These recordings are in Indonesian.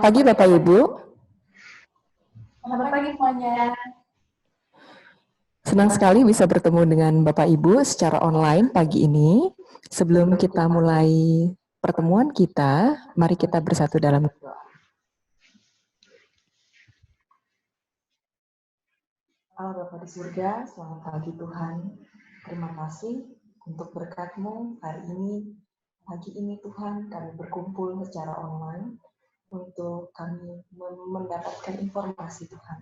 pagi Bapak Ibu. Selamat pagi semuanya. Senang sekali bisa bertemu dengan Bapak Ibu secara online pagi ini. Sebelum kita mulai pertemuan kita, mari kita bersatu dalam doa. Allah Bapa di surga, selamat pagi Tuhan. Terima kasih untuk berkat-Mu hari ini. Pagi ini Tuhan, kami berkumpul secara online untuk kami mendapatkan informasi Tuhan.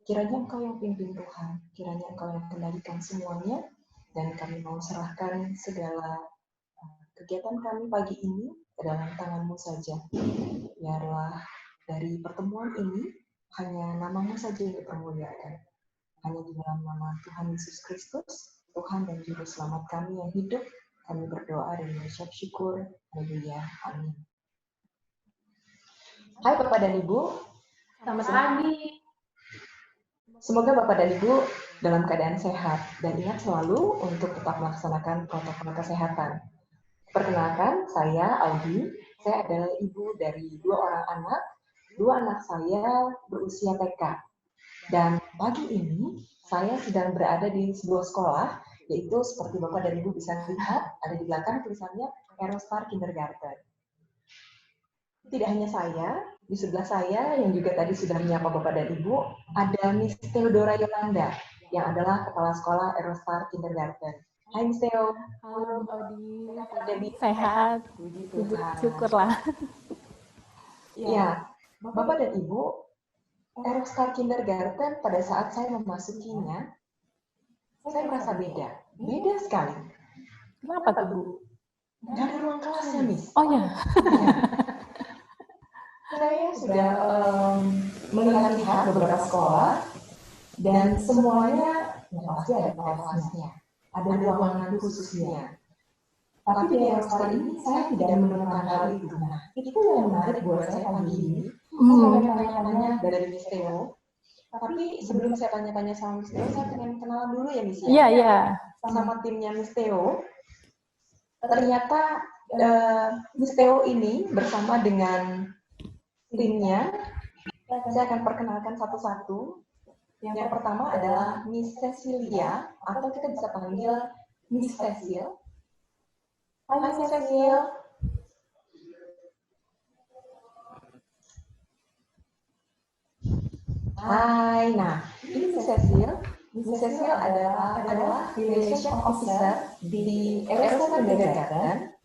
Kiranya Engkau yang pimpin Tuhan, kiranya Engkau yang kendalikan semuanya, dan kami mau serahkan segala kegiatan kami pagi ini ke dalam tangan-Mu saja. Biarlah dari pertemuan ini hanya nama-Mu saja yang dipermuliakan. Hanya di dalam nama Tuhan Yesus Kristus, Tuhan dan Juru Selamat kami yang hidup, kami berdoa dan mengucap syukur. Haleluya. Amin. Hai Bapak dan Ibu. Selamat pagi. Semoga Bapak dan Ibu dalam keadaan sehat dan ingat selalu untuk tetap melaksanakan protokol kesehatan. Perkenalkan, saya Audi. Saya adalah ibu dari 2 orang anak. 2 anak saya berusia TK. Dan pagi ini saya sedang berada di sebuah sekolah, yaitu seperti Bapak dan Ibu bisa lihat, ada di belakang tulisannya Aerostar Kindergarten. Tidak hanya saya, di sebelah saya yang juga tadi sudah menyapa Bapak dan Ibu, ada Miss Theodora Yolanda, yang adalah Kepala Sekolah Aerostar Kindergarten. Hai Miss Theo. Halo Audi, sehat, puji syukurlah. Ya, Bapak dan Ibu, Aerostar Kindergarten pada saat saya memasukinya, saya merasa beda sekali. Kenapa tuh Bu? Nggak ada ruang kelasnya, Miss. Oh ya. Saya sudah melihat beberapa sekolah dan semuanya pasti ada kelasnya, ada ruangan khususnya. Tapi di Aerostar ini saya tidak menemukan hal itu. Nah, itu yang menarik buat saya pagi ini. Saya pengen tanya-tanya dari Miss Theo. Tapi sebelum saya tanya-tanya sama Miss Theo, saya pengen kenalan dulu ya Miss ya. Iya. Sama timnya Miss Theo. Ternyata Miss Theo ini bersama dengan timnya, saya akan perkenalkan satu-satu. Yang pertama adalah Miss Cecilia, atau kita bisa panggil Miss Cecil. Hai Miss Cecil. Hai, nah ini Miss Cecil. Miss Cecil adalah Relation Officer di Aerostar Kindergarten.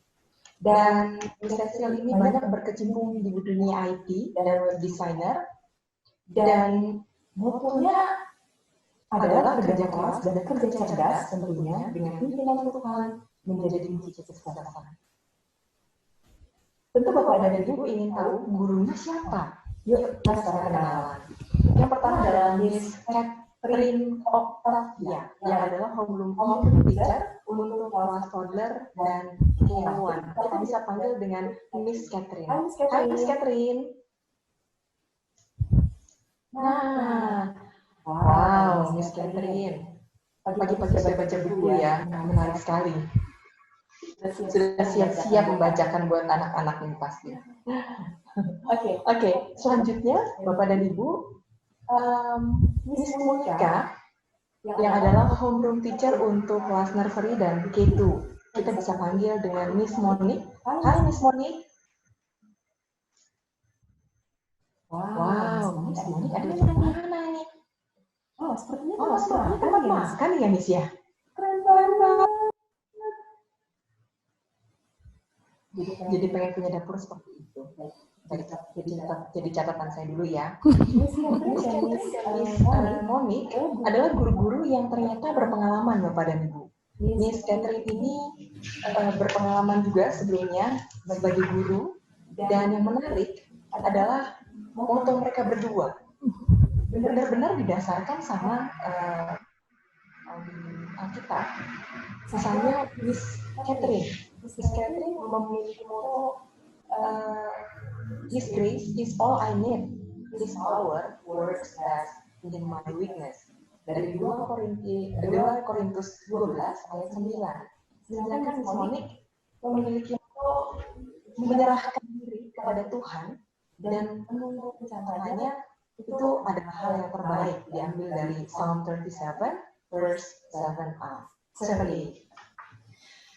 Dan Miss Cecil ini banyak berkecimpung di dunia IT dan web designer. Dan motonya adalah kerja keras dan kerja cerdas tentunya dengan pimpinan Tuhan menjadi kunci kesuksesan. Tentu Bapak dan Ibu ingin tahu gurunya siapa? Yuk kita sekarang kenalan. Yang pertama adalah Miss Catherine Octavia, yang adalah homeroom teacher untuk kelas toddler dan K1. Kita bisa panggil dengan Miss Catherine. Hai Miss Catherine. Nah, wow, Miss Catherine. Pagi-pagi sudah baca buku ya, menarik sekali. Sudah siap-siap membacakan buat anak-anak ini pasti. Oke. Selanjutnya, Bapak dan Ibu, Miss Monica, yang adalah homeroom teacher untuk kelas nursery dan K2. Kita bisa panggil dengan Miss Monique. Hai Miss Monique. Wow, Miss Monique ada di mana nih? Oh, sepertinya tempat makan ya Miss ya? Keren banget. Jadi pengen punya dapur seperti itu. Jadi catatan saya dulu ya. Miss Monique adalah guru-guru yang ternyata berpengalaman Bapak dan Ibu. Miss Catherine ini berpengalaman juga sebelumnya sebagai guru, dan yang menarik adalah moto mereka berdua benar-benar didasarkan sama Alkitab. Misalnya Miss Catherine memiliki moto His grace is all I need. His power works best in my weakness. Dari 2 Korintus 12 ayat 9. Sedangkan Miss Monique memiliki moto menyerahkan diri kepada Tuhan dan menunggu pencapaiannya itu adalah hal yang terbaik diambil dari Psalm 37 verse 7a 7a.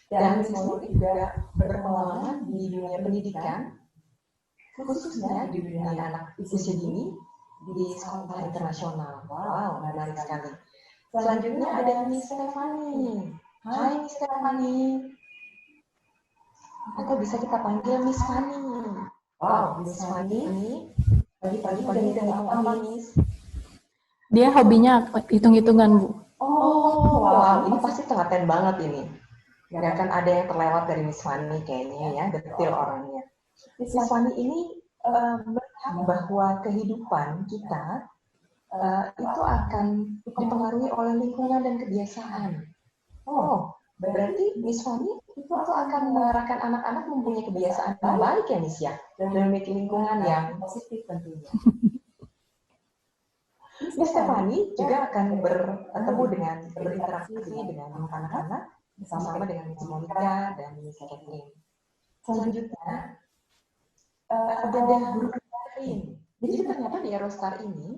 Dan Miss Moni juga berpengalaman di dunia pendidikan, khususnya di dunia anak usia dini di sekolah internasional. Wow, menarik sekali. Selanjutnya ada Miss Stephanie. Hai Miss Stephanie. Atau bisa kita panggil Miss Fanny. Wow, Miss Fanny ini pagi-pagi udah ngomong apa, Miss? Dia hobinya hitung-hitungan, Bu. Oh, wow, ini pasti telaten banget ini. Gak akan ada yang terlewat dari Miss Fanny kayaknya ya, detail orangnya. Miss Fanny ini melihat bahwa kehidupan kita itu akan dipengaruhi oleh lingkungan dan kebiasaan. Oh, berarti Miss Fanny itu akan mengarahkan anak-anak mempunyai kebiasaan yang baik ya, Miss ya, dan memiliki lingkungan yang positif tentunya. Miss Stephanie juga akan bertemu dengan berinteraksi dengan anak-anak bersama dengan Miss Monica dan Miss Kathleen. Selanjutnya ada guru lain. Jadi ternyata di Eurostar ini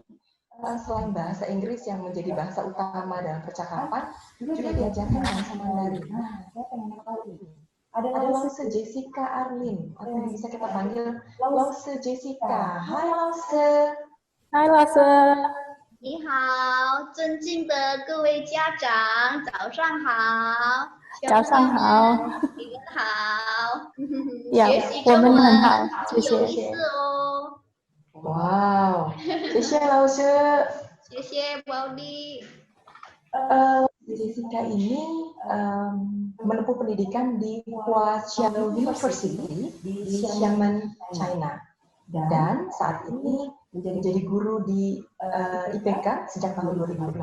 selain bahasa Inggris yang menjadi bahasa utama dalam percakapan, juga diajarkan bahasa Mandarin. Nah, saya pengen tahu ini. Ada Lause Jessica Arlin, atau yang bisa kita panggil Lause Jessica. Hai Lause. Hai Lase. 你好，尊敬的各位家长，早上好。早上好。你们好。呀，学习我们中文很好，很谢谢。有意思哦。 Wow, 谢谢Lause. 谢谢宝莉。 Jessica ini menempuh pendidikan di Huaqiao University di Xiamen, China. Dan saat ini menjadi guru di IPK sejak tahun 2016.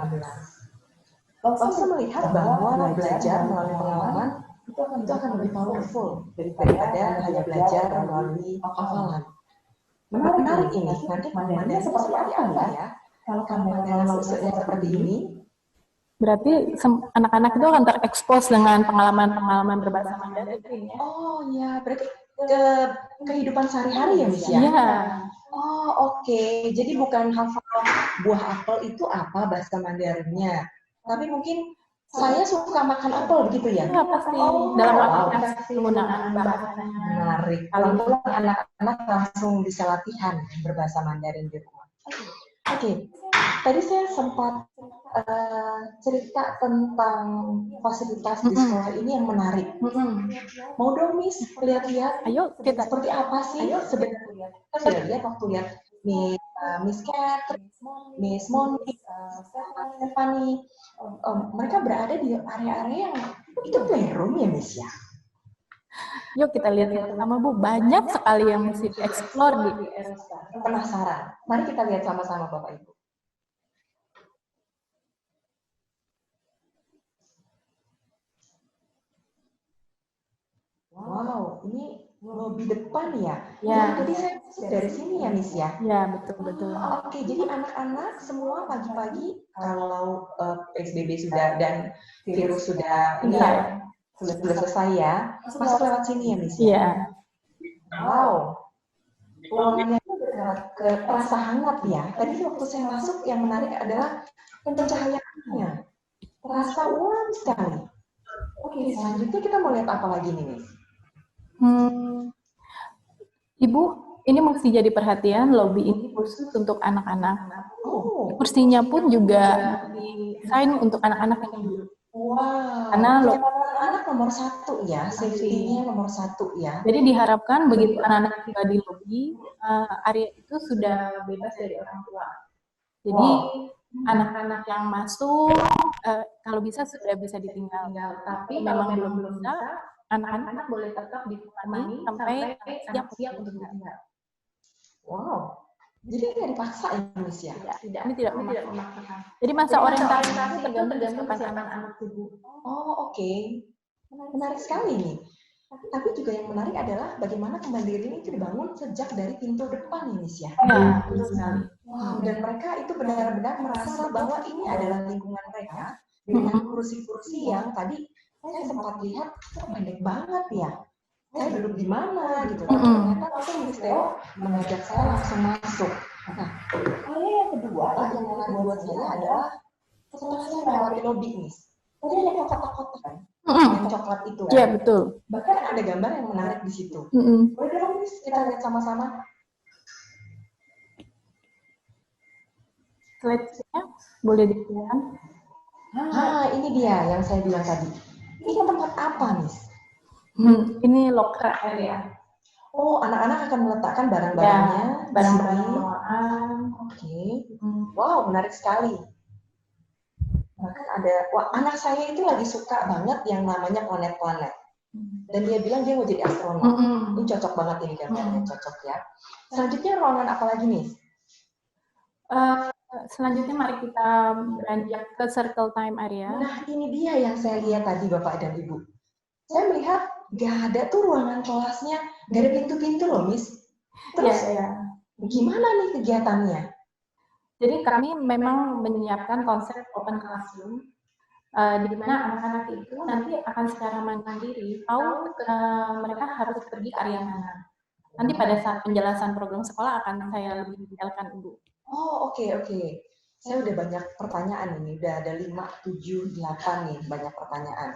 Lause melihat bahwa belajar melalui pengalaman itu akan lebih powerful daripada hanya belajar melalui hafalan. Menarik ini, nanti pandangannya seperti apa ya? Kalau pandangan Lause seperti ini, Berarti anak-anak itu akan terekspos dengan pengalaman-pengalaman berbahasa Mandarin. oh ya, berarti kehidupan sehari-hari ya, Miss ya? Iya. Oh, oke. Jadi bukan hafal buah apel itu apa bahasa Mandarinnya, tapi mungkin saya suka makan apel begitu ya? Iya, pasti. Dalam aplikasi penggunaan bahasanya. Menarik. Kalau anak-anak langsung bisa latihan berbahasa Mandarin di rumah. Oke. Tadi saya sempat cerita tentang fasilitas di sekolah ini yang menarik. Mau dong, Miss, lihat-lihat. Ayo kita. Seperti apa sih sebenarnya? Kita sudah lihat waktu lihat Miss Cat, Miss Monica, Stephanie. Mereka berada di area-area yang itu playroom ya, Miss ya? Yuk kita lihat sama Bu. Banyak sekali yang mesti dieksplor di Eurostar. Penasaran? Mari kita lihat sama-sama, Bapak Ibu. Wow, ini lobi depan ya? Ya. Tadi saya masuk dari sini ya, Miss ya? Ya, betul-betul. Oke, jadi anak-anak semua pagi-pagi kalau PSBB sudah dan virus sudah ini ya, sudah selesai ya, masuk lewat sini ya, Miss? Iya. Wow, ruangannya terasa hangat ya. Tadi waktu saya masuk yang menarik adalah pencahayaannya, terasa warm sekali. Oke, selanjutnya kita mau lihat apa lagi nih, Miss? Ibu, ini mesti jadi perhatian, lobby ini khusus untuk anak-anak. Oh, Kursinya pun juga desain untuk anak-anak yang duduk. wow. Karena anak nomor satu ya, safety-nya nomor satu ya. Jadi diharapkan begitu anak-anak tiba di lobby, area itu sudah bebas dari orang tua. Jadi anak-anak yang masuk, kalau bisa sudah bisa ditinggal. Tapi memang belum bisa, anak-anak boleh tetap ditemani sampai siap untuk ditinggal. Wow, jadi tidak dipaksa ya, Miss ya? Ini tidak memaksakan. Jadi masa orientasi tergantung kesiapan anak tubuh. Oh, oke. Menarik sekali nih. Tapi juga yang menarik adalah bagaimana kemandirian itu dibangun sejak dari pintu depan ya, Miss ya? Ya, betul sekali. Wow, dan mereka itu benar-benar merasa bahwa ini adalah lingkungan mereka dengan kursi-kursi yang tadi saya sempat lihat pendek banget ya. saya duduk di mana gitu kan. Ternyata langsung Miss Theo mengajak saya langsung masuk. Nah, area yang kedua yang menarik buat saya adalah setelah saya melewati lobby, Miss. Tadi ada kotak-kotak kan, yang coklat itu kan. Iya, betul. Bahkan ada gambar yang menarik di situ. Boleh dong, Miss, kita lihat sama-sama. Slide-nya boleh dilihat. Ini dia yang saya bilang tadi. Ini tempat apa, Miss? Ini locker area. Oh, anak-anak akan meletakkan barang-barangnya. Ya, barang-barang bawaan. Oke. Wow, menarik sekali. Bahkan ada, anak saya itu lagi suka banget yang namanya planet-planet. Dan dia bilang dia mau jadi astronot. Ini cocok banget ini gambarnya, cocok ya. Selanjutnya ruangan apa lagi, Miss? Selanjutnya mari kita beranjak ke circle time area. Nah, ini dia yang saya lihat tadi, Bapak dan Ibu. Saya melihat nggak ada tuh ruangan kelasnya, nggak ada pintu-pintu loh, Miss. Terus gimana nih kegiatannya? Jadi kami memang menyiapkan konsep open classroom, di mana anak-anak itu nanti akan secara mandiri tahu mereka harus pergi ke area mana. Nanti pada saat penjelasan program sekolah akan saya lebih detailkan, Ibu. Oh, oke. Saya udah banyak pertanyaan ini, udah ada 5, 7, 8 nih, banyak pertanyaan.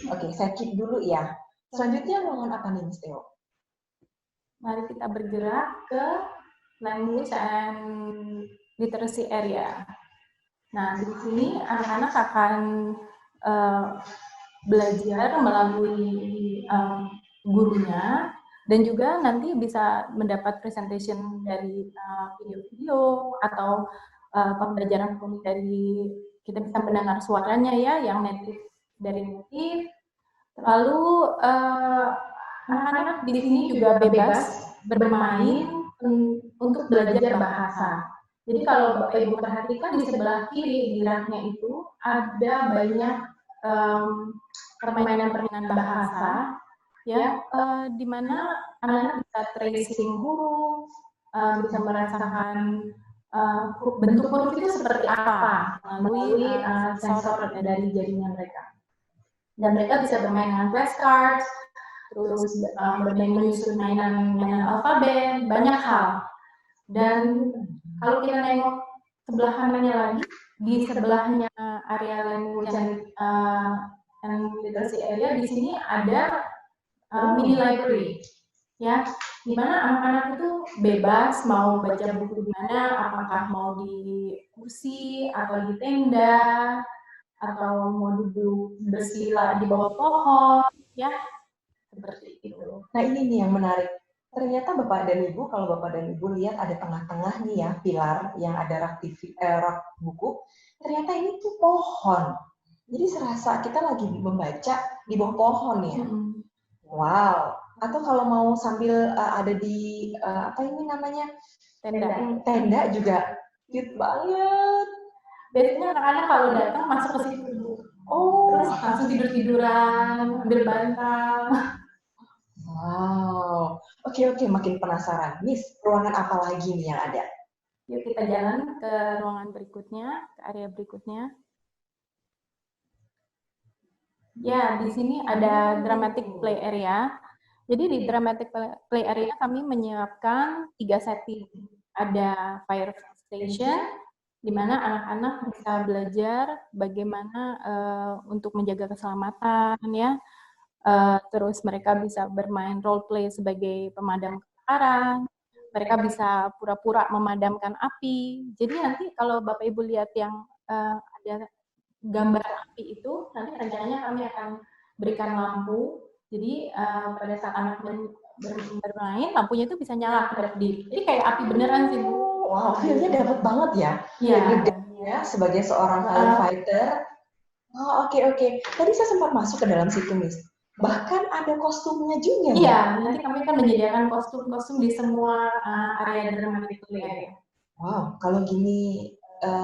Oke, saya keep dulu ya. Selanjutnya ruangan apa nih, Miss Theo? Mari kita bergerak ke language and literacy area. Nah, di sini anak-anak akan belajar melalui gurunya, dan juga nanti bisa mendapat presentation dari video-video atau pembelajaran dari kita bisa mendengar suaranya ya, yang native dari native. Lalu anak-anak di sini juga bebas bermain untuk belajar bahasa. Jadi kalau Bapak Ibu perhatikan di sebelah kiri di raknya itu ada banyak permainan-permainan bahasa, ya, di mana anak-anak bisa tracing huruf, bisa merasakan bentuk huruf itu seperti apa melalui sensor dari jarinya mereka. Dan mereka bisa bermain dengan flashcards, terus bermain menyusun mainan alfabet, banyak hal. Dan kalau kita nengok sebelah kanannya lagi, di sebelahnya area language and literacy area, di sini ada mini library, ya, di mana anak-anak itu bebas mau baca buku di mana, apakah mau di kursi atau di tenda, atau mau duduk bersila di bawah pohon, ya, seperti itu. Nah, ini nih yang menarik. Ternyata Bapak dan Ibu, kalau Bapak dan Ibu lihat ada tengah-tengah nih ya, pilar yang ada rak buku. Ternyata ini tuh pohon. Jadi serasa kita lagi membaca di bawah pohon ya. Wow. Atau kalau mau sambil ada di apa ini namanya? Tenda juga cute banget. Biasanya anak-anak kalau datang masuk ke situ. Terus langsung tidur-tiduran, ambil bantal. Wow. Oke, makin penasaran. Miss, ruangan apa lagi nih yang ada? Yuk kita jalan ke ruangan berikutnya, ke area berikutnya. Ya, di sini ada dramatic play area. Jadi di dramatic play area kami menyiapkan 3 setting. Ada fire station, di mana anak-anak bisa belajar bagaimana untuk menjaga keselamatan, ya. Terus mereka bisa bermain role play sebagai pemadam kebakaran. Mereka bisa pura-pura memadamkan api. Jadi nanti kalau Bapak Ibu lihat yang ada gambar api itu, nanti rencananya kami akan berikan lampu. Jadi pada saat anak bermain, lampunya itu bisa nyala berdiri. Jadi kayak api beneran sih, Bu. Wow, feelnya dapat banget ya. Iya. Ya, sebagai seorang firefighter. Oh, oke. Tadi saya sempat masuk ke dalam situ, Miss. Bahkan ada kostumnya juga. Iya, nanti kami akan menyediakan kostum-kostum di semua area dramatic play. Wow, kalau gini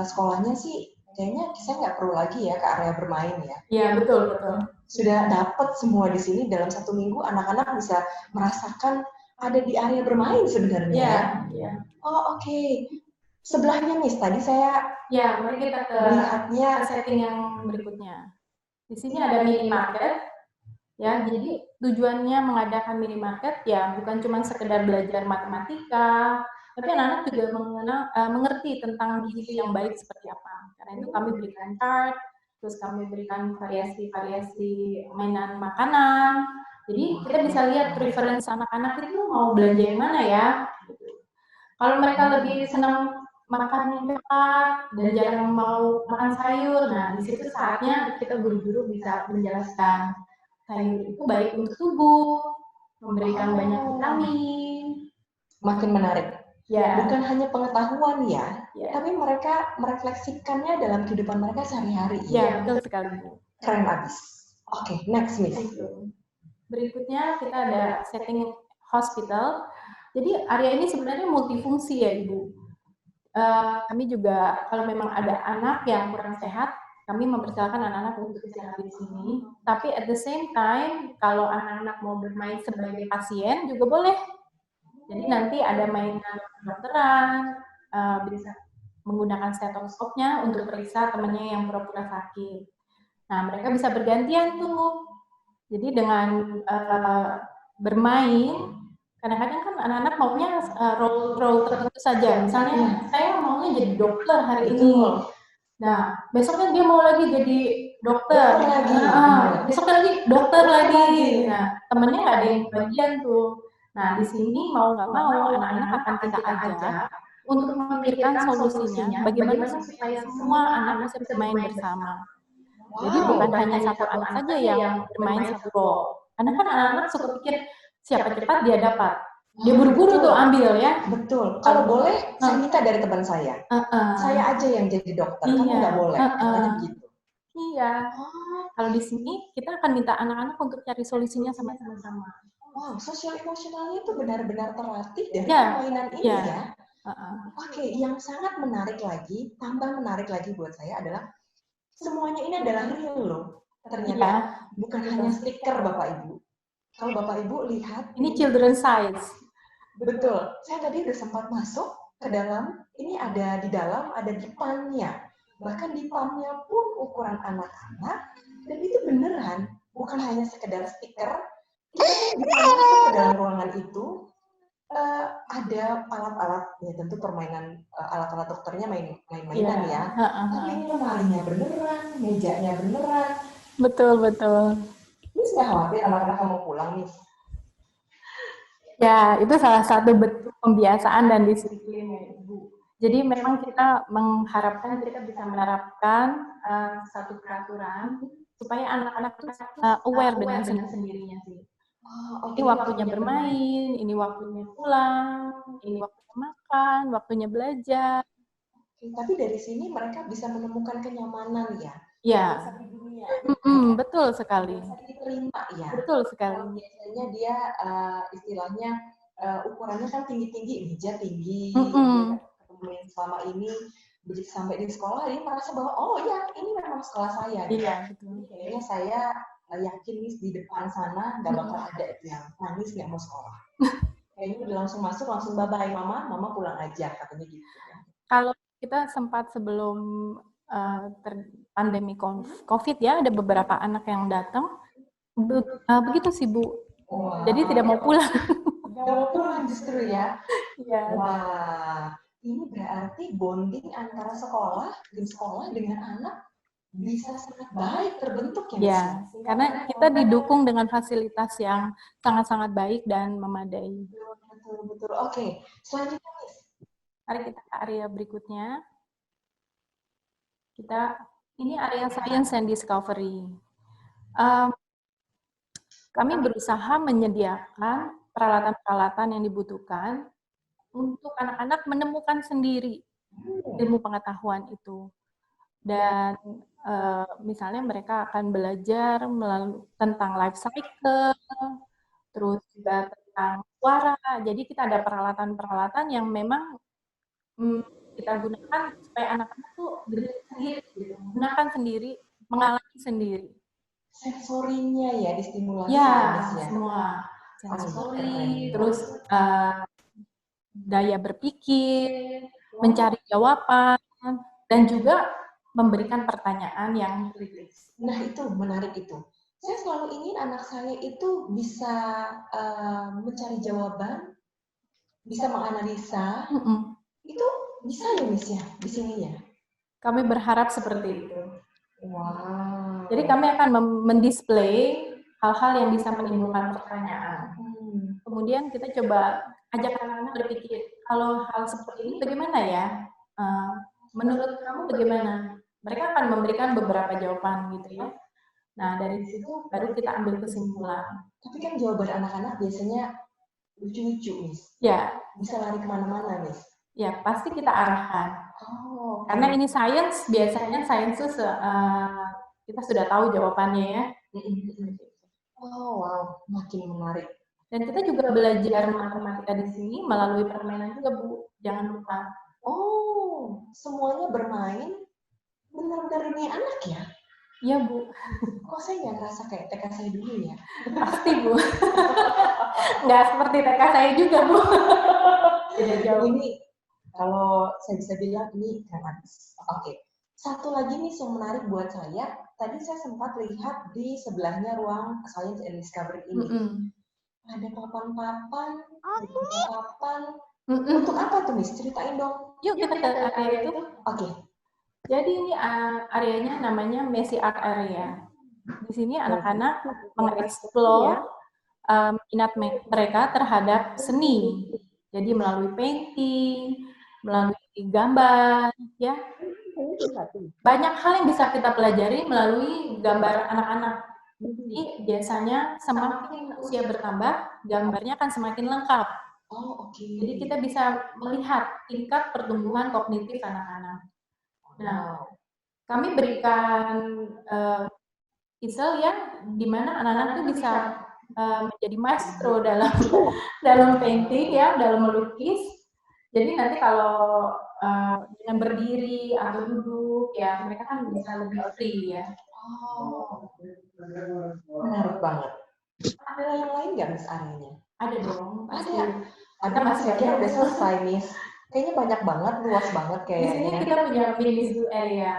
sekolahnya sih kayaknya saya nggak perlu lagi ya ke area bermain ya. Iya, betul. Sudah dapat semua di sini dalam 1 minggu, anak-anak bisa merasakan ada di area bermain sebenarnya. Iya. Oh, oke. Sebelahnya, Miss, tadi saya mari kita ke melihatnya setting yang berikutnya. Di sini ada minimarket, Ya, jadi tujuannya mengadakan minimarket ya bukan cuma sekedar belajar matematika, tapi anak-anak juga mengerti tentang gizi yang baik seperti apa. Karena itu kami berikan chart, terus kami berikan variasi-variasi mainan makanan. Jadi kita bisa lihat preference anak-anak itu mau belanja yang mana ya. Kalau mereka lebih senang makan yang cepat dan jarang mau makan sayur, nah di situ saatnya kita guru-guru bisa menjelaskan sayur itu baik untuk tubuh, memberikan banyak vitamin. Makin menarik. Ya. Bukan hanya pengetahuan ya, tapi mereka merefleksikannya dalam kehidupan mereka sehari-hari. Ya, betul sekali. Keren abis. Oke, next Miss. Berikutnya kita ada setting hospital. Jadi area ini sebenarnya multifungsi ya Ibu. Kami juga kalau memang ada anak yang kurang sehat, kami mempersilakan anak-anak untuk istirahat di sini. Tapi at the same time, kalau anak-anak mau bermain sebagai pasien juga boleh. Jadi nanti ada mainan kedokteran, bisa menggunakan stetoskopnya untuk periksa temannya yang pura-pura sakit. Nah, mereka bisa bergantian tuh. Jadi dengan bermain, kadang-kadang kan anak-anak maunya role tertentu saja. Misalnya, saya maunya jadi dokter hari ini. Nah, besoknya dia mau lagi jadi dokter. Besoknya lagi dokter lagi. Nah, temennya nggak ada yang bagian tuh. Nah, di sini mau nggak mau anak-anak akan kita ajak untuk memikirkan solusinya bagaimana supaya semua anak bisa bermain bersama. Jadi bukan hanya satu anak saja yang bermain satu role. Karena kan anak-anak suka pikir siapa cepat dia dapat. Dia buru-buru tuh ambil ya. Betul. Kalau boleh, saya minta dari teman saya. Saya aja yang jadi dokter, kamu nggak boleh. Katanya begitu. Iya. Kalau di sini kita akan minta anak-anak untuk cari solusinya sama-sama. Wow, sosial emosionalnya itu benar-benar terlatih dari permainan ini ya. Oke, yang sangat menarik lagi, tambah menarik lagi buat saya adalah semuanya ini adalah real loh. Ternyata bukan hanya stiker Bapak Ibu. Kalau Bapak Ibu lihat, ini children size. Betul. Saya tadi udah sempat masuk ke dalam. Ini ada di dalam, ada di pannya. Bahkan di pannya pun ukuran anak-anak. Dan itu beneran, bukan hanya sekedar stiker. Kita di ke dalam ruangan itu ada alat-alat, ya tentu permainan alat-alat dokternya mainan ya. Tapi ini lemarinya beneran, mejanya beneran. Betul, betul. Ini nggak khawatir anak-anak kamu pulang nih? Ya, itu salah satu bentuk pembiasaan dan disiplin ya Ibu. Jadi memang kita mengharapkan kita bisa menerapkan satu peraturan supaya anak-anak itu aware dengan sendirinya sih. Ini waktunya bermain, ini waktunya pulang, ini waktunya makan, waktunya belajar. Tapi dari sini mereka bisa menemukan kenyamanan ya. Ya, betul sekali. Diterima ya. Betul sekali. Biasanya dia istilahnya ukurannya kan tinggi-tinggi, meja tinggi. Kemudian selama ini begitu sampai di sekolah dia merasa bahwa oh ya ini memang sekolah saya. Iya, betul. Kayaknya saya yakin nih di depan sana nggak bakal ada yang nangis nggak mau sekolah. Kayaknya udah langsung masuk, langsung bye-bye mama pulang aja katanya gitu. Kalau kita sempat sebelum pandemi COVID ya, ada beberapa anak yang datang begitu sih Bu. Jadi tidak mau pulang. Tidak mau pulang justru ya. Ya. Wah, ini berarti bonding antara tim sekolah dengan anak bisa sangat baik terbentuk ya. Ya, karena kita didukung dengan fasilitas yang sangat-sangat baik dan memadai. Betul. Oke, selanjutnya Miss. Mari kita ke area berikutnya. Ini area Science and Discovery. Kami berusaha menyediakan peralatan-peralatan yang dibutuhkan untuk anak-anak menemukan sendiri ilmu pengetahuan itu. Dan misalnya mereka akan belajar tentang life cycle, terus juga tentang suara. Jadi kita ada peralatan-peralatan yang memang kita gunakan supaya anak-anak tuh gunakan sendiri, mengalami sendiri. Sensorinya ya distimulasi ya semua sensori, terus daya berpikir, mencari jawaban, dan juga memberikan pertanyaan yang kritis. Nah itu menarik itu. Saya selalu ingin anak saya itu bisa mencari jawaban, bisa menganalisa. Itu bisa ya, Miss ya, di sini ya? Kami berharap seperti itu. Wow. Jadi kami akan mendisplay hal-hal yang bisa menimbulkan pertanyaan. Kemudian kita coba ajak anak-anak berpikir, kalau hal seperti ini bagaimana ya? Menurut kamu bagaimana? Mereka akan memberikan beberapa jawaban gitu ya. Nah, dari situ baru kita ambil kesimpulan. Tapi kan jawaban anak-anak biasanya lucu-lucu, Miss. Ya. Bisa lari kemana-mana, Miss. Ya, pasti kita arahkan. Oh, karena ini sains, biasanya sains itu kita sudah tahu jawabannya ya. Oh, wow, makin menarik. Dan kita juga belajar matematika di sini melalui permainan juga, Bu. Jangan lupa. Oh, semuanya bermain benar-benar ini anak ya? Iya, Bu. Kok saya nggak ngerasa kayak TK saya dulu ya? Pasti, Bu. Nggak seperti TK saya juga, Bu. Tidak jauh. Ini, kalau saya bisa bilang, ini keren habis. Oke. Satu lagi nih yang menarik buat saya, tadi saya sempat lihat di sebelahnya ruang Science and Discovery ini. Ada papan-papan, Untuk apa tuh, Miss? Ceritain dong. Yuk kita ke area itu. Oke. Jadi ini areanya namanya Messy Art Area. Di sini anak-anak mengeksplor minat mereka terhadap seni. Jadi melalui painting, melalui gambar, ya. Banyak hal yang bisa kita pelajari melalui gambar anak-anak. Jadi biasanya semakin usia bertambah, gambarnya akan semakin lengkap. Oh, oke. Jadi kita bisa melihat tingkat pertumbuhan kognitif anak-anak. Nah, kami berikan puzzle ya, di mana anak-anak itu bisa menjadi maestro dalam painting ya, dalam melukis. Jadi nanti kalau dengan berdiri atau duduk ya, mereka kan bisa lebih free ya. Oh, menarik banget. Ada yang lain nggak, Miss, areanya? Ada dong, pasti. Ada, masih kira udah selesai, Miss. Kayaknya banyak banget, luas banget kayaknya. Di sini kita punya mini zoo area.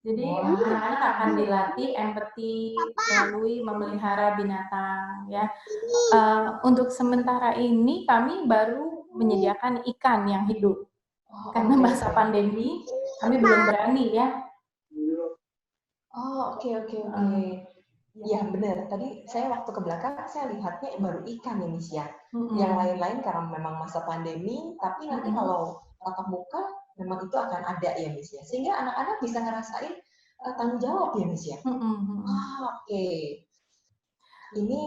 Jadi anak-anak akan dilatih empati melalui memelihara binatang ya. Untuk sementara ini kami baru menyediakan ikan yang hidup. Karena masa pandemi kami belum berani ya. Oh, oke. Ya benar. Tadi saya waktu ke belakang saya lihatnya baru ikan ya, Miss ya. Yang lain-lain karena memang masa pandemi, tapi nanti kalau tatap muka memang itu akan ada ya, Miss ya. Sehingga anak-anak bisa ngerasain tanggung jawab ya, Miss ya. Oke. Ini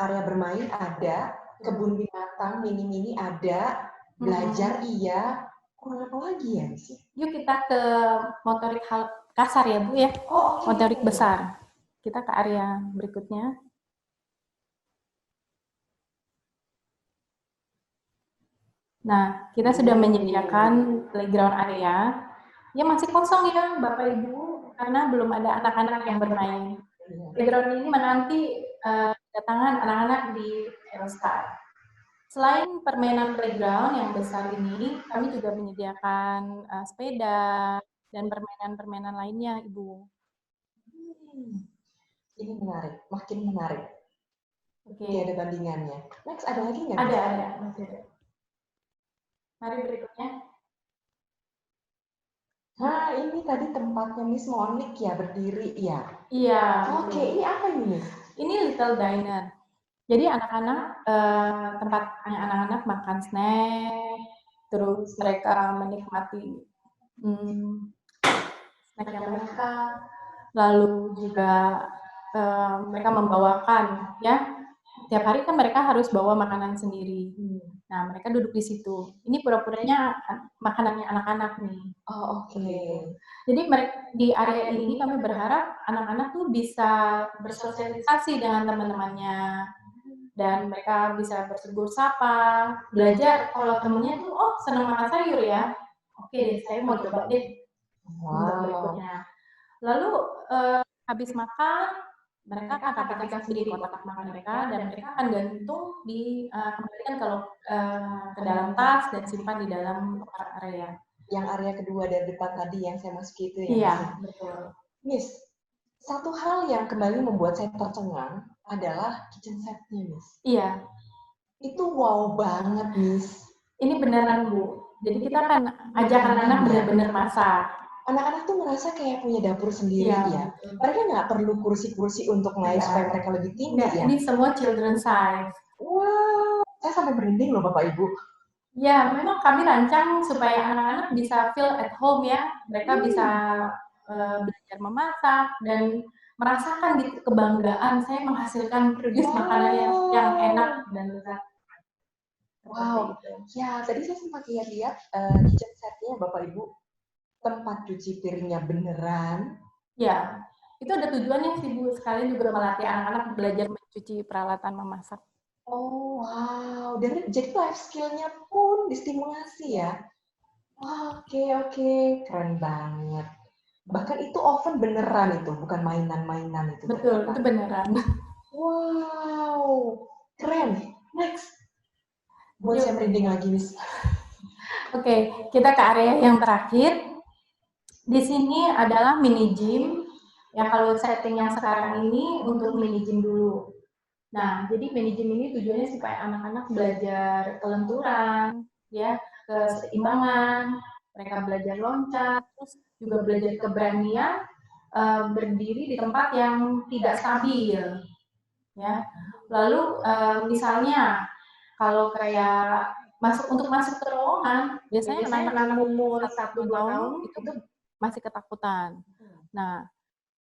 area bermain ada, kebun binatang mini-mini ada, belajar iya. Kurang apa lagi ya, Miss ya? Yuk kita ke motorik kasar ya, Bu ya. Oh, okay. Motorik besar. Kita ke area berikutnya. Nah, kita sudah menyediakan playground area. Ya masih kosong ya, Bapak Ibu, karena belum ada anak-anak yang bermain. Playground ini menanti kedatangan anak-anak di Eurostar. Selain permainan playground yang besar ini, kami juga menyediakan sepeda dan permainan-permainan lainnya, Ibu. Ini menarik, makin menarik. Oke. Tidak ada bandingannya. Next, ada lagi nggak? Ada. Masih ada. Mari berikutnya. Nah, ini tadi tempatnya Miss Monik ya, berdiri ya? Iya. Oke, ini apa ini? Ini Little Diner. Jadi anak-anak, tempatnya anak-anak makan snack, terus mereka menikmati snacknya mereka, lalu juga mereka membawakan ya. Tiap hari kan mereka harus bawa makanan sendiri. Nah, mereka duduk di situ. Ini pura-puranya makanannya anak-anak nih. Oh, oke. Jadi di area ini kami berharap anak-anak tuh bisa bersosialisasi dengan teman-temannya. Dan mereka bisa bertegur sapa, belajar kalau temennya tuh, oh senang makan sayur ya. Oke deh, saya mau coba deh. Untuk berikutnya. Lalu habis makan, mereka akan rapikan sendiri kotak makan mereka dan mereka akan gantung kembalikan kalau ke dalam tas dan simpan di dalam area. Yang area kedua dari depan tadi yang saya masuki itu ya? Iya, betul. Miss, Satu hal yang kembali membuat saya tercengang adalah kitchen set-nya, Miss. Iya. Itu wow banget, Miss. Ini beneran, Bu. Jadi kita kan ajak anak-anak benar-benar masak. Anak-anak tuh merasa kayak punya dapur sendiri ya. Mereka nggak perlu kursi-kursi untuk naik supaya mereka lebih tinggi ya. Ini semua children size. Wow, saya sampai merinding loh Bapak Ibu. Ya, memang kami rancang supaya anak-anak bisa feel at home ya. Mereka bisa belajar memasak dan merasakan gitu kebanggaan saya menghasilkan produce makanan yang enak dan lezat. Wow, ya tadi saya sempat lihat-lihat kitchen set-nya Bapak Ibu, tempat cuci piringnya beneran. Ya, itu ada tujuannya sih Bu, sekalian juga melatih anak-anak belajar mencuci peralatan memasak. Oh wow, dan jadi life skill-nya pun distimulasi ya. Oke, keren banget. Bahkan itu oven beneran itu, bukan mainan-mainan itu. Betul, ternyata. itu beneran. Wow, keren. Next. Buat saya merinding lagi, Miss. Oke, kita ke area yang terakhir. Di sini adalah mini gym. Ya, kalau setting yang sekarang ini untuk mini gym dulu. Nah, jadi mini gym ini tujuannya supaya anak-anak belajar kelenturan, ya, keseimbangan, mereka belajar loncat, terus juga belajar keberanian, berdiri di tempat yang tidak stabil, ya. Lalu misalnya kalau kayak untuk masuk ke ruangan, biasanya anak-anak umur 1-2 tahun itu masih ketakutan. Nah,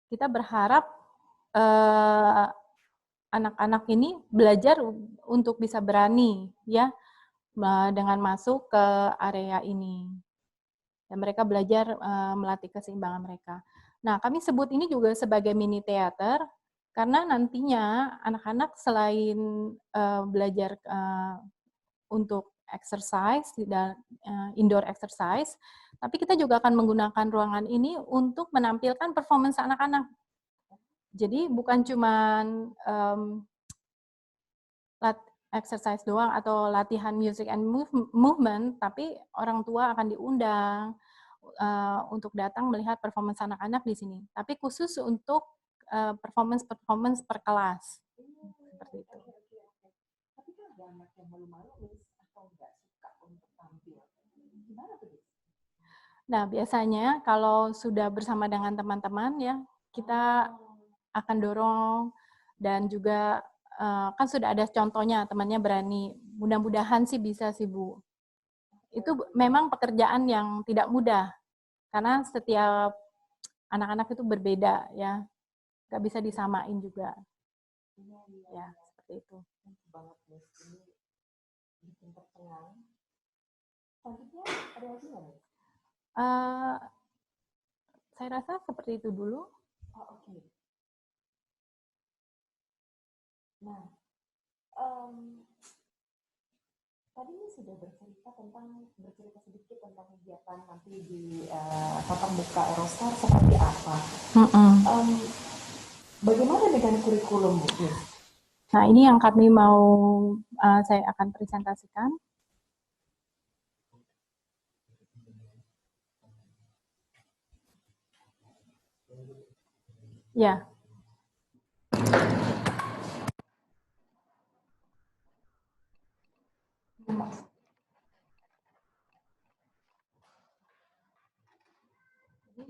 kita berharap anak-anak ini belajar untuk bisa berani ya dengan masuk ke area ini. Dan mereka belajar melatih keseimbangan mereka. Nah, kami sebut ini juga sebagai mini teater karena nantinya anak-anak selain belajar untuk exercise dan indoor exercise, tapi kita juga akan menggunakan ruangan ini untuk menampilkan performance anak-anak. Jadi bukan cuman exercise doang atau latihan music and movement, tapi orang tua akan diundang untuk datang melihat performance anak-anak di sini. Tapi khusus untuk performance per kelas. Seperti itu. Tapi kan ada anak yang malu-malu, Miss, atau nggak suka untuk tampil. Gimana tuh, Miss? Nah, biasanya kalau sudah bersama dengan teman-teman ya, kita akan dorong dan juga kan sudah ada contohnya temannya berani. Mudah-mudahan sih bisa sih Bu. Itu memang pekerjaan yang tidak mudah karena setiap anak-anak itu berbeda ya, nggak bisa disamain juga. Ya seperti itu. Banget Miss, ini bikin tercengang. Selanjutnya ada lagi nggak Miss? Saya rasa seperti itu dulu. Oke. Nah, tadi sudah bercerita sedikit tentang kegiatan nanti di tatap muka Eurostar seperti apa. Bagaimana dengan kurikulum, Bu? Nah, ini yang kami mau saya akan presentasikan. Ya.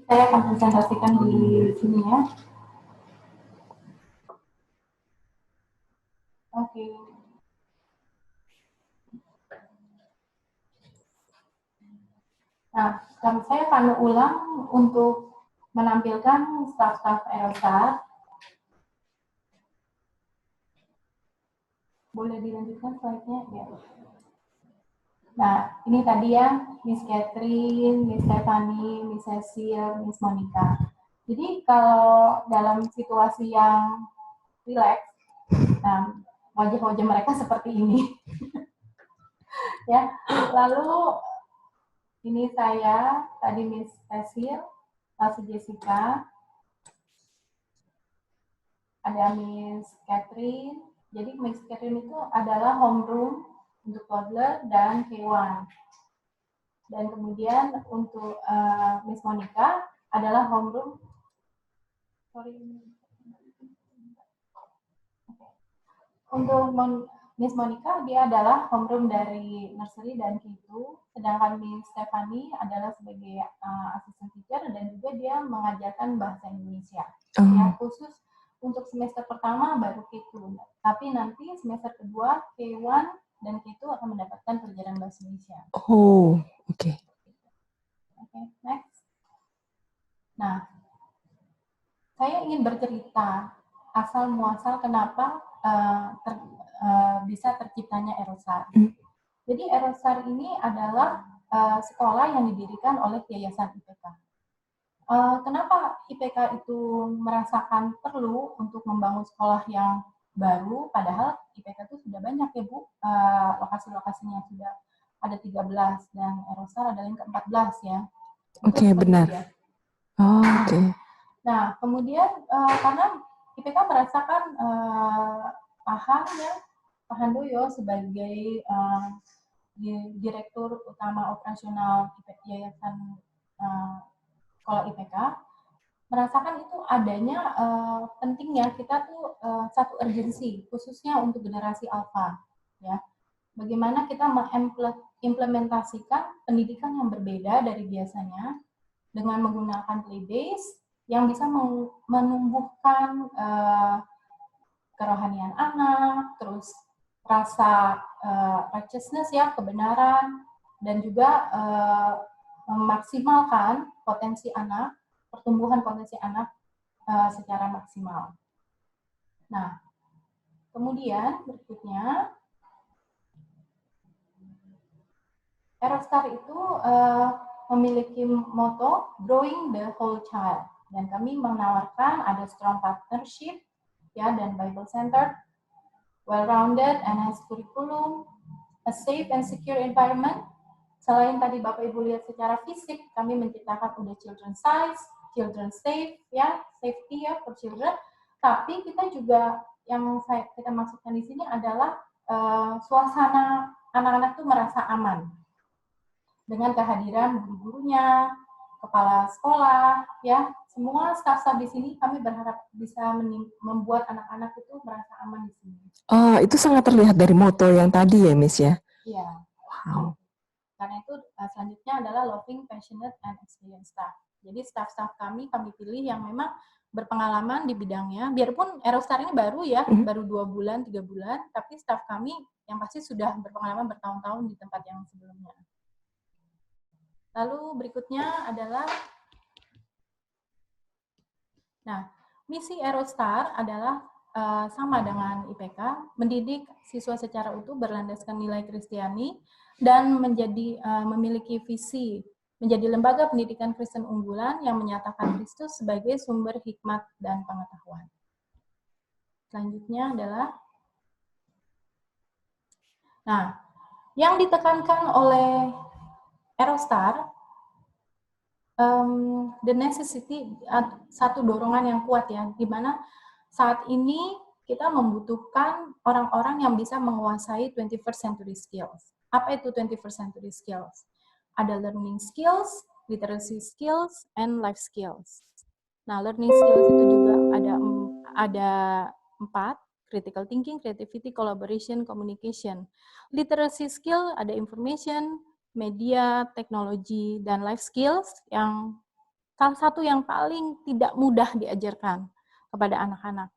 Saya akan presentasikan di sini ya. Oke. Nah, saya akan ulang untuk menampilkan staf-staf Eurostar. Boleh dilanjutkan slide-nya? Ya. Nah, ini tadi ya, Miss Catherine, Miss Stephanie, Miss Cecil, Miss Monica. Jadi kalau dalam situasi yang rileks, nah, wajah-wajah mereka seperti ini. Ya, lalu ini saya, tadi Miss Cecil, Miss Jessica, ada Miss Catherine. Jadi Miss Catherine itu adalah homeroom untuk toddler dan K1. Dan kemudian untuk Miss Monica adalah homeroom Untuk Miss Monica, dia adalah homeroom dari nursery dan K2, sedangkan Miss Stephanie adalah sebagai assistant teacher dan juga dia mengajarkan bahasa Indonesia. Ya, khusus untuk semester pertama baru K2, tapi nanti semester kedua K1 dan K2 akan mendapatkan pelajaran bahasa Indonesia. Oh, oke. Oke, next. Nah, saya ingin bercerita asal muasal kenapa bisa terciptanya Erostar. Jadi Erostar ini adalah sekolah yang didirikan oleh Yayasan IPK. Kenapa IPK itu merasakan perlu untuk membangun sekolah yang baru, padahal IPK itu sudah banyak ya Bu, lokasi-lokasinya sudah ada 13 dan Erostar adalah yang ke-14 ya. Oke, benar. Ya. Oh, oke. Nah, kemudian karena IPK merasakan Pak Handoyo sebagai Direktur Utama Operasional Yayasan Sekolah IPK, merasakan itu adanya pentingnya kita tuh satu urgensi, khususnya untuk generasi alfa, ya. Bagaimana kita mengimplementasikan pendidikan yang berbeda dari biasanya dengan menggunakan play base yang bisa menumbuhkan kerohanian anak, terus rasa righteousness ya, kebenaran, dan juga memaksimalkan potensi anak, pertumbuhan potensi anak secara maksimal. Nah, kemudian berikutnya, Erostar itu memiliki moto Growing the Whole Child, dan kami menawarkan ada strong partnership ya, dan Bible-centered, well-rounded, enhanced curriculum, a safe and secure environment. Selain tadi Bapak Ibu lihat secara fisik, kami menciptakan udah children size, children safe, ya, safety ya for children. Tapi kita juga yang kita maksudkan di sini adalah suasana anak-anak itu merasa aman dengan kehadiran guru-gurunya, kepala sekolah, ya. Semua staf-staf di sini kami berharap bisa membuat anak-anak itu merasa aman di sini. Oh, itu sangat terlihat dari moto yang tadi ya, Miss ya? Iya. Wow. Karena itu selanjutnya adalah loving, passionate, and experienced staff. Jadi staff-staff kami pilih yang memang berpengalaman di bidangnya. Biarpun Erostar ini baru ya, baru 2 bulan, 3 bulan, tapi staff kami yang pasti sudah berpengalaman bertahun-tahun di tempat yang sebelumnya. Lalu berikutnya adalah, nah, misi Erostar adalah sama dengan IPK, mendidik siswa secara utuh berlandaskan nilai Kristiani dan memiliki visi menjadi lembaga pendidikan Kristen unggulan yang menyatakan Kristus sebagai sumber hikmat dan pengetahuan. Selanjutnya adalah, nah, yang ditekankan oleh Erostar, the necessity, satu dorongan yang kuat ya, di mana saat ini kita membutuhkan orang-orang yang bisa menguasai 21st century skills. Apa itu 21st century skills? Ada learning skills, literacy skills, and life skills. Nah, learning skills itu juga ada 4, critical thinking, creativity, collaboration, communication. Literacy skill ada information, media, teknologi, dan life skills yang salah satu yang paling tidak mudah diajarkan kepada anak-anak.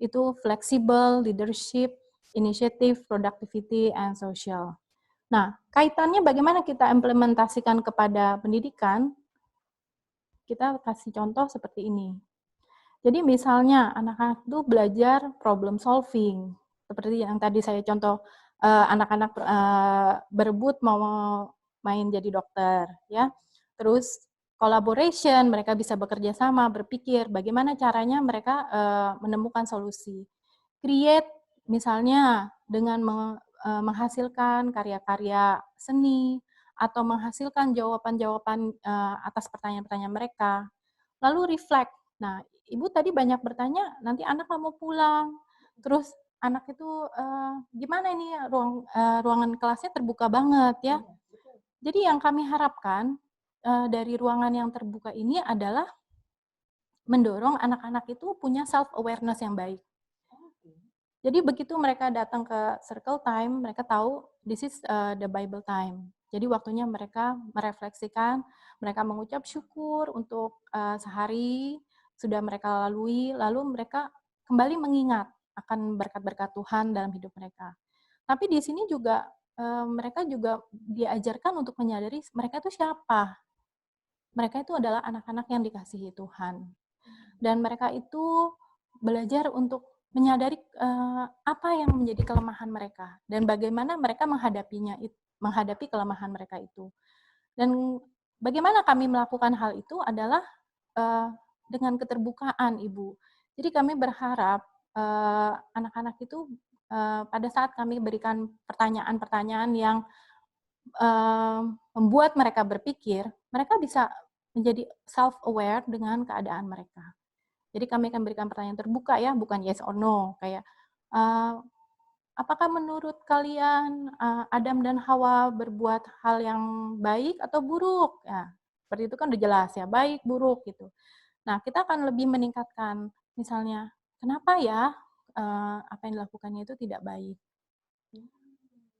Itu flexible, leadership, initiative, productivity, and social. Nah, kaitannya bagaimana kita implementasikan kepada pendidikan, kita kasih contoh seperti ini. Jadi misalnya anak-anak itu belajar problem solving, seperti yang tadi saya contoh, anak-anak berebut mau main jadi dokter, ya. Terus collaboration, mereka bisa bekerja sama, berpikir bagaimana caranya mereka menemukan solusi. Create, misalnya dengan menghasilkan karya-karya seni, atau menghasilkan jawaban-jawaban atas pertanyaan-pertanyaan mereka. Lalu reflect. Nah, Ibu tadi banyak bertanya, nanti anak mau pulang, terus anak itu gimana ini ruangan kelasnya terbuka banget ya. Jadi yang kami harapkan dari ruangan yang terbuka ini adalah mendorong anak-anak itu punya self-awareness yang baik. Jadi begitu mereka datang ke circle time, mereka tahu this is the Bible time. Jadi waktunya mereka merefleksikan, mereka mengucap syukur untuk sehari sudah mereka lalui, lalu mereka kembali mengingat akan berkat-berkat Tuhan dalam hidup mereka. Tapi di sini juga mereka juga diajarkan untuk menyadari mereka itu siapa. Mereka itu adalah anak-anak yang dikasihi Tuhan. Dan mereka itu belajar untuk menyadari apa yang menjadi kelemahan mereka dan bagaimana mereka menghadapi kelemahan mereka itu. Dan bagaimana kami melakukan hal itu adalah dengan keterbukaan, Ibu. Jadi kami berharap anak-anak itu pada saat kami berikan pertanyaan-pertanyaan yang membuat mereka berpikir, mereka bisa menjadi self-aware dengan keadaan mereka. Jadi kami akan berikan pertanyaan terbuka ya, bukan yes or no. Kayak, apakah menurut kalian Adam dan Hawa berbuat hal yang baik atau buruk? Ya, seperti itu kan udah jelas ya, baik, buruk gitu. Nah, kita akan lebih meningkatkan, misalnya, kenapa ya apa yang dilakukannya itu tidak baik?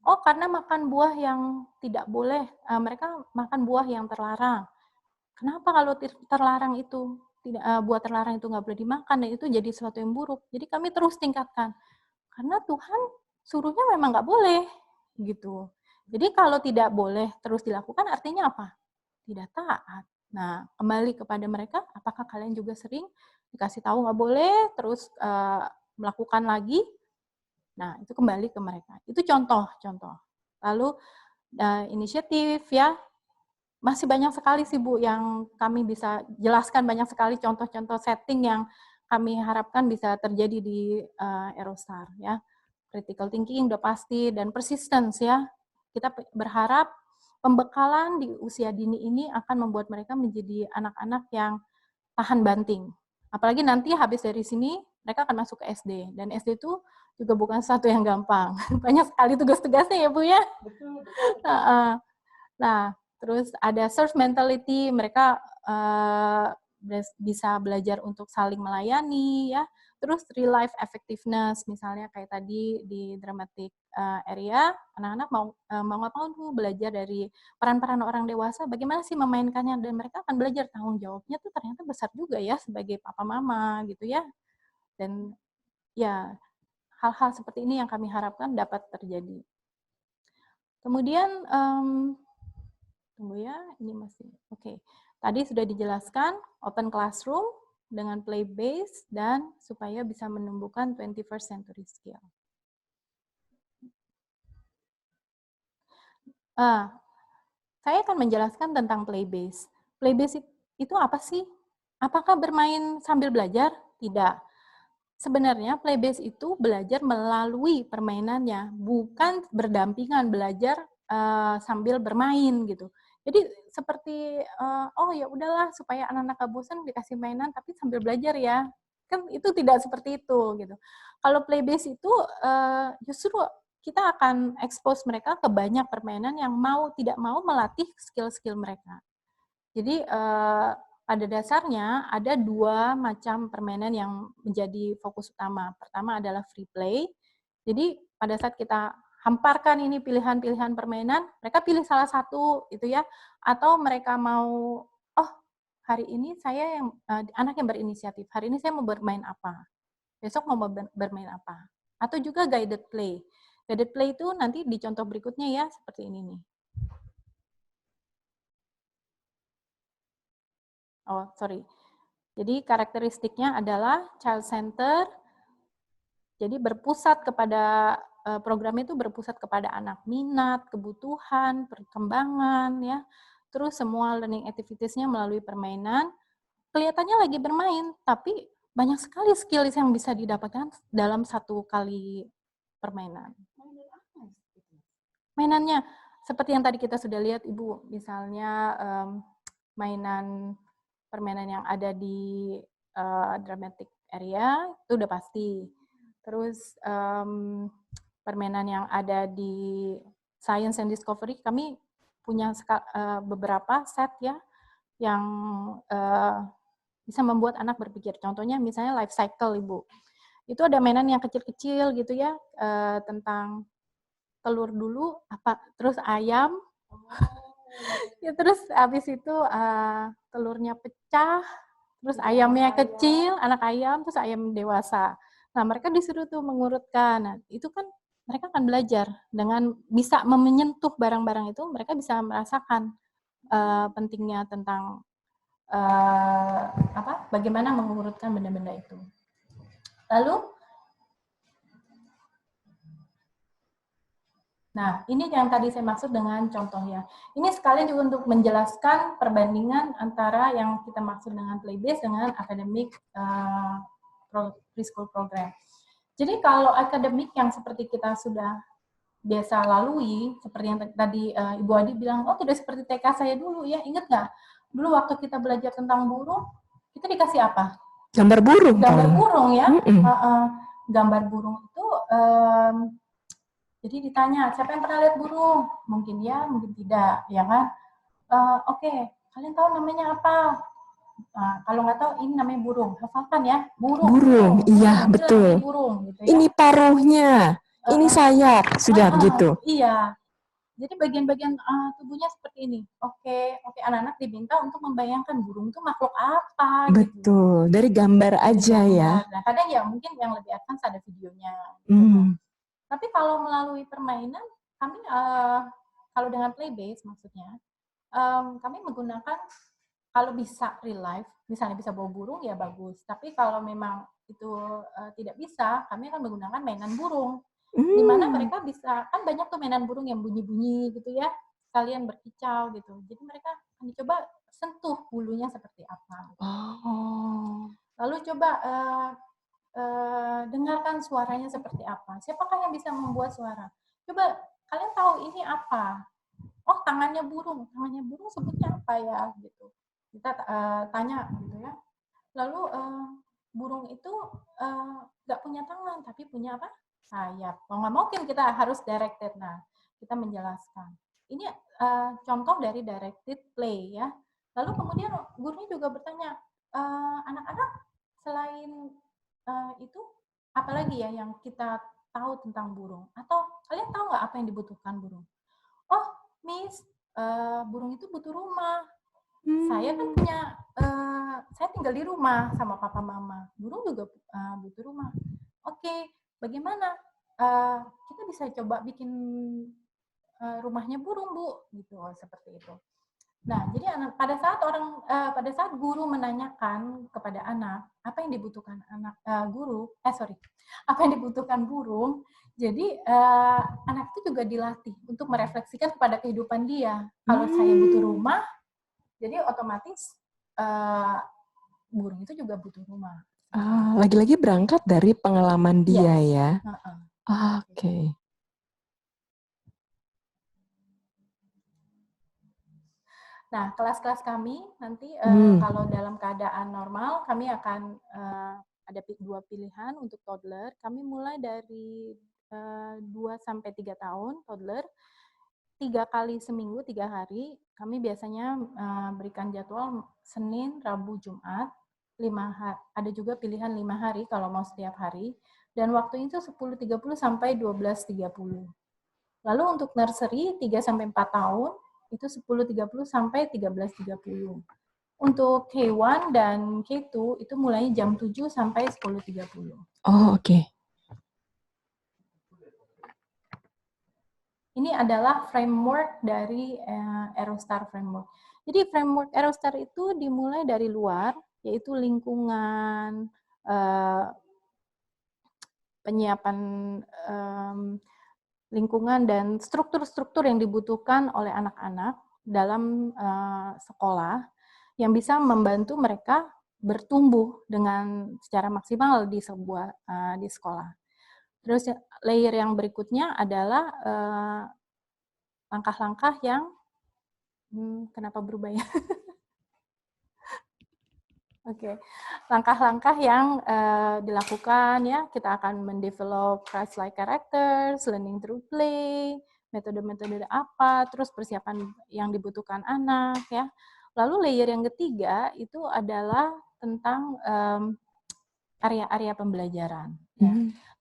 Oh, karena makan buah yang tidak boleh, mereka makan buah yang terlarang. Kenapa kalau terlarang itu, buah terlarang itu nggak boleh dimakan, dan itu jadi sesuatu yang buruk. Jadi kami terus tingkatkan. Karena Tuhan suruhnya memang nggak boleh, gitu. Jadi kalau tidak boleh terus dilakukan, artinya apa? Tidak taat. Nah, kembali kepada mereka, apakah kalian juga sering dikasih tahu nggak boleh, terus melakukan lagi? Nah, itu kembali ke mereka. Itu contoh-contoh. Lalu inisiatif ya, masih banyak sekali sih Bu yang kami bisa jelaskan, banyak sekali contoh-contoh setting yang kami harapkan bisa terjadi di Aerostar ya. Critical thinking udah pasti, dan persistence ya. Kita berharap pembekalan di usia dini ini akan membuat mereka menjadi anak-anak yang tahan banting. Apalagi nanti habis dari sini mereka akan masuk ke SD, dan SD itu juga bukan sesuatu yang gampang. Banyak sekali tugas-tugasnya ya Bu ya. Betul. Nah, terus ada serve mentality, mereka bisa belajar untuk saling melayani ya. Terus real life effectiveness, misalnya kayak tadi di dramatic area, anak-anak mau nggak mau tuh belajar dari peran-peran orang dewasa, bagaimana sih memainkannya, dan mereka akan belajar tanggung jawabnya tuh ternyata besar juga ya sebagai papa mama gitu ya. Dan ya hal-hal seperti ini yang kami harapkan dapat terjadi. Kemudian tunggu ya, ini masih oke. Tadi sudah dijelaskan open classroom dengan play based dan supaya bisa menumbuhkan 21st century skill. Saya akan menjelaskan tentang play based. Play based itu apa sih? Apakah bermain sambil belajar? Tidak. Sebenarnya play based itu belajar melalui permainannya, bukan berdampingan belajar sambil bermain gitu. Jadi seperti oh ya udahlah supaya anak-anak gak bosan dikasih mainan tapi sambil belajar ya. Kan itu tidak seperti itu gitu. Kalau play based itu justru kita akan expose mereka ke banyak permainan yang tidak mau melatih skill-skill mereka. Jadi pada dasarnya ada dua macam permainan yang menjadi fokus utama. Pertama adalah free play. Jadi pada saat kita hamparkan ini pilihan-pilihan permainan, mereka pilih salah satu itu ya, atau mereka mau, oh hari ini saya yang anak yang berinisiatif, hari ini saya mau bermain apa, besok mau bermain apa, atau juga guided play. Guided play itu nanti di contoh berikutnya ya, seperti ini nih. Oh, sorry. Jadi karakteristiknya adalah child center. Jadi berpusat kepada program itu berpusat kepada anak, minat, kebutuhan, perkembangan ya. Terus semua learning activities-nya melalui permainan. Kelihatannya lagi bermain, tapi banyak sekali skill yang bisa didapatkan dalam satu kali permainan. Mainannya seperti yang tadi kita sudah lihat Ibu, misalnya permainan yang ada di dramatic area itu udah pasti. Terus permainan yang ada di science and discovery, kami punya beberapa set ya yang bisa membuat anak berpikir. Contohnya misalnya life cycle, Ibu. Itu ada mainan yang kecil-kecil gitu ya, tentang telur dulu, terus ayam, ya terus habis itu telurnya pecah, terus ayamnya kecil, anak ayam, terus ayam dewasa. Nah, mereka disuruh tuh mengurutkan. Nah, itu kan mereka akan belajar dengan bisa menyentuh barang-barang itu, mereka bisa merasakan pentingnya tentang bagaimana mengurutkan benda-benda itu. Lalu, nah ini yang tadi saya maksud dengan contoh ya. Ini sekalian juga untuk menjelaskan perbandingan antara yang kita maksud dengan play based dengan academic preschool program. Jadi kalau akademik yang seperti kita sudah biasa lalui, seperti yang tadi Ibu Adi bilang, oh tidak seperti TK saya dulu ya, ingat nggak? Dulu waktu kita belajar tentang burung, kita dikasih apa? Gambar burung. Gambar burung ya. Gambar burung itu, jadi ditanya, siapa yang pernah lihat burung? Mungkin ya, mungkin tidak, ya kan? Oke, kalian tahu namanya apa? Nah, kalau nggak tahu, ini namanya burung. Hafalkan ya, burung. Iya betul. Burung, gitu ya. Ini paruhnya, ini sayap, sudah begitu. Iya. Jadi bagian-bagian tubuhnya seperti ini. Oke, anak-anak diminta untuk membayangkan burung itu makhluk apa. Betul, gitu. Dari gambar aja ya. Nah, kadang ya mungkin yang lebih advance ada videonya. Tapi kalau melalui permainan, kami kalau dengan play based maksudnya, kami menggunakan kalau bisa real life, misalnya bisa bawa burung ya bagus. Tapi kalau memang itu tidak bisa, kami akan menggunakan mainan burung. Di mana mereka bisa, kan banyak tuh mainan burung yang bunyi-bunyi gitu ya, kalian berkicau gitu. Jadi mereka akan dicoba sentuh bulunya seperti apa. Lalu coba dengarkan suaranya seperti apa. Siapakah yang bisa membuat suara? Coba kalian tahu ini apa? Oh, tangannya burung sebutnya apa ya? Gitu. Kita tanya gitu ya. Lalu burung itu nggak punya tangan, tapi punya apa? Sayap. Nggak mungkin kita harus directed. Nah, kita menjelaskan. Ini contoh dari directed play ya. Lalu kemudian gurunya juga bertanya, anak-anak selain itu apalagi ya yang kita tahu tentang burung? Atau kalian tahu nggak apa yang dibutuhkan burung? Oh, Miss, burung itu butuh rumah. Saya kan punya, saya tinggal di rumah sama papa mama. Burung juga butuh rumah. Oke, bagaimana? Kita bisa coba bikin rumahnya burung, Bu, gitu, seperti itu. Nah, jadi pada saat guru menanyakan kepada anak apa yang dibutuhkan apa yang dibutuhkan burung, jadi anak itu juga dilatih untuk merefleksikan kepada kehidupan dia. Kalau saya butuh rumah, jadi otomatis burung itu juga butuh rumah. Lagi-lagi berangkat dari pengalaman dia ya. Oke. Nah, kelas-kelas kami nanti kalau dalam keadaan normal, kami akan ada 2 pilihan untuk toddler. Kami mulai dari 2 sampai 3 tahun toddler. 3 kali seminggu, 3 hari. Kami biasanya berikan jadwal Senin, Rabu, Jumat. 5 hari. Ada juga pilihan 5 hari kalau mau setiap hari. Dan waktu itu 10.30 sampai 12.30. Lalu untuk nursery 3 sampai 4 tahun itu 10.30 sampai 13.30. Untuk K1 dan K2 itu mulai jam 7 sampai 10.30. Oh, oke. Ini adalah framework dari Aerostar Framework. Jadi framework Aerostar itu dimulai dari luar, yaitu lingkungan, penyiapan lingkungan dan struktur-struktur yang dibutuhkan oleh anak-anak dalam sekolah yang bisa membantu mereka bertumbuh dengan secara maksimal di sekolah. Terus layer yang berikutnya adalah langkah-langkah yang kenapa berubah ya? Oke, langkah-langkah yang dilakukan ya, kita akan mendevelop Christ-like characters, learning through play, metode-metode apa, terus persiapan yang dibutuhkan anak ya. Lalu layer yang ketiga itu adalah tentang area-area pembelajaran. Ya.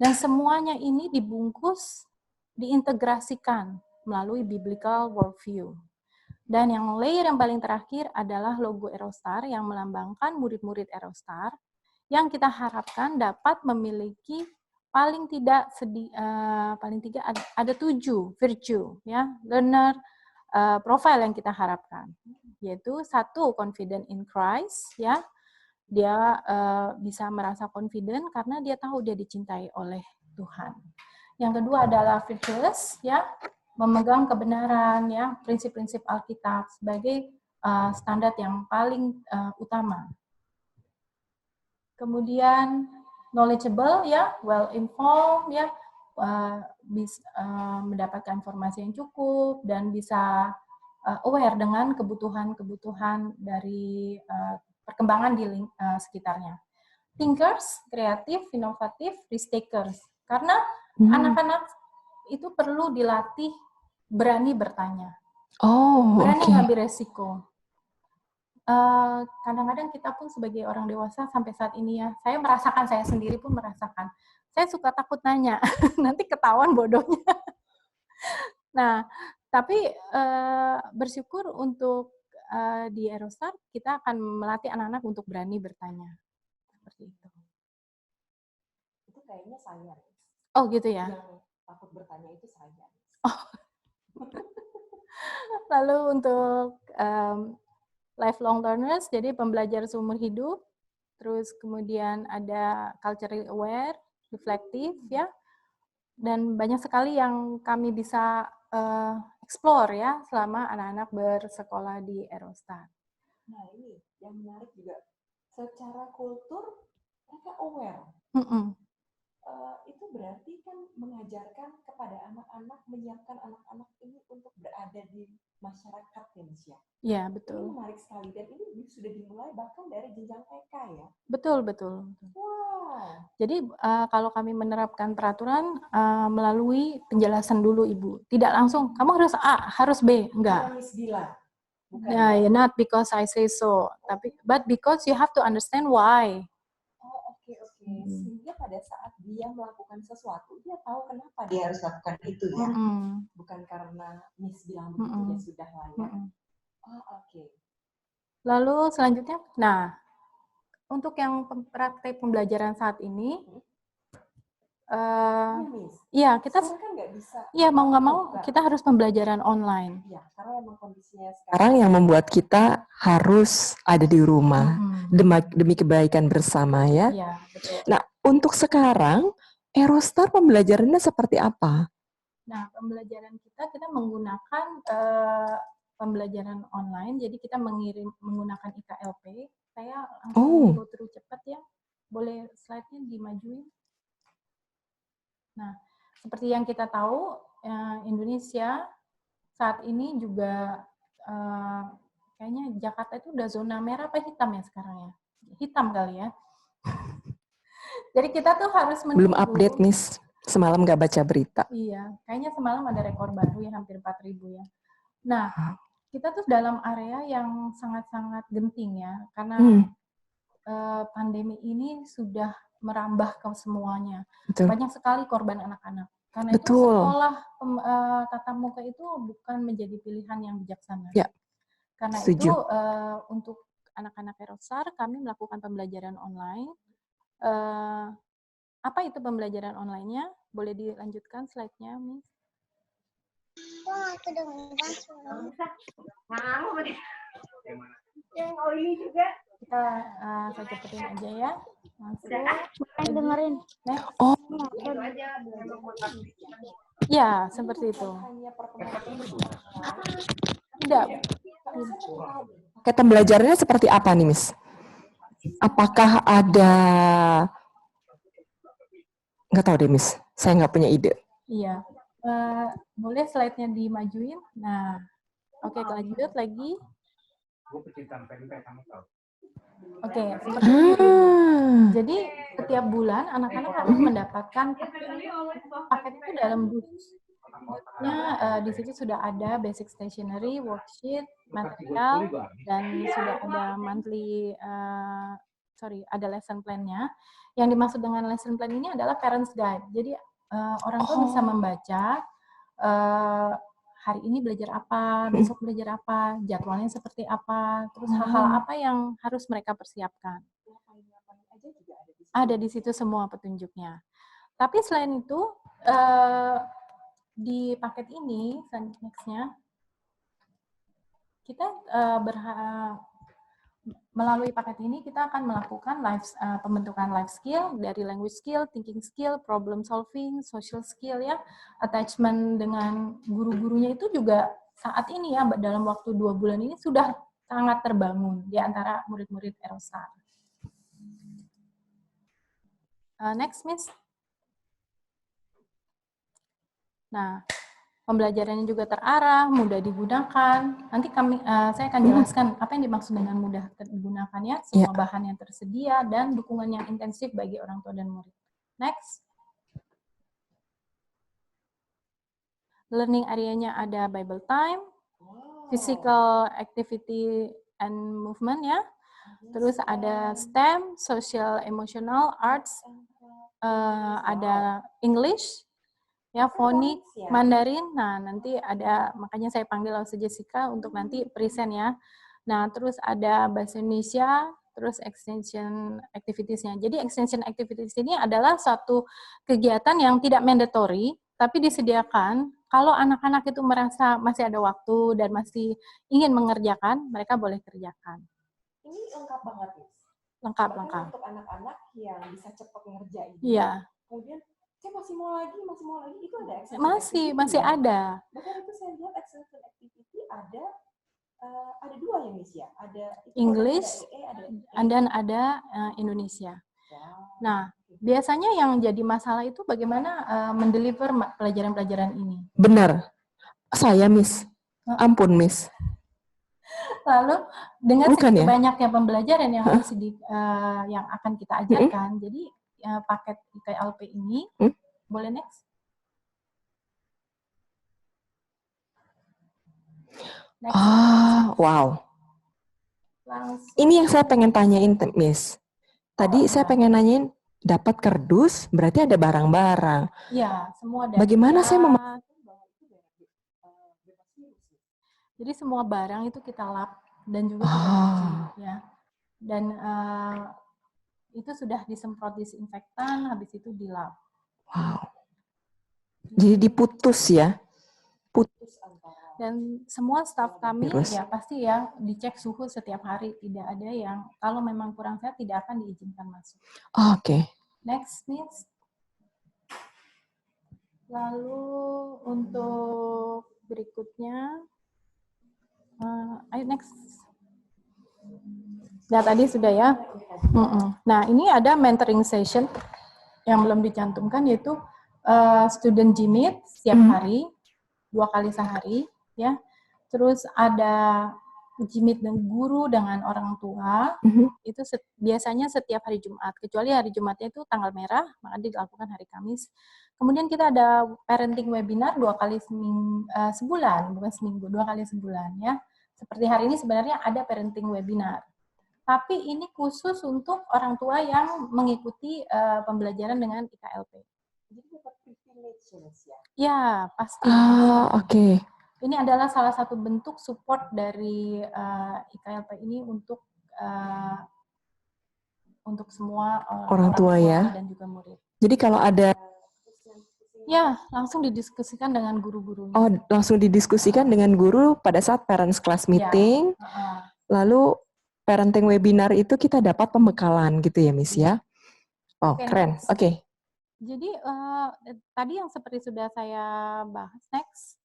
Dan semuanya ini dibungkus, diintegrasikan melalui biblical worldview. Dan yang layer yang paling terakhir adalah logo Aerostar yang melambangkan murid-murid Aerostar yang kita harapkan dapat memiliki paling tidak ada 7 virtue ya learner profile yang kita harapkan, yaitu 1 confident in Christ ya. Dia bisa merasa confident karena dia tahu dia dicintai oleh Tuhan. Yang kedua adalah virtuous, ya, memegang kebenaran, ya, prinsip-prinsip Alkitab sebagai standar yang paling utama. Kemudian knowledgeable, ya, well informed, ya, bisa mendapatkan informasi yang cukup dan bisa aware dengan kebutuhan-kebutuhan dari perkembangan di sekitarnya. Thinkers, kreatif, inovatif, risk takers. Karena anak-anak itu perlu dilatih berani bertanya. Berani ngambil resiko. Kadang-kadang kita pun sebagai orang dewasa sampai saat ini ya, saya merasakan, saya sendiri pun merasakan. Saya suka takut nanya, nanti ketahuan bodohnya. Nah, tapi bersyukur untuk di Aerostar, kita akan melatih anak-anak untuk berani bertanya. Seperti itu. Itu kayaknya saya. Oh gitu ya? Yang takut bertanya itu saya. Oh. Lalu untuk lifelong learners, jadi pembelajar seumur hidup, terus kemudian ada culturally aware, reflektif, ya, dan banyak sekali yang kami bisa explore ya selama anak-anak bersekolah di Aerostar. Nah ini yang menarik juga, secara kultur mereka aware. Itu berarti kan mengajarkan kepada anak-anak, menyiapkan anak-anak ini untuk berada di masyarakat ya, Miss ya? Iya, betul. Ini menarik sekali, dan ini sudah dimulai bahkan dari jenjang TK ya? Betul, betul. Wow. Jadi kalau kami menerapkan peraturan melalui penjelasan dulu Ibu. Tidak langsung, kamu harus A, harus B. Enggak. Miss bilang. Yeah, not because I say so, but because you have to understand why. Oke. Sehingga pada saat dia melakukan sesuatu, dia tahu kenapa dia harus lakukan itu ya. Bukan karena Miss bilang begitu ya sudah lah ya. Oke. Lalu selanjutnya, nah untuk yang praktek pembelajaran saat ini, ya kita, kan nggak bisa. Ya mau nggak mau kita harus pembelajaran online. Ya, karena memang kondisinya sekarang yang membuat kita harus ada di rumah demi kebaikan bersama ya. Iya, betul. Nah, untuk sekarang Aerostar pembelajarannya seperti apa? Nah, pembelajaran kita menggunakan pembelajaran online, jadi kita menggunakan IKLP. Saya langsung go through cepat ya. Boleh slide-nya dimajuin? Nah, seperti yang kita tahu, Indonesia saat ini juga kayaknya Jakarta itu udah zona merah apa hitam ya sekarang ya? Hitam kali ya. Jadi kita tuh harus menunggu. Belum update, Miss. Semalam nggak baca berita. Iya, kayaknya semalam ada rekor baru ya, hampir 4.000 ya. Nah, kita tuh dalam area yang sangat-sangat genting ya, karena pandemi ini sudah merambah ke semuanya. Betul. Banyak sekali korban anak-anak. Karena itu sekolah tatap muka itu bukan menjadi pilihan yang bijaksana. Ya. Karena itu untuk anak-anak Aerostar kami melakukan pembelajaran online. Apa itu pembelajaran online-nya? Boleh dilanjutkan slide-nya, Miss? Wah, kedengeran suara. Yang ini juga. Kita saya cepetin aja ya. Langsung dengerin. Ya, seperti itu. Tidak. Kayak pembelajarannya seperti apa nih, Miss? Apakah ada... Nggak tahu deh, Miss. Saya nggak punya ide. Iya. Boleh slide-nya dimajuin? Nah, oke, lanjut lagi. Oke, seperti itu. Jadi setiap bulan anak-anak harus mendapatkan paket itu dalam busnya. Di situ sudah ada basic stationery, worksheet, material, dan sudah ada ada lesson plan-nya. Yang dimaksud dengan lesson plan ini adalah parents guide. Jadi orang tua bisa membaca hari ini belajar apa, besok belajar apa, jadwalnya seperti apa, terus hal-hal apa yang harus mereka persiapkan. Ada di situ semua petunjuknya. Tapi selain itu, di paket ini, next-nya, kita melalui paket ini kita akan melakukan pembentukan life skill, dari language skill, thinking skill, problem solving, social skill ya, attachment dengan guru-gurunya itu juga saat ini ya, dalam waktu 2 bulan ini sudah sangat terbangun di antara murid-murid Eurostar. Next, Miss. Nah, pembelajarannya juga terarah, mudah digunakan. Nanti saya akan jelaskan apa yang dimaksud dengan mudah digunakan ya, semua bahan yang tersedia dan dukungan yang intensif bagi orang tua dan murid. Next. Learning area-nya ada Bible time, physical activity and movement ya. Terus ada STEM, social, emotional, arts, ada English, ya, fonik, Mandarin. Nah, nanti ada, makanya saya panggil Lause Jessica untuk nanti present ya. Nah, terus ada bahasa Indonesia, terus extension activities-nya. Jadi extension activities ini adalah satu kegiatan yang tidak mandatory, tapi disediakan kalau anak-anak itu merasa masih ada waktu dan masih ingin mengerjakan, mereka boleh kerjakan. Ini lengkap banget, Miss. Lengkap. Untuk anak-anak yang bisa cepat ngerjain. Iya. Kemudian saya masih mau lagi, itu ada extension masih ya? ada. Bahkan itu saya lihat extension activity ada 2 ya, Miss ya. Ada English, dan ada Indonesia. Wow. Nah, biasanya yang jadi masalah itu bagaimana mendeliver pelajaran-pelajaran ini. Benar. Saya, Miss. Ampun, Miss. Lalu dengan segitu ya? banyaknya pembelajaran yang harus yang akan kita ajarkan, jadi paket IKLP ini, boleh next? Next. Wow. Langsung. Ini yang saya pengen tanyain, Miss. Tadi saya pengen nanyain, dapat kardus, berarti ada barang-barang. Iya, semua ada. Bagaimana saya Jadi semua barang itu kita lap dan juga kita uji, ya. Dan itu sudah disemprot disinfektan, habis itu dilap. Wow. Jadi diputus ya? Putus antara. Dan semua staf kami ya pasti ya dicek suhu setiap hari. Tidak ada yang kalau memang kurang sehat tidak akan diizinkan masuk. Oke. Next, Miss. Lalu untuk berikutnya, ayo next. Ya tadi sudah ya. Nah ini ada mentoring session yang belum dicantumkan yaitu student G-Meet setiap hari 2 kali sehari ya. Terus ada G-Meet dengan guru dengan orang tua itu biasanya setiap hari Jumat, kecuali hari Jumatnya itu tanggal merah maka dilakukan hari Kamis. Kemudian kita ada parenting webinar 2 kali sebulan, bukan seminggu, 2 kali sebulan ya. Seperti hari ini sebenarnya ada parenting webinar. Tapi ini khusus untuk orang tua yang mengikuti pembelajaran dengan IKLP. Jadi dapat privilege ya? Ya, pasti. Oke. Ini adalah salah satu bentuk support dari IKLP ini untuk semua orang tua ya dan juga murid. Jadi kalau ada ya, langsung didiskusikan dengan guru-gurunya. Oh, langsung didiskusikan dengan guru pada saat parents class meeting. Lalu parenting webinar itu kita dapat pembekalan gitu ya, Miss ya? Oh, keren. Oke. Jadi tadi yang seperti sudah saya bahas, next.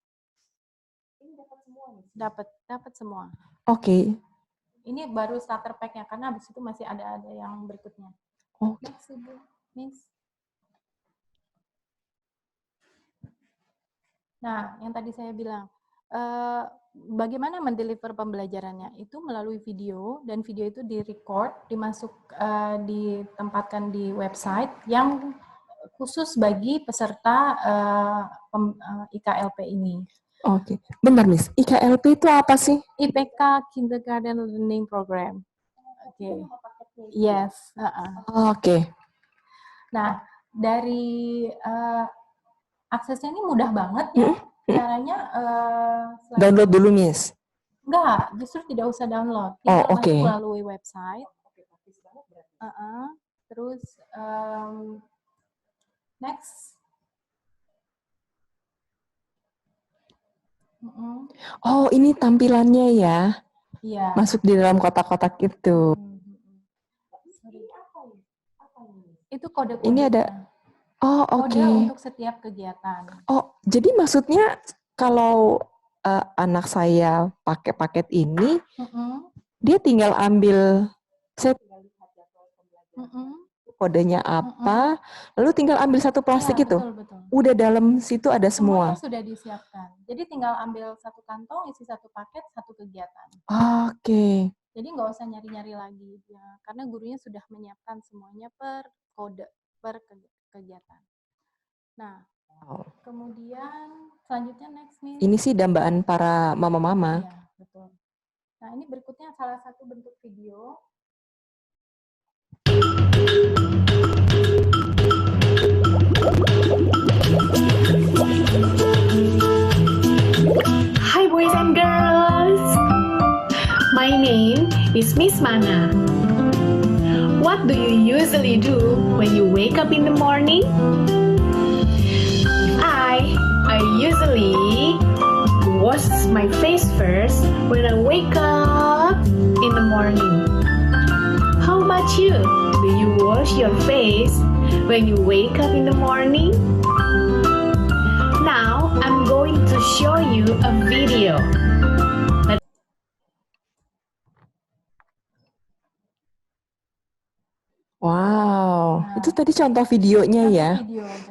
Ini dapat semua, Miss. Dapat semua. Oke. Ini baru starter pack-nya karena habis itu masih ada yang berikutnya. Next, Ibu. Miss. Nah, yang tadi saya bilang, bagaimana mendeliver pembelajarannya? Itu melalui video, dan video itu di-record, ditempatkan di website yang khusus bagi peserta IKLP ini. Oke, benar, Miss. IKLP itu apa sih? IPK Kindergarten Learning Program. Oke. Yes. Oke. Nah, dari aksesnya ini mudah banget ya. Caranya Download dulu, Miss. Enggak, justru tidak usah download. Oh, Tinggal oke. masuk melalui website. Terus next. Oh, ini tampilannya ya. Iya. Masuk di dalam kotak-kotak itu. Itu kode-kode. Ini ada. Oh, oke. Kode untuk setiap kegiatan. Oh, jadi maksudnya kalau anak saya pakai paket ini, dia tinggal ambil, saya tinggal lihat jadwal pembelajaran, kodenya apa, lalu tinggal ambil satu plastik ya, itu. Betul. Udah dalam situ ada semua. Semuanya sudah disiapkan. Jadi tinggal ambil satu kantong, isi satu paket, satu kegiatan. Oke. Jadi nggak usah nyari-nyari lagi, ya, karena gurunya sudah menyiapkan semuanya per kode, per kegiatan. Nah, kemudian selanjutnya next nih. Ini sih dambaan para mama-mama. Iya, betul. Nah, ini berikutnya salah satu bentuk video. Hi boys and girls, my name is Miss Mana. What do you usually do when you wake up in the morning? I usually wash my face first when I wake up in the morning. How about you? Do you wash your face when you wake up in the morning? Now I'm going to show you a video. Wow, itu tadi contoh videonya ya.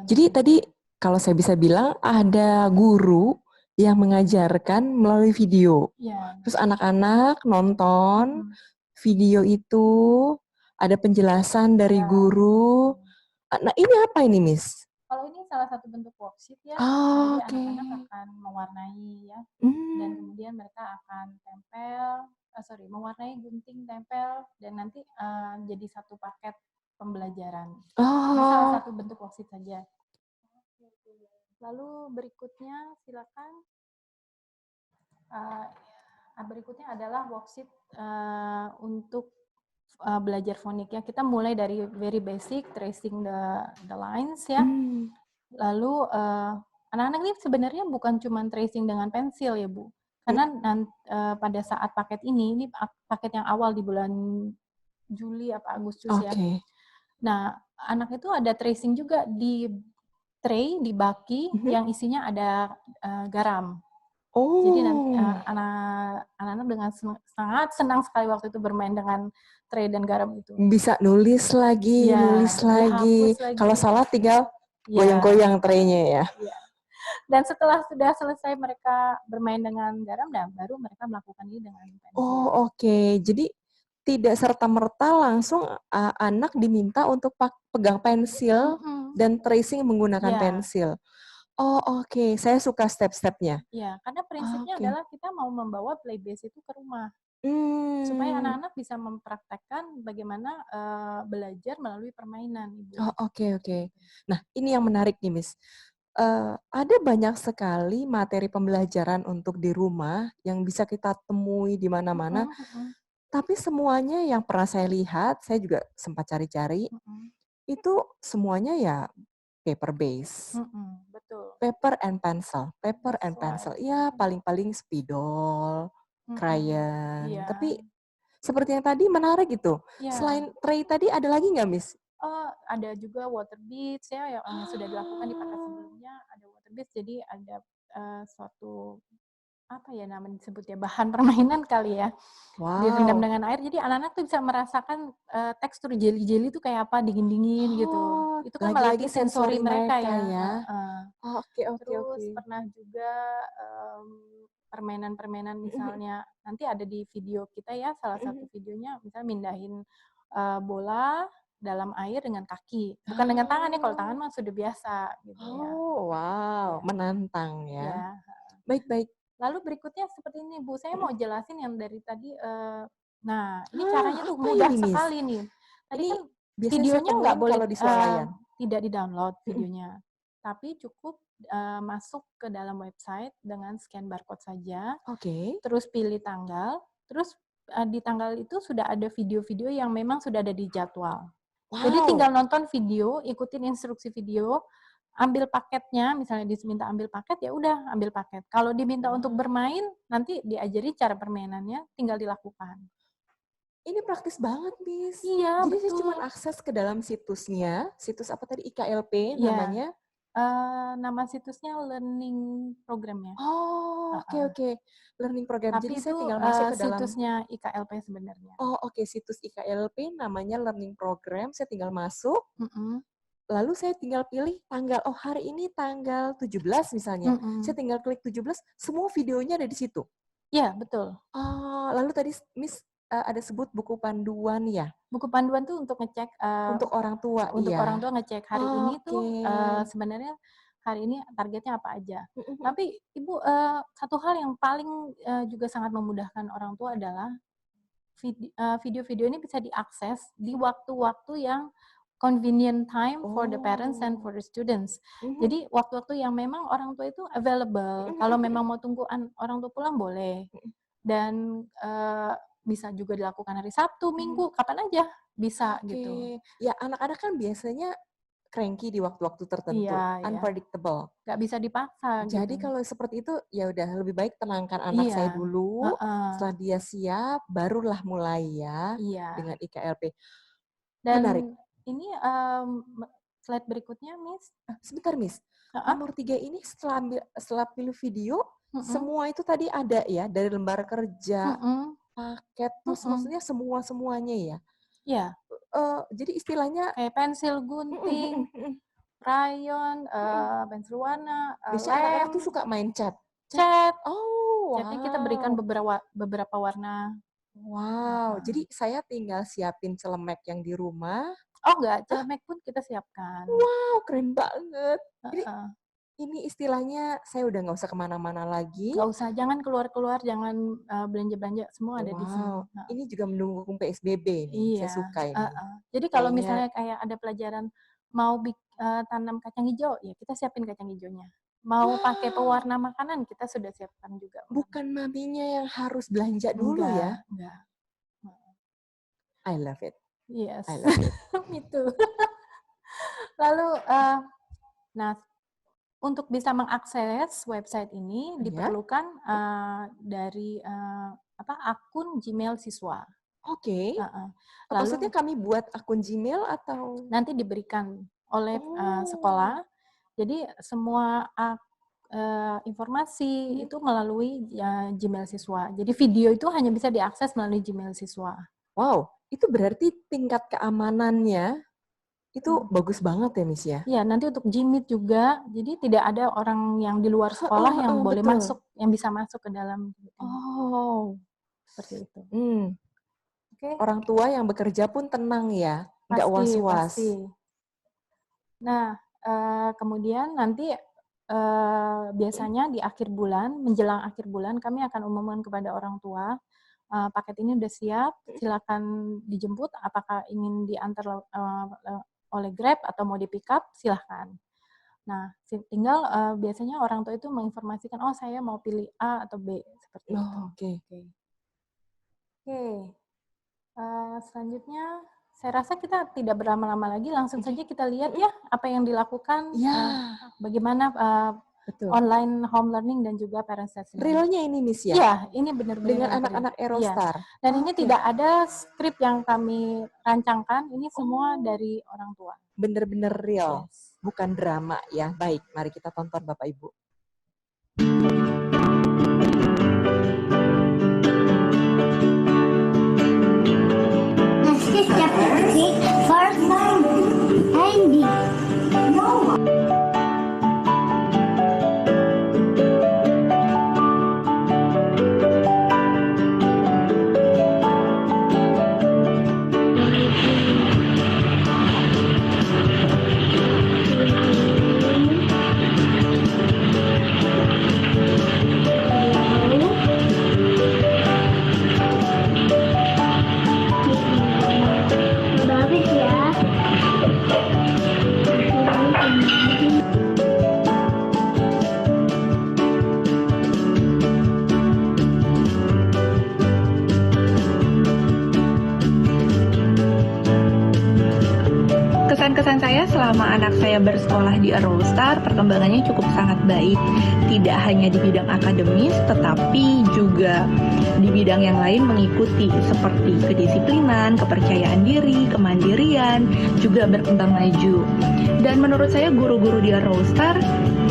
Jadi tadi kalau saya bisa bilang ada guru yang mengajarkan melalui video. Terus anak-anak nonton video itu, ada penjelasan dari guru. Nah, ini apa ini, Miss? Kalau ini salah satu bentuk worksheet ya. Oh, jadi anak-anak akan mewarnai ya. Dan kemudian mereka akan mewarnai, gunting, tempel, dan nanti jadi satu paket pembelajaran. Ini salah satu bentuk worksheet saja. Lalu berikutnya silakan. Berikutnya adalah worksheet untuk belajar fonik ya. Kita mulai dari very basic, tracing the lines ya. Lalu anak-anak ini sebenarnya bukan cuma tracing dengan pensil ya Bu. Karena pada saat paket ini paket yang awal di bulan Juli apa Agustus ya. Nah, anak itu ada tracing juga di tray, di baki yang isinya ada garam. Jadi nanti anak-anak dengan sangat senang sekali waktu itu bermain dengan tray dan garam itu. Bisa nulis lagi, nulis lagi. Kalau salah tinggal goyang-goyang traynya ya. Dan setelah sudah selesai mereka bermain dengan garam, dan baru mereka melakukan ini dengan pensil. Oh, oke. Jadi tidak serta-merta langsung anak diminta untuk pegang pensil dan tracing menggunakan pensil. Oh, oke. Saya suka step-stepnya. Ya, karena prinsipnya adalah kita mau membawa play base itu ke rumah. Supaya anak-anak bisa mempraktekkan bagaimana belajar melalui permainan. Ibu. Oh, oke. Nah, ini yang menarik nih, Miss. Ada banyak sekali materi pembelajaran untuk di rumah yang bisa kita temui di mana-mana. Tapi semuanya yang pernah saya lihat, saya juga sempat cari-cari, itu semuanya ya paper base. Betul. Paper and pencil. Ya, paling-paling spidol, crayon. Tapi seperti yang tadi menarik gitu. Selain tray tadi ada lagi nggak, Miss? Ada juga water beads ya yang sudah dilakukan di paket sebelumnya. Ada water beads, jadi ada suatu apa ya namanya disebutnya bahan permainan kali ya. Direndam dengan air, jadi anak-anak tuh bisa merasakan tekstur jeli-jeli itu kayak apa, dingin-dingin gitu. Itu kan melatih sensori mereka ya. Terus pernah juga permainan-permainan misalnya nanti ada di video kita ya, salah satu videonya misalnya mindahin bola dalam air dengan kaki, bukan dengan tangan ya, kalau tangan mah sudah biasa gitu ya. Wow, menantang ya. Baik. Lalu berikutnya seperti ini Bu, saya mau jelasin yang dari tadi. Nah, ini caranya tuh mudah sekali nih. Tadi Ini kan biasanya saya videonya nggak temuin boleh kalau di swalayan. tidak di-download videonya, tapi cukup masuk ke dalam website dengan scan barcode saja, Oke. terus pilih tanggal, terus di tanggal itu sudah ada video-video yang memang sudah ada di jadwal. Jadi tinggal Wow. nonton video, ikutin instruksi video, ambil paketnya, misalnya diminta ambil paket, ya udah ambil paket. Kalau diminta untuk bermain, nanti diajari cara permainannya, tinggal dilakukan. Ini praktis banget, Miss. Iya, Jadi saya cuma betul. akses ke dalam situsnya, situs apa tadi, IKLP Iya. namanya. Nama situsnya learning programnya. Oh, oke. Learning program. Tapi Jadi saya itu tinggal masuk ke dalam. situsnya IKLP sebenarnya. Oh, oke, situs IKLP namanya learning program. Saya tinggal masuk. Mm-mm. Lalu saya tinggal pilih tanggal. Oh, hari ini tanggal 17 misalnya. Mm-mm. Saya tinggal klik 17, semua videonya ada di situ. Iya, betul. Oh, lalu tadi Miss ada sebut buku panduan ya? Buku panduan tuh untuk ngecek Untuk orang tua, untuk iya. orang tua ngecek hari ini tuh Oke. sebenarnya hari ini targetnya apa aja. Mm-mm. Tapi Ibu, satu hal yang paling juga sangat memudahkan orang tua adalah video-video ini bisa diakses di waktu-waktu yang convenient time for the parents and for the students. Jadi waktu-waktu yang memang orang tua itu available. Kalau memang mau tunggu orang tua pulang boleh. Dan bisa juga dilakukan hari Sabtu, Minggu, kapan aja bisa gitu. Ya, anak-anak kan biasanya cranky di waktu-waktu tertentu, Iya. unpredictable. Nggak bisa dipaksa. Jadi gitu. kalau seperti itu, ya udah lebih baik tenangkan anak saya dulu. Setelah dia siap, barulah mulai ya dengan IKLP. Dan menarik. Ini slide berikutnya, Miss. Sebentar, Miss. Nomor 3 ini setelah pilih video, semua itu tadi ada ya, dari lembar kerja, paket, terus maksudnya semuanya ya? Iya. Jadi istilahnya kayak pensil gunting, crayon, pensil warna, biasanya anak-anak tuh suka main cat. Oh, Catnya kita berikan beberapa warna. Wow, jadi saya tinggal siapin celemek yang di rumah. Oh enggak, celemek pun kita siapkan. Wow, keren banget. Jadi ini istilahnya saya udah nggak usah kemana-mana lagi. Nggak usah, jangan keluar-keluar, jangan belanja-belanja, semua ada di sini. Ini juga mendukung PSBB nih, saya suka ini. Jadi kalau misalnya kayak ada pelajaran mau tanam kacang hijau, ya kita siapin kacang hijaunya. Mau pakai pewarna makanan, kita sudah siapkan juga. Bukan maminya yang harus belanja dulu ya? Enggak. I love it. Yes. I love it. Me too. Lalu, untuk bisa mengakses website ini diperlukan dari akun Gmail siswa. Oke. Maksudnya kami buat akun Gmail atau? Nanti diberikan oleh sekolah. Jadi semua informasi itu melalui Gmail siswa. Jadi video itu hanya bisa diakses melalui Gmail siswa. Wow, itu berarti tingkat keamanannya itu bagus banget ya, Miss ya? Iya, nanti untuk Gmeet juga, jadi tidak ada orang yang di luar sekolah yang boleh masuk, yang bisa masuk ke dalam. Oh, seperti itu. Okay. Orang tua yang bekerja pun tenang ya, nggak was-was. Pasti. Nah, kemudian nanti biasanya di akhir bulan, menjelang akhir bulan, kami akan umumkan kepada orang tua, paket ini udah siap, silakan dijemput, apakah ingin diantar oleh Grab atau mau di-pick up, silahkan. Nah, tinggal biasanya orang tua itu menginformasikan, oh saya mau pilih A atau B, seperti itu. Oke. Selanjutnya, saya rasa kita tidak berlama-lama lagi, langsung saja kita lihat ya apa yang dilakukan, bagaimana online home learning dan juga parent assessment. Realnya ini, Miss ya? Iya, ini benar-benar dengan anak-anak Aerostar. Ya. Dan ini tidak ada skrip yang kami rancangkan, ini semua dari orang tua. Benar-benar real, bukan drama ya. Baik, mari kita tonton Bapak Ibu. First time, Andy. No. Kesan-kesan saya selama anak saya bersekolah di Eurostar, perkembangannya cukup sangat baik. Tidak hanya di bidang akademis, tetapi juga di bidang yang lain mengikuti seperti kedisiplinan, kepercayaan diri, kemandirian, juga berkembang maju. Dan menurut saya guru-guru di Eurostar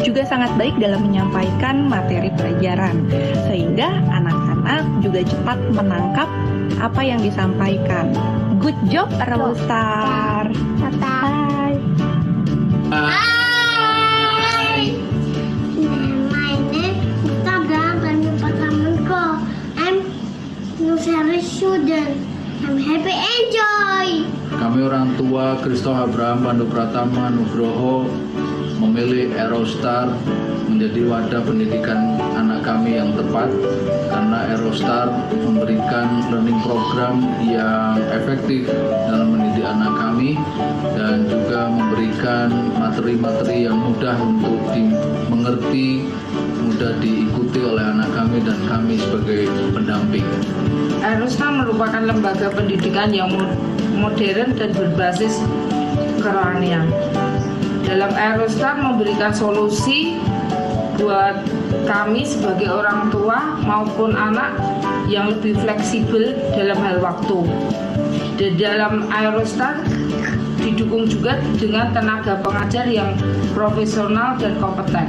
juga sangat baik dalam menyampaikan materi pelajaran, sehingga anak-anak juga cepat menangkap apa yang disampaikan. Good job, Eurostar. Bye-bye. Hi. My name is Tabang Panupatamanko. I'm nursery student. I'm happy enjoy. Kami orang tua Kristo Abraham Pandu Pratama Nugroho memilih Eurostar menjadi wadah pendidikan anak kami yang tepat, karena Eurostar memberikan learning program yang efektif dalam mendidik anak kami dan juga memberikan materi-materi yang mudah untuk dimengerti, mudah diikuti oleh anak kami dan kami sebagai pendamping. Eurostar merupakan lembaga pendidikan yang modern dan berbasis kerohanian. Dalam Eurostar memberikan solusi buat kami sebagai orang tua maupun anak yang lebih fleksibel dalam hal waktu. Di dalam Eurostar didukung juga dengan tenaga pengajar yang profesional dan kompeten.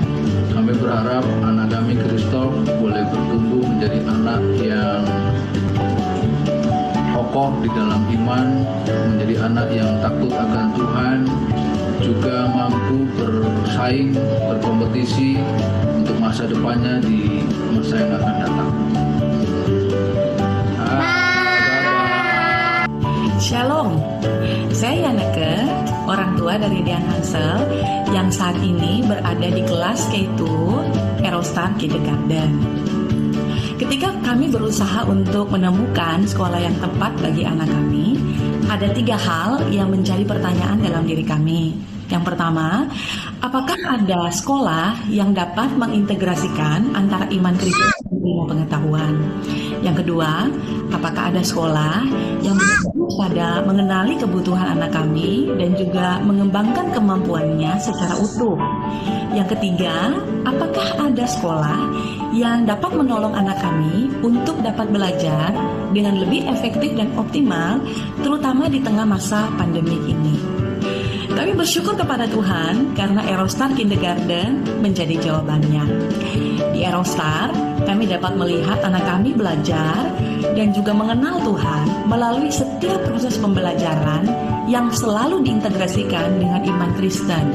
Kami berharap anak kami Kristo boleh bertumbuh menjadi anak yang kokoh di dalam iman, menjadi anak yang takut akan Tuhan, juga mampu bersaing, berkompetisi untuk masa depannya di masa yang akan datang. Shalom, saya Yaneke, orang tua dari Dian Hansel yang saat ini berada di kelas K2 Eurostar Kindergarten. Ketika kami berusaha untuk menemukan sekolah yang tepat bagi anak kami, ada 3 hal yang menjadi pertanyaan dalam diri kami. Yang pertama, apakah ada sekolah yang dapat mengintegrasikan antara iman Kristen dan ilmu pengetahuan? Yang kedua, apakah ada sekolah yang berfokus pada mengenali kebutuhan anak kami dan juga mengembangkan kemampuannya secara utuh? Yang ketiga, apakah ada sekolah yang dapat menolong anak kami untuk dapat belajar dengan lebih efektif dan optimal, terutama di tengah masa pandemik ini? Kami bersyukur kepada Tuhan karena Eurostar Kindergarten menjadi jawabannya. Di Eurostar, kami dapat melihat anak kami belajar dan juga mengenal Tuhan melalui setiap proses pembelajaran yang selalu diintegrasikan dengan iman Kristen.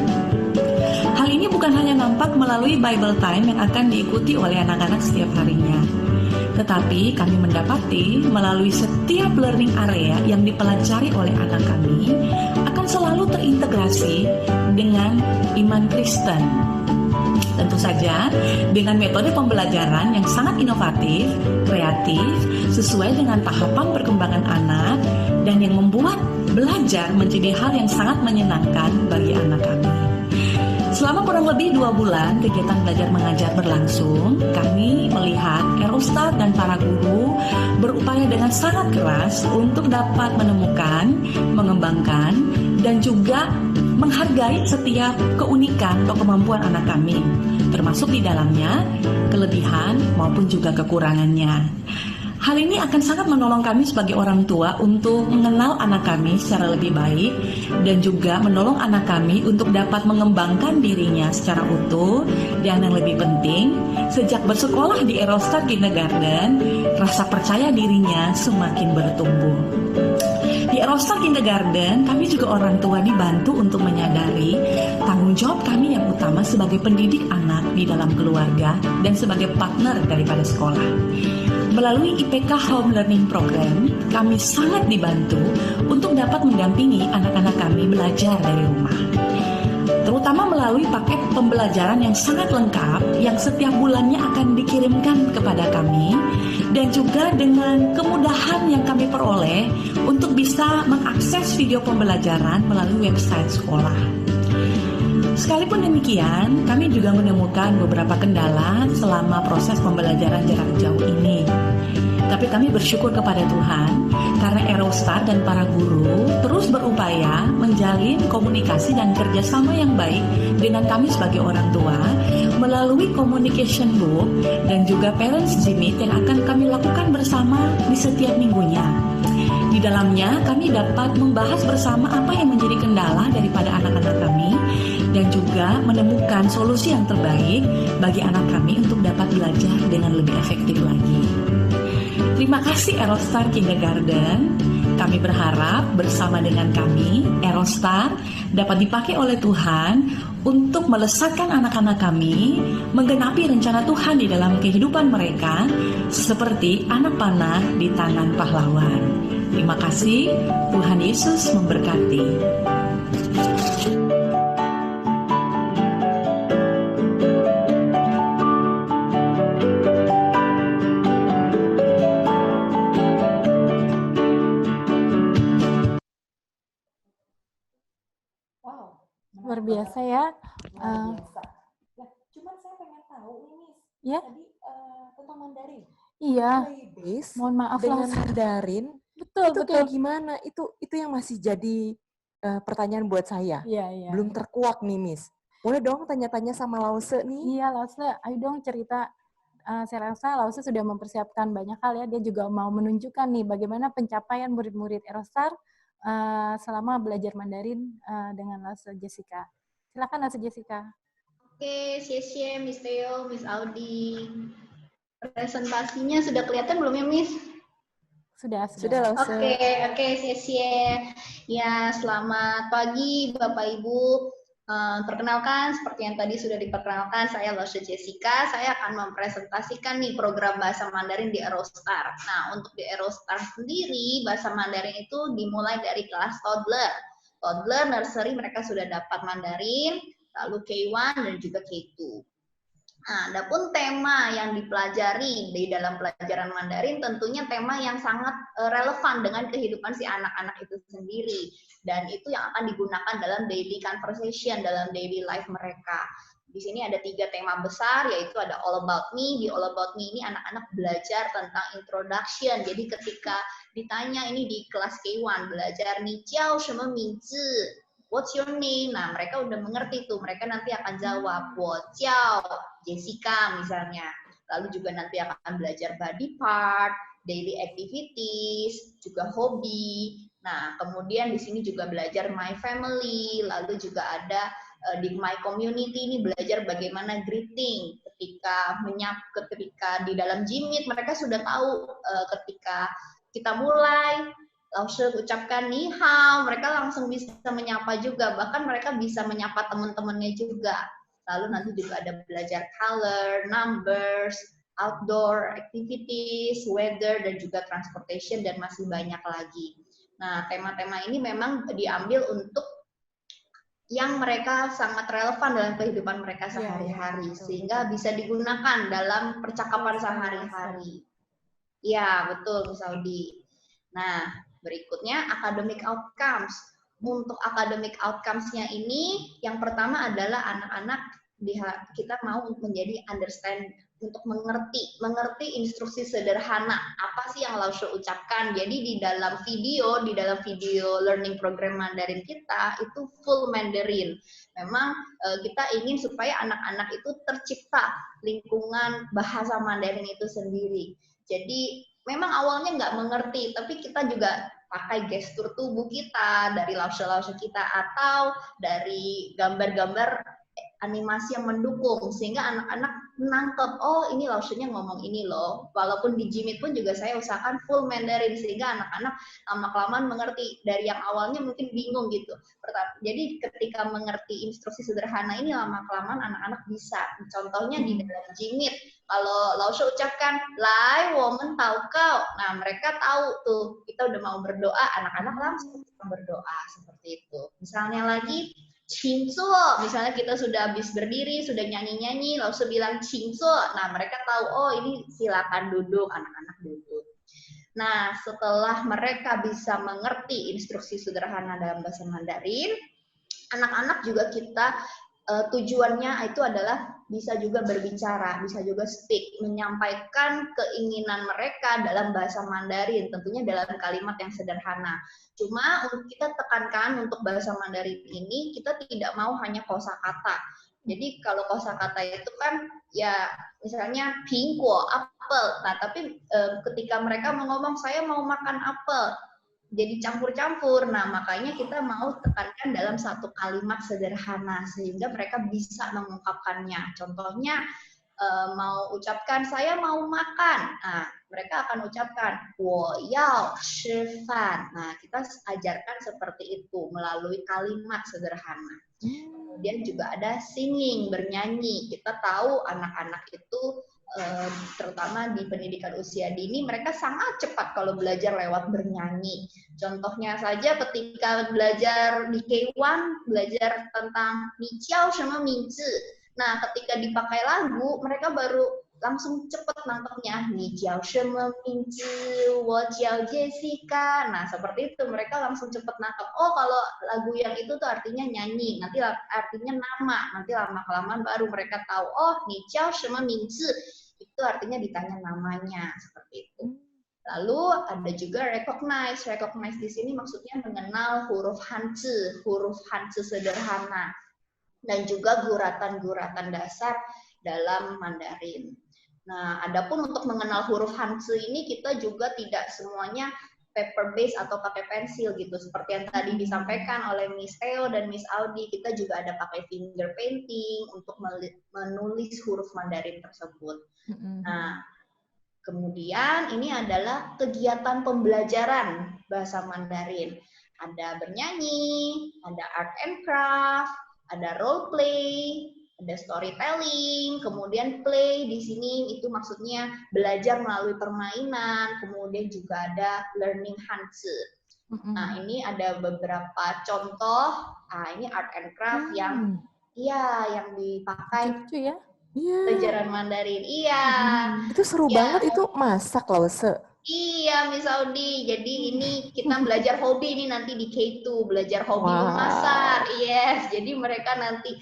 Hal ini bukan hanya nampak melalui Bible Time yang akan diikuti oleh anak-anak setiap harinya, tetapi kami mendapati melalui setiap learning area yang dipelajari oleh anak kami akan selalu terintegrasi dengan iman Kristen. Tentu saja dengan metode pembelajaran yang sangat inovatif, kreatif, sesuai dengan tahapan perkembangan anak, dan yang membuat belajar menjadi hal yang sangat menyenangkan bagi anak kami. Selama kurang lebih 2 bulan kegiatan belajar mengajar berlangsung, kami melihat Eurostar dan para guru berupaya dengan sangat keras untuk dapat menemukan, mengembangkan, dan juga menghargai setiap keunikan atau kemampuan anak kami, termasuk di dalamnya kelebihan maupun juga kekurangannya. Hal ini akan sangat menolong kami sebagai orang tua untuk mengenal anak kami secara lebih baik dan juga menolong anak kami untuk dapat mengembangkan dirinya secara utuh, dan yang lebih penting, sejak bersekolah di Eurostar Kindergarten, rasa percaya dirinya semakin bertumbuh. Di Eurostar Kindergarten, kami juga orang tua dibantu untuk menyadari tanggung jawab kami yang utama sebagai pendidik anak di dalam keluarga dan sebagai partner daripada sekolah. Melalui IPK Home Learning Program, kami sangat dibantu untuk dapat mendampingi anak-anak kami belajar dari rumah. Terutama melalui paket pembelajaran yang sangat lengkap yang setiap bulannya akan dikirimkan kepada kami, dan juga dengan kemudahan yang kami peroleh untuk bisa mengakses video pembelajaran melalui website sekolah. Sekalipun demikian, kami juga menemukan beberapa kendala selama proses pembelajaran jarak jauh ini. Tapi kami bersyukur kepada Tuhan karena Aerostar dan para guru terus berupaya menjalin komunikasi dan kerjasama yang baik dengan kami sebagai orang tua melalui communication book dan juga parents G-Meet yang akan kami lakukan bersama di setiap minggunya. Di dalamnya kami dapat membahas bersama apa yang menjadi kendala daripada anak-anak kami dan juga menemukan solusi yang terbaik bagi anak kami untuk dapat belajar dengan lebih efektif lagi. Terima kasih Aerostar Kindergarten. Kami berharap bersama dengan kami, Aerostar dapat dipakai oleh Tuhan untuk melesatkan anak-anak kami menggenapi rencana Tuhan di dalam kehidupan mereka seperti anak panah di tangan pahlawan. Terima kasih, Tuhan Yesus memberkati. Luar biasa ya. Luar biasa. Nah, cuman saya pengen tahu nih, Miss. Ya? Tadi tentang Mandarin. Iya. Playbase Mohon maaf dengan lah. Mandarin. Betul, Itu betul. kayak gimana? Itu yang masih jadi pertanyaan buat saya. Iya, iya. Belum terkuak nih, Miss. Boleh dong tanya-tanya sama Lause nih? Iya, Lause, ayo dong cerita. Saya rasa Lause sudah mempersiapkan banyak hal ya. Dia juga mau menunjukkan nih bagaimana pencapaian murid-murid Aerostar selama belajar Mandarin dengan Lause Jessica. Silakan Lause Jessica. Oke, Xie Miss Theo, Miss Audi. Presentasinya sudah kelihatan belum ya, Miss? Sudah. Lause. Oke, Xie. Ya, selamat pagi Bapak Ibu. Perkenalkan, seperti yang tadi sudah diperkenalkan, saya Lause Jessica. Saya akan mempresentasikan nih program bahasa Mandarin di Aerostar. Nah, untuk di Aerostar sendiri, bahasa Mandarin itu dimulai dari kelas toddler. Toddler, nursery mereka sudah dapat Mandarin, lalu K1 dan juga K2. Nah, adapun tema yang dipelajari di dalam pelajaran Mandarin tentunya tema yang sangat relevan dengan kehidupan si anak-anak itu sendiri. Dan itu yang akan digunakan dalam daily conversation, dalam daily life mereka. Di sini ada 3 tema besar, yaitu ada All About Me. Di All About Me ini anak-anak belajar tentang introduction. Jadi ketika ditanya ini di kelas K1, belajar Ni jiao sheme mingzi? What's your name? Nah, mereka udah mengerti tuh. Mereka nanti akan jawab, Wo jiao Jessica misalnya. Lalu juga nanti akan belajar body part, daily activities, juga hobi. Nah, kemudian di sini juga belajar my family, lalu juga ada di my community ini belajar bagaimana greeting ketika di dalam G-Meet mereka sudah tahu ketika kita mulai langsung ucapkan ni hao, mereka langsung bisa menyapa juga, bahkan mereka bisa menyapa teman-temannya juga. Lalu nanti juga ada belajar color, numbers, outdoor activities, weather, dan juga transportation, dan masih banyak lagi. Nah, tema-tema ini memang diambil untuk yang mereka sangat relevan dalam kehidupan mereka sehari-hari, sehingga bisa digunakan dalam percakapan sehari-hari. Ya, betul, Miss Audi. Nah, berikutnya academic outcomes. Untuk academic outcomes-nya ini, yang pertama adalah anak-anak kita mau menjadi understand, untuk mengerti instruksi sederhana apa sih yang Lause ucapkan. Jadi di dalam video learning program Mandarin kita itu full Mandarin. Memang kita ingin supaya anak-anak itu tercipta lingkungan bahasa Mandarin itu sendiri. Jadi memang awalnya nggak mengerti, tapi kita juga pakai gestur tubuh kita, dari lause-lause kita, atau dari gambar-gambar animasi yang mendukung, sehingga anak-anak menangkap, oh ini lausenya ngomong ini loh. Walaupun di G-Meet pun juga saya usahakan full Mandarin, sehingga anak-anak lama-kelamaan mengerti. Dari yang awalnya mungkin bingung gitu. Jadi ketika mengerti instruksi sederhana ini, lama-kelamaan anak-anak bisa. Contohnya di dalam G-Meet, kalau Lause ucapkan, Lai, woman tahu kau. Nah, mereka tahu tuh, kita udah mau berdoa, anak-anak langsung berdoa, seperti itu. Misalnya lagi, Qingzuo, misalnya kita sudah habis berdiri, sudah nyanyi-nyanyi, Lause bilang Qingzuo. Nah, mereka tahu, oh ini silakan duduk, anak-anak duduk. Nah, setelah mereka bisa mengerti instruksi sederhana dalam bahasa Mandarin, anak-anak juga kita tujuannya itu adalah bisa juga berbicara, bisa juga speak, menyampaikan keinginan mereka dalam bahasa Mandarin, tentunya dalam kalimat yang sederhana. Cuma untuk kita tekankan untuk bahasa Mandarin ini, kita tidak mau hanya kosakata. Jadi kalau kosakata itu kan ya misalnya pingguo, apel. Nah, tapi ketika mereka mau ngomong saya mau makan apel, jadi campur-campur. Nah, makanya kita mau tekankan dalam satu kalimat sederhana sehingga mereka bisa mengungkapkannya. Contohnya mau ucapkan saya mau makan. Nah, mereka akan ucapkan 我要吃饭. Nah, kita ajarkan seperti itu melalui kalimat sederhana. Kemudian juga ada singing, bernyanyi. Kita tahu anak-anak itu terutama di pendidikan usia dini mereka sangat cepat kalau belajar lewat bernyanyi. Contohnya saja ketika belajar di K1, belajar tentang 你叫什么名字. Nah, ketika dipakai lagu, mereka baru langsung cepat nangkepnya. 你叫什么名字? 我叫 Jessica. Nah, seperti itu mereka langsung cepat nangkep. Oh, kalau lagu yang itu tuh artinya nyanyi, nanti artinya nama. Nanti lama-kelamaan baru mereka tahu, oh, 你叫什么名字? Itu artinya ditanya namanya, seperti itu. Lalu ada juga recognize. Recognize di sini maksudnya mengenal huruf Hanzi sederhana. Dan juga guratan-guratan dasar dalam Mandarin. Nah, adapun untuk mengenal huruf Hanzi ini kita juga tidak semuanya paper base atau pakai pensil gitu. Seperti yang tadi disampaikan oleh Miss Theo dan Miss Audi, kita juga ada pakai finger painting untuk menulis huruf Mandarin tersebut. Nah, kemudian ini adalah kegiatan pembelajaran bahasa Mandarin. Ada bernyanyi, ada art and craft, ada role play, ada storytelling, kemudian play di sini itu maksudnya belajar melalui permainan, kemudian juga ada learning Hanzi. Nah, ini ada beberapa contoh. Nah, ini art and craft yang dipakai ya? pelajaran Mandarin. Iya. Itu seru banget, itu masak loh, Iya, Miss Audi. Jadi ini kita belajar hobi nih nanti di K2, belajar hobi memasak. Yes, jadi mereka nanti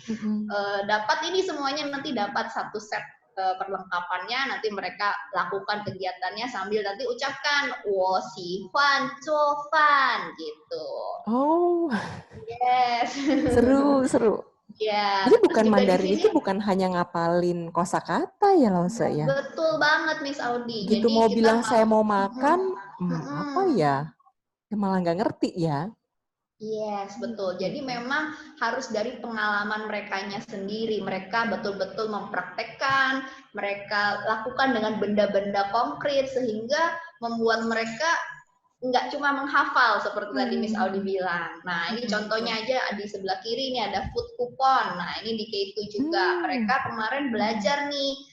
dapat ini semuanya nanti dapat satu set perlengkapannya. Nanti mereka lakukan kegiatannya sambil nanti ucapkan 我喜欢做饭 gitu. Oh. Yes. Seru. Ya, jadi bukan Mandarin itu bukan hanya ngapalin kosakata ya Lause ya? Betul banget Miss Audi. Gitu jadi mau bilang saya mau makan, apa ya? Malah nggak ngerti ya. Yes, betul. Jadi memang harus dari pengalaman merekanya sendiri. Mereka betul-betul mempraktekkan, mereka lakukan dengan benda-benda konkret sehingga membuat mereka nggak cuma menghafal seperti tadi Miss Audi bilang. Nah, ini contohnya aja di sebelah kiri ini ada food coupon. Nah, ini di K2 juga. Mereka kemarin belajar nih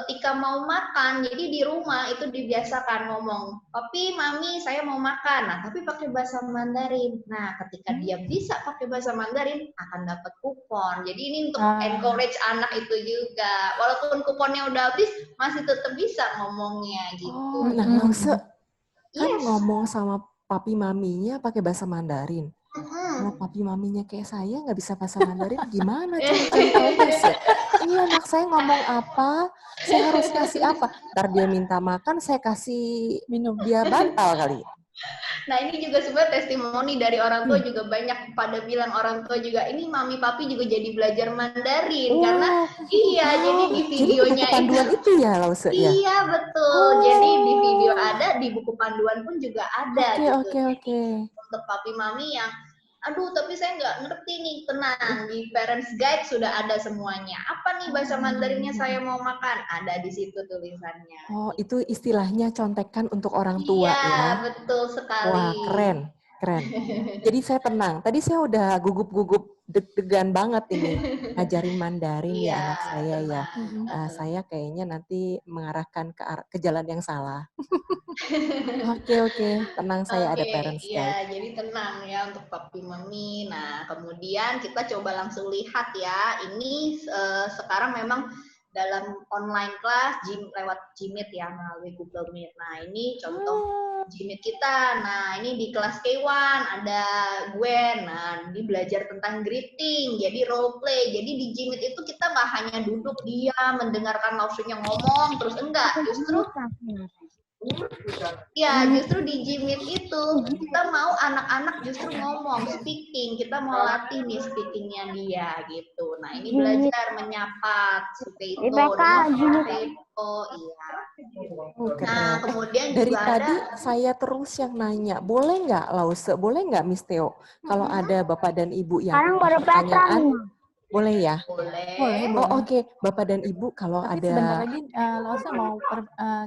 ketika mau makan. Jadi di rumah itu dibiasakan ngomong, "Papi, Mami, saya mau makan." Nah, tapi pakai bahasa Mandarin. Nah, ketika dia bisa pakai bahasa Mandarin akan dapat kupon. Jadi ini untuk encourage anak itu juga. Walaupun kuponnya udah habis, masih tetap bisa ngomongnya gitu. Nah, kan ngomong sama papi maminya pakai bahasa Mandarin. Kalau papi maminya kayak saya nggak bisa bahasa Mandarin, gimana? Ini anak saya ngomong apa, saya harus kasih apa? Ntar dia minta makan, saya kasih minum, dia batal kali. Nah, ini juga sebenarnya testimoni dari orang tua juga banyak pada bilang orang tua juga ini mami papi juga jadi belajar Mandarin karena jadi di videonya jadi buku panduan itu ya Lause ya. Iya betul. Jadi di video ada, di buku panduan pun juga ada Oke. Untuk papi mami yang aduh tapi saya nggak ngerti nih, tenang, di parents guide sudah ada semuanya. Apa nih bahasa Mandarinnya saya mau makan? Ada di situ tulisannya. Oh, itu istilahnya contekan untuk orang tua ya? Iya, betul sekali. Wah, keren. Jadi saya tenang. Tadi saya udah gugup-gugup deg-degan banget ini ngajarin Mandarin ya anak saya ya. Saya kayaknya nanti mengarahkan ke jalan yang salah. Oke. Tenang, saya ada parents guide. Iya, jadi tenang ya untuk papi mami. Nah, kemudian kita coba langsung lihat ya. Ini sekarang memang dalam online class lewat Gmeet ya, melalui Google Meet. Nah, ini contoh Jimit kita. Nah, ini di kelas K1 ada Gwen. Nah, ini belajar tentang greeting, jadi role play. Jadi di Jimit itu kita nggak hanya duduk diam mendengarkan Lausunya ngomong terus, enggak, justru ya, justru di Jimit itu kita mau anak-anak justru ngomong, speaking. Kita mau latih nih speakingnya dia gitu. Nah, ini belajar menyapa seperti itu. Oh iya. Nah, kemudian Dari juga tadi ada saya terus yang nanya, boleh nggak Lause, boleh nggak Miss Theo? Kalau ada Bapak dan Ibu yang punya pertanyaan, boleh ya? boleh. Oh oke, Bapak dan Ibu kalau Tapi ada. sebentar lagi Lause mau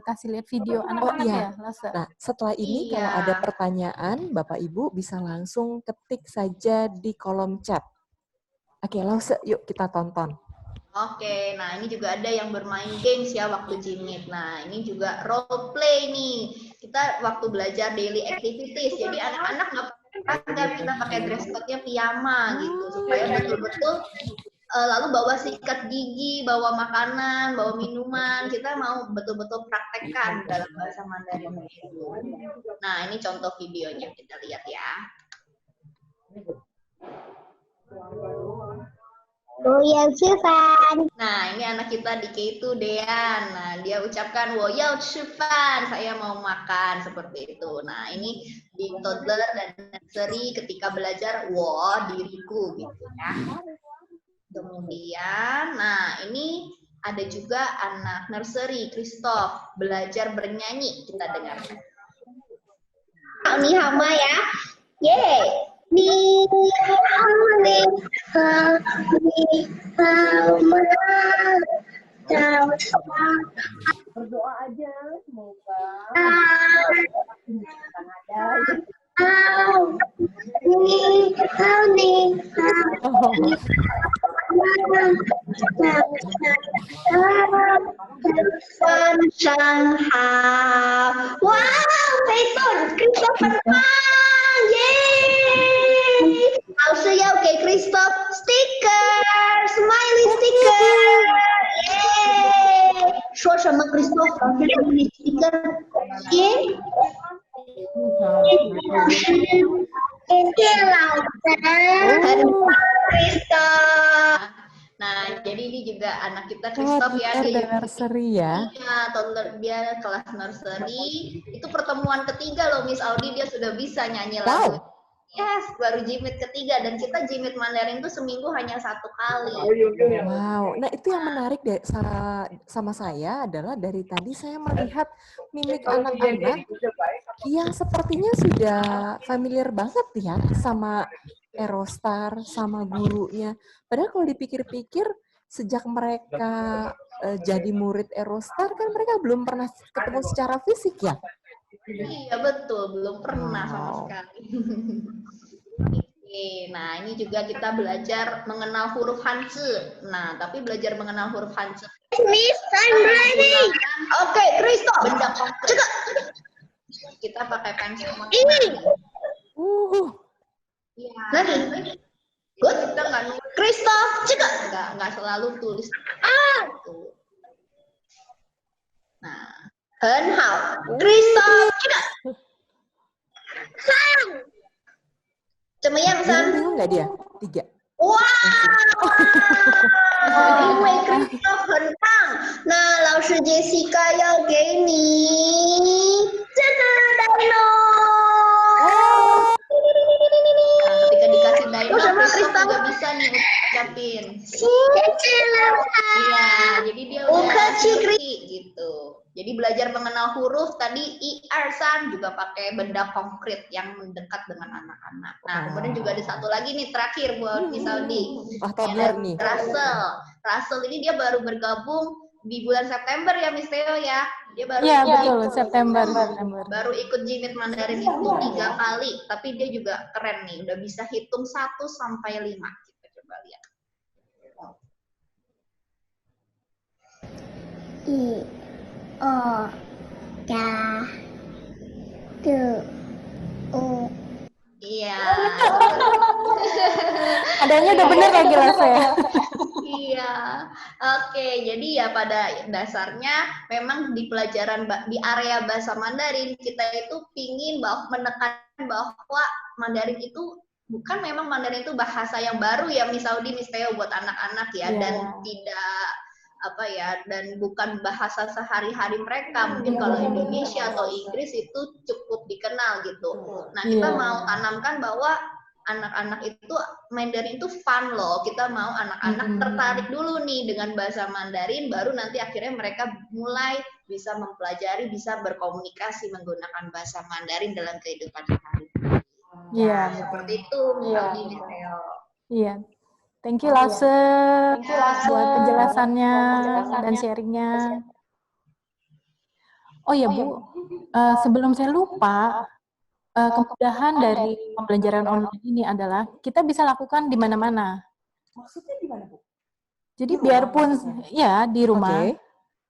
kasih lihat video anak-anak iya. ya, Lause. Nah, setelah ini Iya. kalau ada pertanyaan, Bapak Ibu bisa langsung ketik saja di kolom chat. Oke, Lause, yuk kita tonton. Oke, nah ini juga ada yang bermain games ya waktu Jimit. Nah, ini juga role play nih. Kita waktu belajar daily activities. Jadi anak-anak nggak seragam, kita pakai dress code-nya piyama gitu supaya betul-betul lalu bawa sikat gigi, bawa makanan, bawa minuman. Kita mau betul-betul praktekkan dalam bahasa Mandarin itu. Nah, ini contoh videonya, kita lihat ya. Woyao Shifan. Nah, ini anak kita di K2 Dean. Nah, dia ucapkan Woyao Shifan, saya mau makan, seperti itu. Nah, ini di toddler dan nursery ketika belajar wo diriku gitu ya. Kemudian, nah ini ada juga anak nursery Christoph belajar bernyanyi, kita dengarkan. Ni hama ya. Yeay. Ni hama. Berdoa aja, semoga Wow, betul. Christopher menang. Yeay. Also ya, oke, Christoph stiker, smiley stiker. Yeay. 说什么 Christoph? 老师给你 stiker. Yeay. Nah, jadi ini juga anak kita Christoph ya, dia nursery ya. Iya, toddler, dia kelas nursery. Itu pertemuan ketiga loh Miss Audi, dia sudah bisa nyanyi lagu. Yes, baru Jimit ketiga, dan kita Jimit Mandarin itu seminggu hanya 1 kali. Wow, nah itu yang menarik deh sama saya adalah dari tadi saya melihat mimik anak-anak yang sepertinya sudah familiar banget ya sama Aerostar, sama gurunya. Padahal kalau dipikir-pikir sejak mereka jadi murid Aerostar kan mereka belum pernah ketemu secara fisik ya. Iya betul, belum pernah sama sekali. Oke, nah ini juga kita belajar mengenal huruf Hanzi. Nah, tapi belajar mengenal huruf Hanzi. Miss, I'm ready. Oke, Christoph. Benda konkret. Kita pakai pensil. Ini. Iya. Lagi. Good. Kita nggak nulis. Christoph, cekak. Nggak selalu tulis. Nah. 很好 Christoph 3怎么样三 bingung nggak dia 3 哇因为 Christoph 很棒那老师 Jessica 要给你这个 dino ketika dikasih dino Christoph juga bisa nih ucapin iya jadi dia udah ngerti gitu. Jadi belajar mengenal huruf tadi IR-san juga pakai benda konkret yang mendekat dengan anak-anak. Nah, kemudian juga ada satu lagi nih terakhir buat Miss Audi. Toddler nih. Russell ini dia baru bergabung di bulan September ya Miss Theo ya. Dia baru betul, September. Baru ikut Jimit Mandarin itu 3 kali, tapi dia juga keren nih, udah bisa hitung 1 sampai 5. Kita coba lihat. 1 2 3 4 5 Iya. Adanya udah bener ya gelasnya. Iya, oke. Jadi ya pada dasarnya memang di pelajaran di area bahasa Mandarin kita itu pingin menekankan bahwa Mandarin itu bukan memang Mandarin itu bahasa yang baru ya, misal di Teo buat anak-anak ya, dan tidak apa ya, dan bukan bahasa sehari-hari mereka. Mungkin kalau Indonesia atau Inggris itu cukup dikenal gitu. Nah, kita mau tanamkan bahwa anak-anak itu Mandarin itu fun loh. Kita mau anak-anak tertarik dulu nih dengan bahasa Mandarin, baru nanti akhirnya mereka mulai bisa mempelajari, bisa berkomunikasi menggunakan bahasa Mandarin dalam kehidupan sehari-hari. Iya, Seperti itu misalnya Teo. Iya. Thank you Lause buat penjelasannya dan sharingnya. Oh ya Bu, sebelum saya lupa, kemudahan dari pembelajaran online ini adalah kita bisa lakukan di mana-mana. Maksudnya di mana, Bu? Jadi biarpun ya di rumah,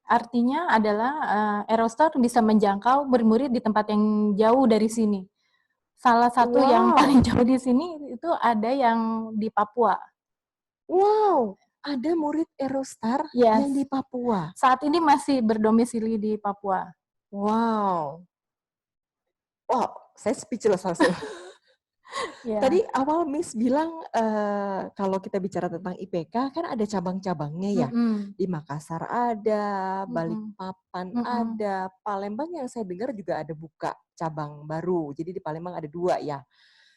artinya adalah Aerostar bisa menjangkau murid-murid di tempat yang jauh dari sini. Salah satu yang paling jauh di sini itu ada yang di Papua. Wow, ada murid Aerostar yang di Papua. Saat ini masih berdomisili di Papua. Wow. Wow, saya speechless langsung. Tadi awal Miss bilang kalau kita bicara tentang IPK kan ada cabang-cabangnya ya. Di Makassar ada, Balikpapan ada, Palembang yang saya dengar juga ada buka cabang baru. Jadi di Palembang ada 2 ya.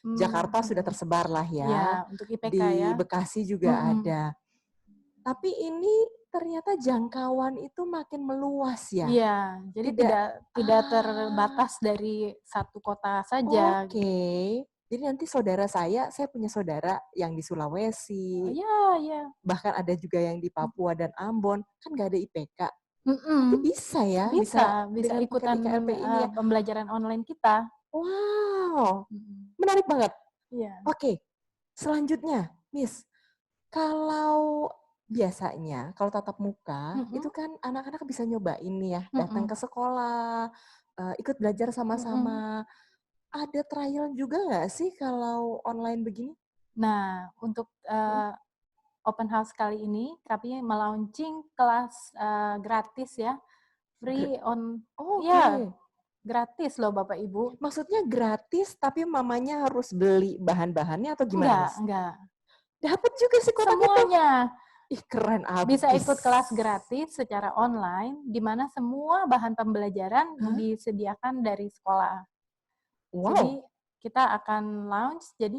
Jakarta sudah tersebar lah ya. Untuk IPK di Bekasi juga ada. Tapi ini ternyata jangkauan itu makin meluas ya. Iya, jadi tidak terbatas dari satu kota saja. Oke. Jadi nanti saya punya saudara yang di Sulawesi. Iya. Bahkan ada juga yang di Papua dan Ambon, kan nggak ada IPK. Tapi bisa ya, bisa ikutan ini ya. Pembelajaran online kita. Wow, menarik banget. Iya. Oke, selanjutnya, Miss, kalau biasanya kalau tatap muka itu kan anak-anak bisa nyobain nih ya, datang ke sekolah, ikut belajar sama-sama. Ada trial juga nggak sih kalau online begini? Nah, untuk open house kali ini kami melaunching kelas gratis ya, free gratis loh Bapak Ibu. Maksudnya gratis tapi mamanya harus beli bahan-bahannya atau gimana? Enggak. Dapat juga sih semuanya. Ih, keren abis. Bisa ikut kelas gratis secara online di mana semua bahan pembelajaran disediakan dari sekolah. Wow. Jadi kita akan launch. Jadi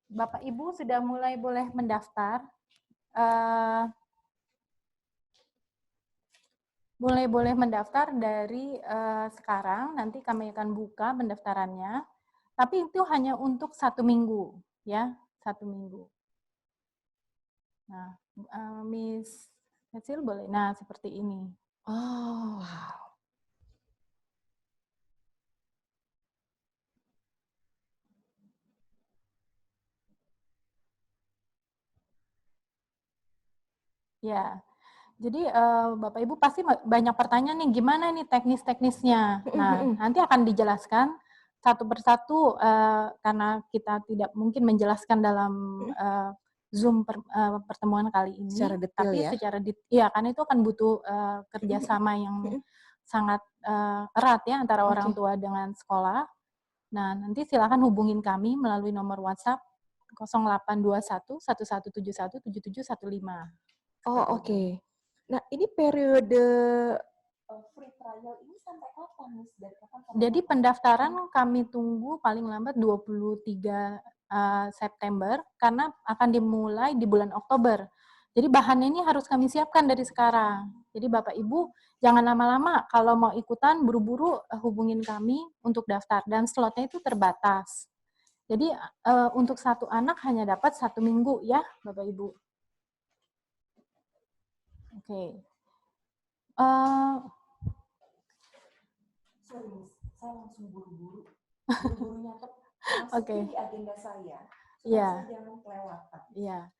Bapak Ibu sudah mulai boleh mendaftar. Mulai boleh mendaftar dari sekarang, nanti kami akan buka pendaftarannya, tapi itu hanya untuk 1 minggu, ya, 1 minggu. Nah, Miss Cecil boleh, nah seperti ini. Oh, wow. Ya. Jadi Bapak Ibu pasti banyak pertanyaan nih, gimana nih teknis-teknisnya. Nah, nanti akan dijelaskan satu persatu karena kita tidak mungkin menjelaskan dalam Zoom pertemuan kali ini. Secara detail tapi ya? Secara ya, karena itu akan butuh kerjasama yang sangat erat ya antara orang tua dengan sekolah. Nah, nanti silakan hubungin kami melalui nomor WhatsApp 0821 1171 7715. Oh, oke. Nah, ini periode free trial ini sampai kapan, Miss? Dari kapan? Jadi pendaftaran kami tunggu paling lambat 23 September karena akan dimulai di bulan Oktober. Jadi bahannya ini harus kami siapkan dari sekarang. Jadi Bapak Ibu jangan lama-lama, kalau mau ikutan buru-buru hubungin kami untuk daftar dan slotnya itu terbatas. Jadi untuk satu anak hanya dapat 1 minggu ya Bapak Ibu. Oke. Sorry, Miss. Saya langsung buru-buru. Buru-buru nyatet. Masukin di agenda saya. Supaya saya jangan kelewatan. Iya.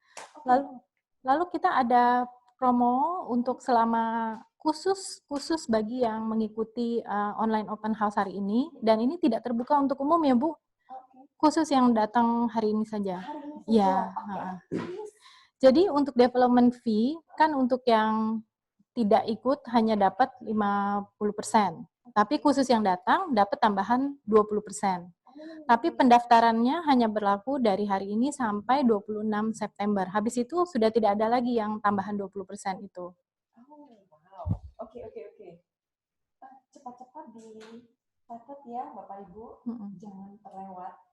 Lalu kita ada promo untuk selama khusus bagi yang mengikuti online open house hari ini. Dan ini tidak terbuka untuk umum ya Bu. Khusus yang datang hari ini saja. Hari ini saja. Iya. Jadi untuk development fee kan untuk yang tidak ikut hanya dapat 50%. Tapi khusus yang datang dapat tambahan 20%. Tapi pendaftarannya hanya berlaku dari hari ini sampai 26 September. Habis itu sudah tidak ada lagi yang tambahan 20% itu. Wow. Oke. Cepat-cepat dicatat ya Bapak Ibu. Jangan terlewat.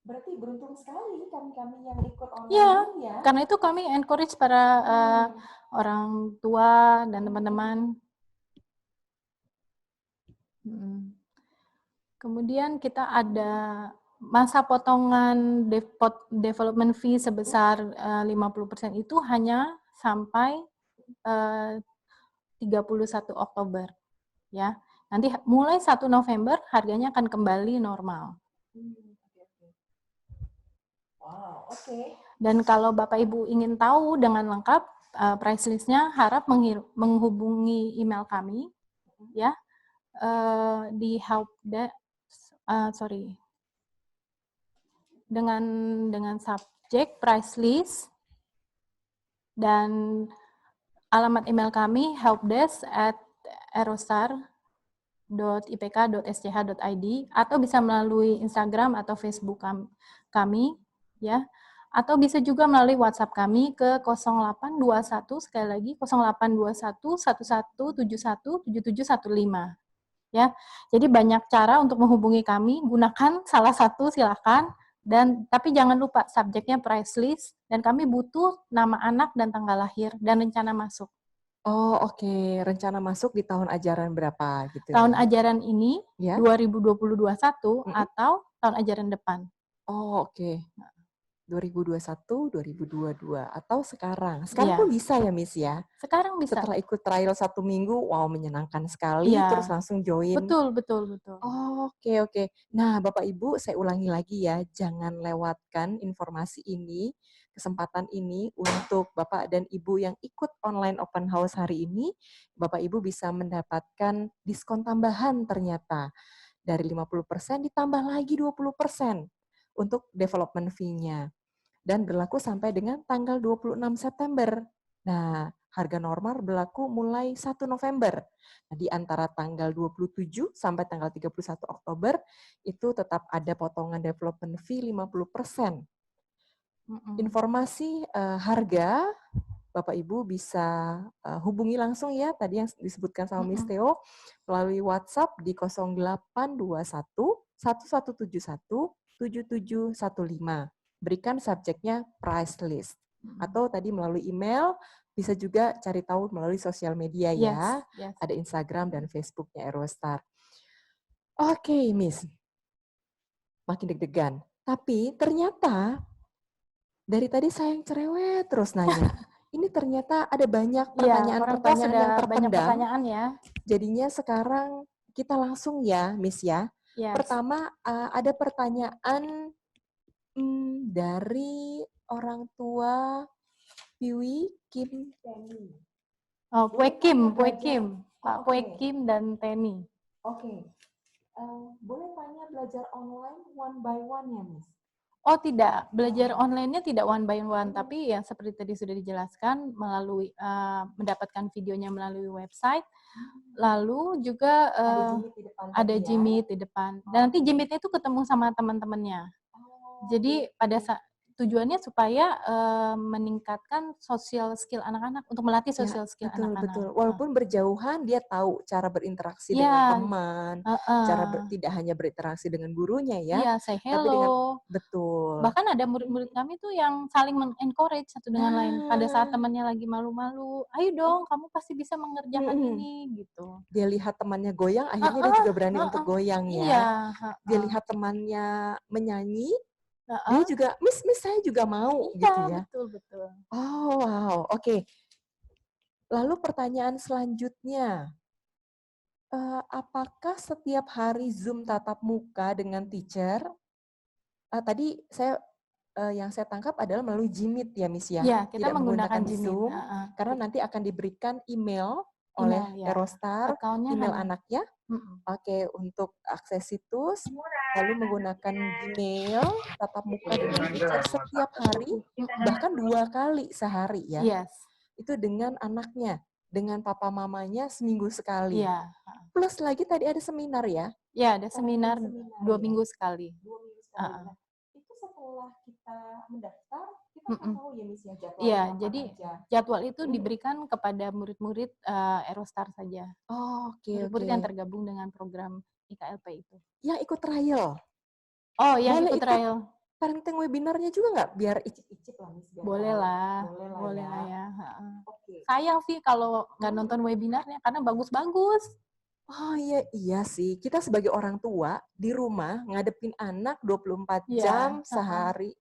Berarti beruntung sekali kami yang ikut online ya. Karena itu kami encourage para orang tua dan teman-teman. Kemudian kita ada masa potongan development fee sebesar 50% itu hanya sampai 31 Oktober. Ya. Nanti mulai 1 November harganya akan kembali normal. Wow, oke. Dan kalau Bapak Ibu ingin tahu dengan lengkap price list-nya, harap menghubungi email kami ya di helpdesk dengan subjek price list dan alamat email kami helpdesk@aerostar.ipk.sch.id atau bisa melalui Instagram atau Facebook kami ya, atau bisa juga melalui WhatsApp kami ke 0821 sekali lagi 0821 1171 7715 ya. Jadi banyak cara untuk menghubungi kami, gunakan salah satu silakan, dan tapi jangan lupa subjeknya price list dan kami butuh nama anak dan tanggal lahir dan rencana masuk. Oh, oke. Rencana masuk di tahun ajaran berapa gitu Tahun ya? ajaran ini 2020-21 atau tahun ajaran depan. Oh, oke. 2021, 2022 atau sekarang. Sekarang pun bisa ya, Miss ya? Sekarang bisa. Setelah ikut trial 1 minggu, wow menyenangkan sekali, terus langsung join. Betul. Oh, oke. Nah, Bapak Ibu, saya ulangi lagi ya, jangan lewatkan informasi ini, kesempatan ini untuk Bapak dan Ibu yang ikut online open house hari ini. Bapak Ibu bisa mendapatkan diskon tambahan ternyata. Dari 50% ditambah lagi 20% untuk development fee-nya. Dan berlaku sampai dengan tanggal 26 September. Nah, harga normal berlaku mulai 1 November. Nah, di antara tanggal 27 sampai tanggal 31 Oktober, itu tetap ada potongan development fee 50%. Informasi harga, Bapak Ibu bisa hubungi langsung ya, tadi yang disebutkan sama Miss Theo, melalui WhatsApp di 0821 1171 7715. Berikan subjeknya price list. Atau tadi melalui email, bisa juga cari tahu melalui sosial media ya. Yes. Ada Instagram dan Facebooknya Aerostar. Oke, Miss. Makin deg-degan. Tapi ternyata, dari tadi saya yang cerewet terus nanya. Ini ternyata ada banyak pertanyaan-pertanyaan yang terpendam. Banyak pertanyaan ya. Jadinya sekarang kita langsung ya, Miss ya. Yes. Pertama, ada pertanyaan dari orang tua Piwi Kim Teni. Oh, Kue Kim. Pak Kue Kim dan Teni. Oke. Boleh tanya belajar online one by one ya, Miss? Oh tidak, belajar online-nya tidak one by one, tapi yang seperti tadi sudah dijelaskan melalui mendapatkan videonya melalui website, lalu juga ada Jimit di depan. Dan nanti Jimitnya itu ketemu sama teman-temannya. Jadi pada tujuannya supaya meningkatkan social skill anak-anak, untuk melatih social skill anak-anak. Betul. Walaupun berjauhan, dia tahu cara berinteraksi dengan teman, cara tidak hanya berinteraksi dengan gurunya ya. Iya, say hello. Tapi dengan, betul. Bahkan ada murid-murid kami tuh yang saling men-encourage satu dengan lain. Pada saat temannya lagi malu-malu, ayo dong, kamu pasti bisa mengerjakan ini, gitu. Dia lihat temannya goyang, akhirnya dia juga berani untuk goyang ya. Iya. Dia lihat temannya menyanyi, dia juga, Miss saya juga mau gitu ya. Betul. Oh wow, oke. Lalu pertanyaan selanjutnya, apakah setiap hari Zoom tatap muka dengan teacher? Tadi yang saya tangkap adalah melalui Jimit ya, Miss ya. Iya, kita tidak menggunakan Jimit. Zoom, karena nanti akan diberikan email oleh Email, ya. Aerostar, Account-nya email hanya anaknya. Oke, untuk akses situs, lalu menggunakan Gmail, tatap muka dengan teacher setiap hari, bahkan 2 kali sehari ya. Yes. Itu dengan anaknya, dengan papa mamanya seminggu sekali. Iya. Plus lagi tadi ada seminar ya? Ya, ada seminar 2 minggu sekali. 2 minggu sekali. Nah, itu setelah kita mendaftar, kita akan tahu ya Miss ya jadwalnya Iya, kapan jadi aja. jadwal itu diberikan kepada murid-murid Aerostar saja. Oh, oke, Murid-murid yang tergabung dengan program IKLP itu. Yang ikut trial. Oh, yang boleh ikut trial. Parenting webinarnya juga nggak? Biar icip-icip lah Miss. Boleh lah ya. Sayang sih kalau nggak nonton webinarnya karena bagus-bagus. Oh iya sih. Kita sebagai orang tua di rumah ngadepin anak 24 jam sehari,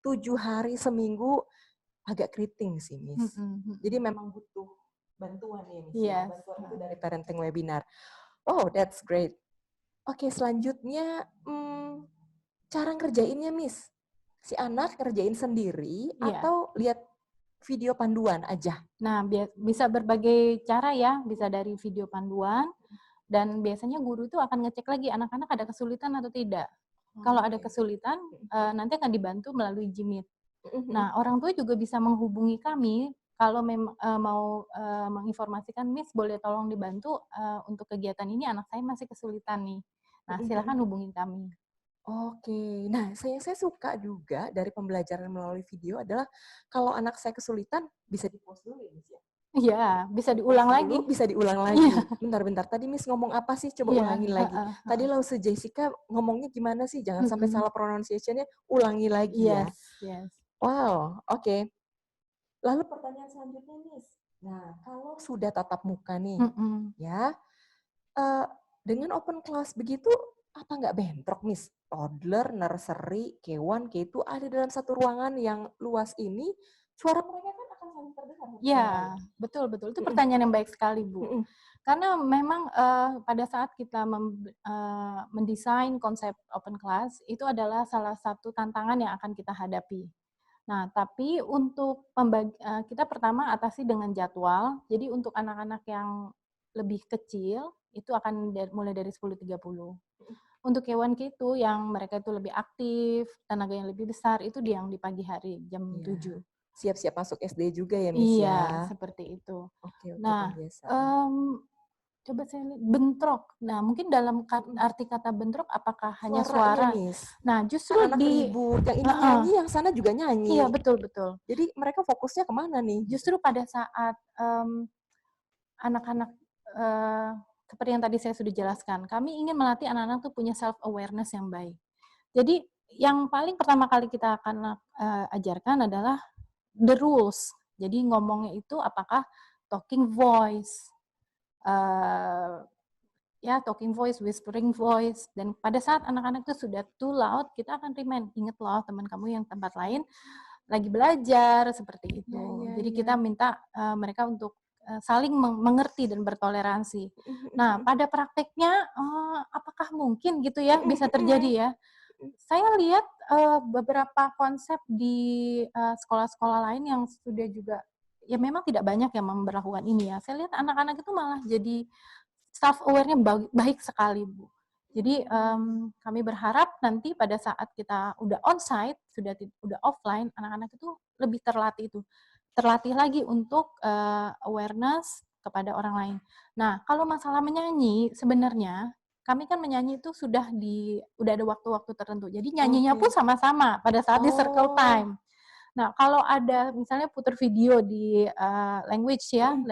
7 hari seminggu, agak keriting sih Miss. Jadi memang butuh bantuan ya Miss. Yes. Bantuan itu dari parenting webinar. Oh, that's great. Oke, selanjutnya cara ngerjainnya Miss. Si anak ngerjain sendiri atau lihat video panduan aja? Nah, bisa berbagai cara ya, bisa dari video panduan, dan biasanya guru itu akan ngecek lagi anak-anak ada kesulitan atau tidak. Kalau ada kesulitan, nanti akan dibantu melalui Jimit. Nah, orang tua juga bisa menghubungi kami kalau memang mau menginformasikan, Miss boleh tolong dibantu untuk kegiatan ini, anak saya masih kesulitan nih. Nah, silakan hubungi kami. Oke, nah saya suka juga dari pembelajaran melalui video adalah kalau anak saya kesulitan bisa di-pause dulu ya Miss ya? Iya, bisa diulang lagi. Bisa diulang lagi. Bentar, tadi Miss ngomong apa sih? Coba ulangin lagi. Tadi Lause Jessica ngomongnya gimana sih? Jangan sampai salah pronunciation-nya, ulangi lagi ya. Yes. Wow, oke. Lalu pertanyaan selanjutnya Miss. Nah, kalau sudah tatap muka nih, ya, dengan open class begitu, apa nggak bentrok Miss? Toddler, nursery, K1, K2 ada dalam satu ruangan yang luas ini, suara mereka kan akan saling terdengar. Ya, betul. Itu pertanyaan yang baik sekali, Bu. Karena memang pada saat kita mendesain konsep open class, itu adalah salah satu tantangan yang akan kita hadapi. Nah, tapi untuk kita pertama atasi dengan jadwal. Jadi untuk anak-anak yang lebih kecil, itu akan mulai dari 10.30. Untuk K1 K2 yang mereka itu lebih aktif, tenaga yang lebih besar, itu yang di pagi hari, jam 7. Siap-siap masuk SD juga ya, Miss ya? Iya, seperti itu. Oke, nah, coba saya lihat, bentrok. Nah, mungkin dalam arti kata bentrok, apakah hanya suara? Miss. Nah, justru anak ribut, yang ini nyanyi, yang sana juga nyanyi. Iya, betul. Jadi mereka fokusnya kemana nih? Justru pada saat anak-anak seperti yang tadi saya sudah jelaskan, kami ingin melatih anak-anak tuh punya self-awareness yang baik. Jadi, yang paling pertama kali kita akan ajarkan adalah the rules. Jadi, ngomongnya itu apakah talking voice, talking voice, whispering voice, dan pada saat anak-anak itu sudah too loud, kita akan remind, ingat loh teman kamu yang tempat lain lagi belajar, seperti itu. Jadi kita minta mereka untuk saling mengerti dan bertoleransi. Nah, pada prakteknya, apakah mungkin gitu ya, bisa terjadi ya? Saya lihat beberapa konsep di sekolah-sekolah lain yang sudah juga, ya memang tidak banyak yang memperlakukan ini ya. Saya lihat anak-anak itu malah jadi self-aware-nya baik sekali, Bu. Jadi kami berharap nanti pada saat kita udah onsite, udah offline, anak-anak itu lebih terlatih lagi untuk awareness kepada orang lain. Nah, kalau masalah menyanyi, sebenarnya kami kan menyanyi itu sudah ada waktu-waktu tertentu. Jadi nyanyinya pun sama-sama pada saat di circle time. Nah, kalau ada misalnya putar video di language and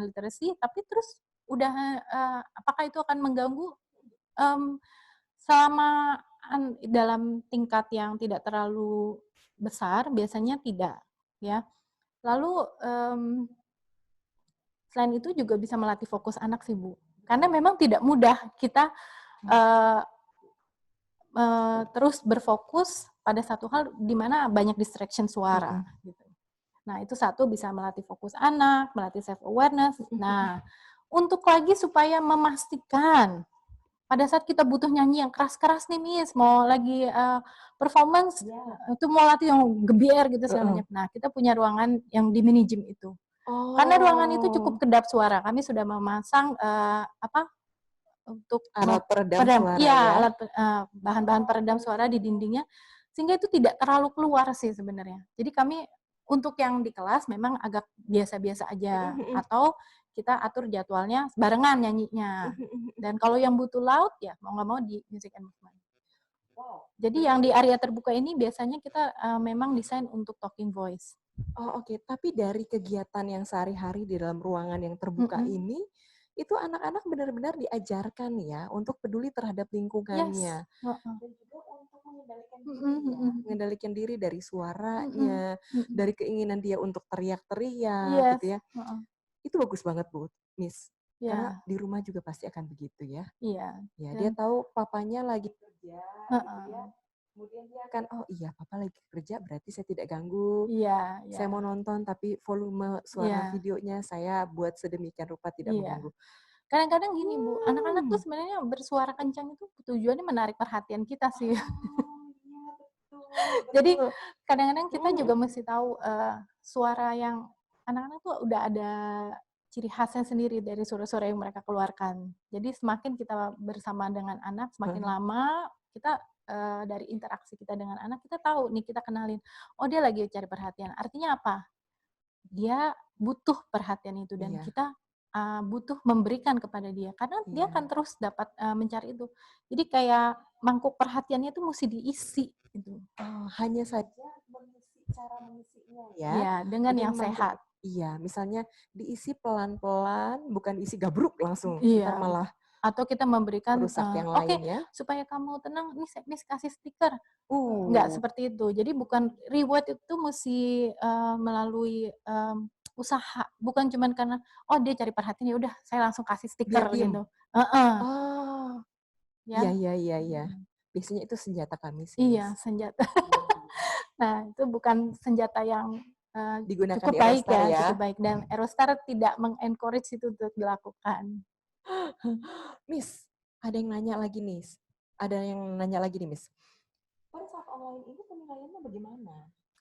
literacy, tapi terus udah apakah itu akan mengganggu? Selama dalam tingkat yang tidak terlalu besar, biasanya tidak, ya. Lalu selain itu juga bisa melatih fokus anak sih, Bu. Karena memang tidak mudah kita terus berfokus pada satu hal di mana banyak distraction suara. Gitu. Nah, itu satu bisa melatih fokus anak, melatih self-awareness. Nah, untuk lagi supaya memastikan pada saat kita butuh nyanyi yang keras-keras nih, Miss, mau lagi performance, itu mau latih yang gebiar gitu segalanya. Nah, kita punya ruangan yang di mini gym itu. Karena ruangan itu cukup kedap suara. Kami sudah memasang untuk alat peredam suara iya, ya. alat bahan-bahan peredam suara di dindingnya, sehingga itu tidak terlalu keluar sih sebenarnya. Jadi kami untuk yang di kelas memang agak biasa-biasa aja, atau kita atur jadwalnya barengan nyanyinya. Dan kalau yang butuh loud ya mau nggak mau di music and movement. Jadi yang di area terbuka ini biasanya kita memang desain untuk talking voice. Oh oke. Tapi dari kegiatan yang sehari-hari di dalam ruangan yang terbuka ini, itu anak-anak benar-benar diajarkan ya untuk peduli terhadap lingkungannya. Dan juga untuk mengendalikan diri, mengendalikan diri dari suaranya, dari keinginan dia untuk teriak-teriak gitu ya. Itu bagus banget Bu, Miss. Karena di rumah juga pasti akan begitu ya. Iya. Ya, dia tahu papanya lagi kerja, gitu ya. Kemudian dia akan, oh iya papa lagi kerja berarti saya tidak ganggu. Iya. Saya mau nonton tapi volume suara videonya saya buat sedemikian rupa tidak mengganggu. Kadang-kadang gini Bu, anak-anak tuh sebenarnya bersuara kencang itu tujuannya menarik perhatian kita sih. Jadi kadang-kadang kita juga mesti tahu suara yang anak-anak tuh udah ada ciri khasnya sendiri dari suara-suara yang mereka keluarkan. Jadi semakin kita bersama dengan anak, semakin lama kita dari interaksi kita dengan anak, kita tahu nih, kita kenalin, oh dia lagi cari perhatian. Artinya apa? Dia butuh perhatian itu dan kita butuh memberikan kepada dia. Karena dia akan terus dapat mencari itu. Jadi kayak mangkuk perhatiannya itu mesti diisi. Gitu. Hanya saja cara mengisinya ya. Iya, dengan yang sehat. Iya, misalnya diisi pelan-pelan, bukan diisi gabruk langsung. Iya. Ntar malah atau kita memberikan lain ya. Supaya kamu tenang, nih kasih stiker. Enggak seperti itu. Jadi bukan reward itu mesti melalui usaha, bukan cuman karena oh dia cari perhatian ya udah saya langsung kasih stiker gitu. Iya. Biasanya itu senjata kami sih. Iya, senjata. Nah, itu bukan senjata yang digunakan cukup di baik Aerostar ya, cukup baik, dan Aerostar tidak mengencourage itu untuk dilakukan. Miss, ada yang nanya lagi nih. Miss. Pada saat online ini penilaiannya bagaimana?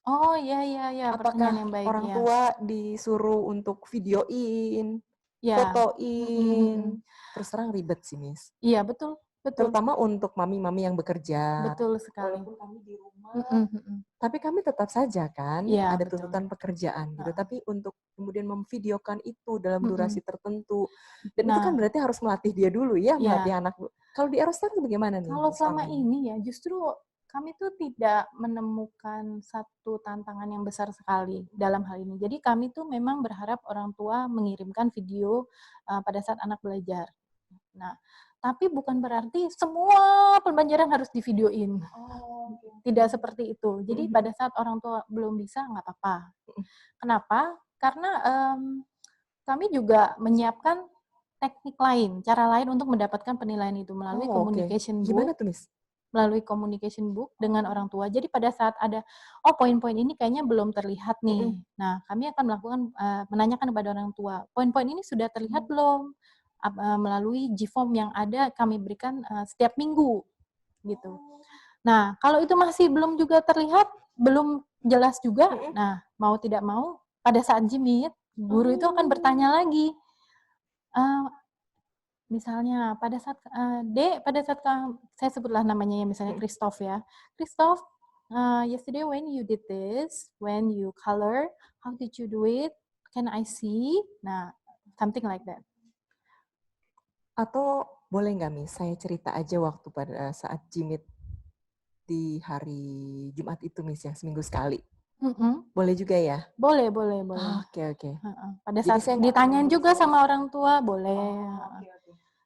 Oh iya. Apakah yang baik, orang tua disuruh untuk videoin, fotoin? Terus terang ribet sih, Miss. Iya, betul. Terutama untuk mami-mami yang bekerja. Betul sekali. Walaupun kami di rumah, tapi kami tetap saja kan ada tuntutan pekerjaan gitu. Tapi untuk kemudian memvideokan itu dalam durasi tertentu, dan itu kan berarti harus melatih dia dulu ya, melatih anak. Kalau di Aerostar itu bagaimana nih? Kalau selama ini ya justru kami tuh tidak menemukan satu tantangan yang besar sekali dalam hal ini. Jadi kami tuh memang berharap orang tua mengirimkan video pada saat anak belajar. Nah, tapi bukan berarti semua pembelajaran harus divideoin. Tidak seperti itu. Jadi pada saat orang tua belum bisa, nggak apa-apa. Kenapa? Karena kami juga menyiapkan teknik lain, cara lain untuk mendapatkan penilaian itu melalui communication book. Gimana tuh, Miss? Melalui communication book dengan orang tua. Jadi pada saat ada, poin-poin ini kayaknya belum terlihat nih. Nah, kami akan melakukan, menanyakan kepada orang tua, poin-poin ini sudah terlihat belum? Melalui G-form yang ada kami berikan setiap minggu gitu. Nah, kalau itu masih belum juga terlihat, belum jelas juga, nah mau tidak mau pada saat G-meet, guru itu akan bertanya lagi. Misalnya pada saat saya sebutlah namanya ya, misalnya Christoph ya. Christoph, yesterday when you did this, when you color, how did you do it? Can I see? Nah, something like that. Atau boleh nggak, Miss, saya cerita aja waktu pada saat G-meet di hari Jumat itu, Miss, yang seminggu sekali. Boleh juga ya? Boleh. Oke. Pada saat ditanyain juga sama orang tua, boleh.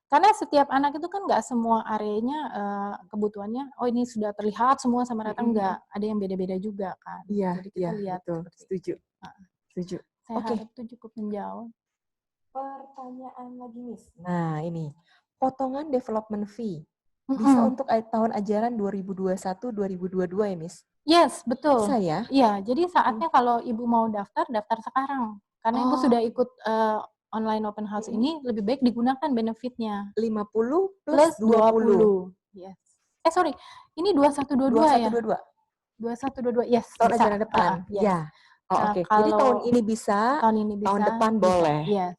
Karena setiap anak itu kan nggak semua areanya kebutuhannya, ini sudah terlihat semua sama rata, enggak. Ada yang beda-beda juga kan. Iya, jadi kita lihat. Betul. Setuju. Saya harap itu cukup menjawab. Pertanyaan lagi, Miss. Nah, ini. Potongan development fee. Bisa untuk tahun ajaran 2021-2022 ya, Miss? Yes, betul. Bisa ya? Iya, jadi saatnya kalau Ibu mau daftar sekarang. Karena Ibu sudah ikut online open house ini, lebih baik digunakan benefitnya. 50 plus 20. Yes. Sorry, ini 2122 ya? 2122, yes. Tahun ajaran depan. Yes. Oh, Nah, oke. Jadi tahun ini bisa, tahun depan bisa, boleh. yes.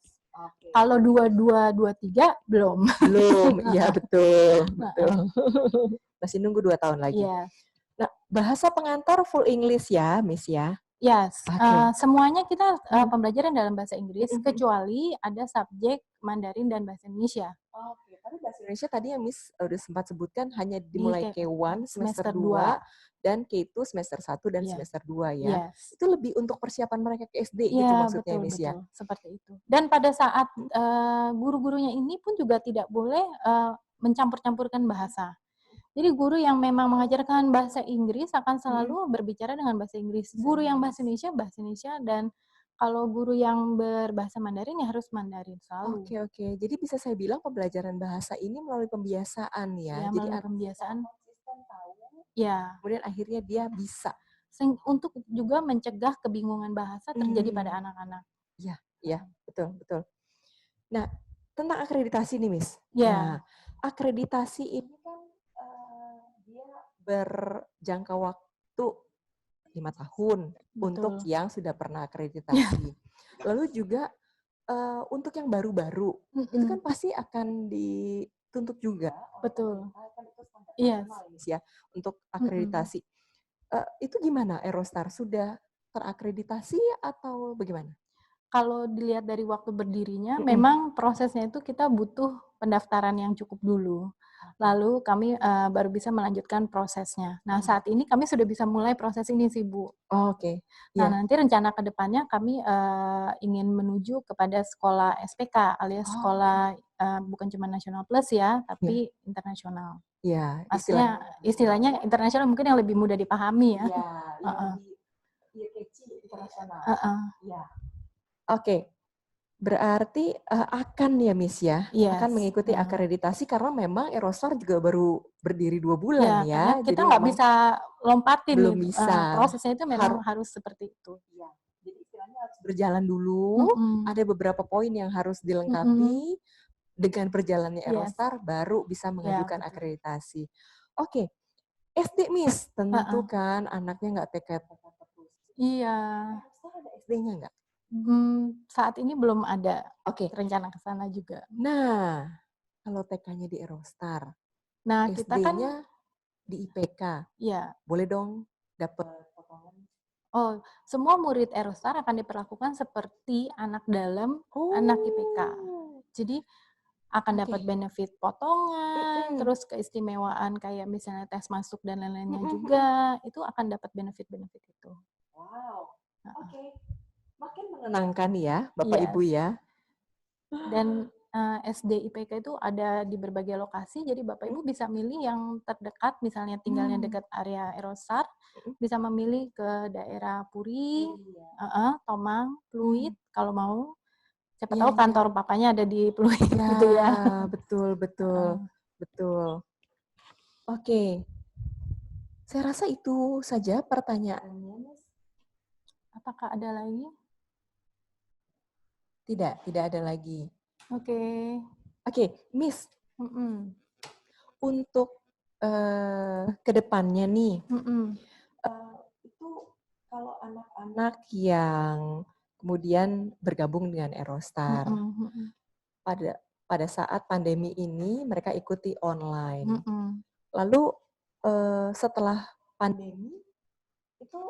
Kalau 2223 belum. Belum, iya betul, betul. Heeh. Masih nunggu 2 tahun lagi. Yes. Nah, bahasa pengantar full English ya, Miss ya? Yes, Oke. semuanya kita pembelajaran dalam bahasa Inggris, kecuali ada subjek Mandarin dan bahasa Indonesia. Oke, tapi bahasa Indonesia tadi yang Miss udah sempat sebutkan hanya Di dimulai K1 semester 2 dan K2 semester 1 dan semester 2 ya. Yes. Itu lebih untuk persiapan mereka ke SD gitu Iya, maksudnya betul, Miss ya? betul, seperti itu. Dan pada saat guru-gurunya ini pun juga tidak boleh mencampur-campurkan bahasa. Jadi guru yang memang mengajarkan bahasa Inggris akan selalu berbicara dengan bahasa Inggris. Guru yang bahasa Indonesia, dan kalau guru yang berbahasa Mandarin ya harus Mandarin selalu. Oke, oke. Jadi bisa saya bilang pembelajaran bahasa ini melalui pembiasaan ya. Ya, Jadi melalui pembiasaan. konsisten tahu. Ya. Kemudian akhirnya dia bisa. Untuk juga mencegah kebingungan bahasa terjadi pada anak-anak. Iya, iya, betul, betul. Nah, tentang akreditasi nih, Miss. Ya. Nah, akreditasi ini kan dia berjangka waktu 5 tahun untuk yang sudah pernah akreditasi. Lalu juga untuk yang baru-baru, itu kan pasti akan dituntut juga. Betul. Iya. Ya, untuk akreditasi. Itu gimana Aerostar? Sudah terakreditasi atau bagaimana? Kalau dilihat dari waktu berdirinya, memang prosesnya itu kita butuh pendaftaran yang cukup dulu. Lalu kami baru bisa melanjutkan prosesnya. Nah, saat ini kami sudah bisa mulai proses ini sih, Bu. Oh, oke. Nah, nanti rencana ke depannya kami ingin menuju kepada sekolah SPK alias sekolah bukan cuma nasional plus ya, tapi internasional. Iya, istilahnya internasional mungkin yang lebih mudah dipahami ya. Iya, kecil internasional. Iya. Oke. Berarti akan ya Miss ya, akan mengikuti akreditasi karena memang Aerostar juga baru berdiri 2 bulan ya. Karena kita nggak bisa lompatin belum nih, bisa. prosesnya itu memang harus seperti itu. Ya. Jadi istilahnya harus berjalan dulu, ada beberapa poin yang harus dilengkapi, dengan berjalannya Aerostar baru bisa mengajukan akreditasi. Oke, SD Miss, tentu kan anaknya nggak TK terus. Iya. Aerostar ada SD-nya nggak? Saat ini belum ada rencana ke sana juga. Nah, kalau TK-nya di Aerostar, nah kita kan SD-nya di IPK, ya boleh dong dapat potongan? Oh, semua murid Aerostar akan diperlakukan seperti anak dalam anak IPK. Jadi akan dapat benefit potongan, terus keistimewaan kayak misalnya tes masuk dan lain-lainnya juga, itu akan dapat benefit-benefit itu. Wow, oke. Makin menenangkan ya, Bapak Ibu ya. Dan SD IPK itu ada di berbagai lokasi, jadi Bapak Ibu bisa milih yang terdekat, misalnya tinggalnya dekat area Aerostar, bisa memilih ke daerah Puri, Tomang, Pluit, kalau mau. Siapa tahu kantor papanya ada di Pluit gitu ya. Betul, betul, betul. Oke. Saya rasa itu saja pertanyaannya, Mas. Apakah ada lagi? Tidak ada lagi. Oke, Miss. Untuk kedepannya nih, itu kalau anak-anak yang kemudian bergabung dengan Aerostar, pada saat pandemi ini mereka ikuti online. Lalu setelah pandemi itu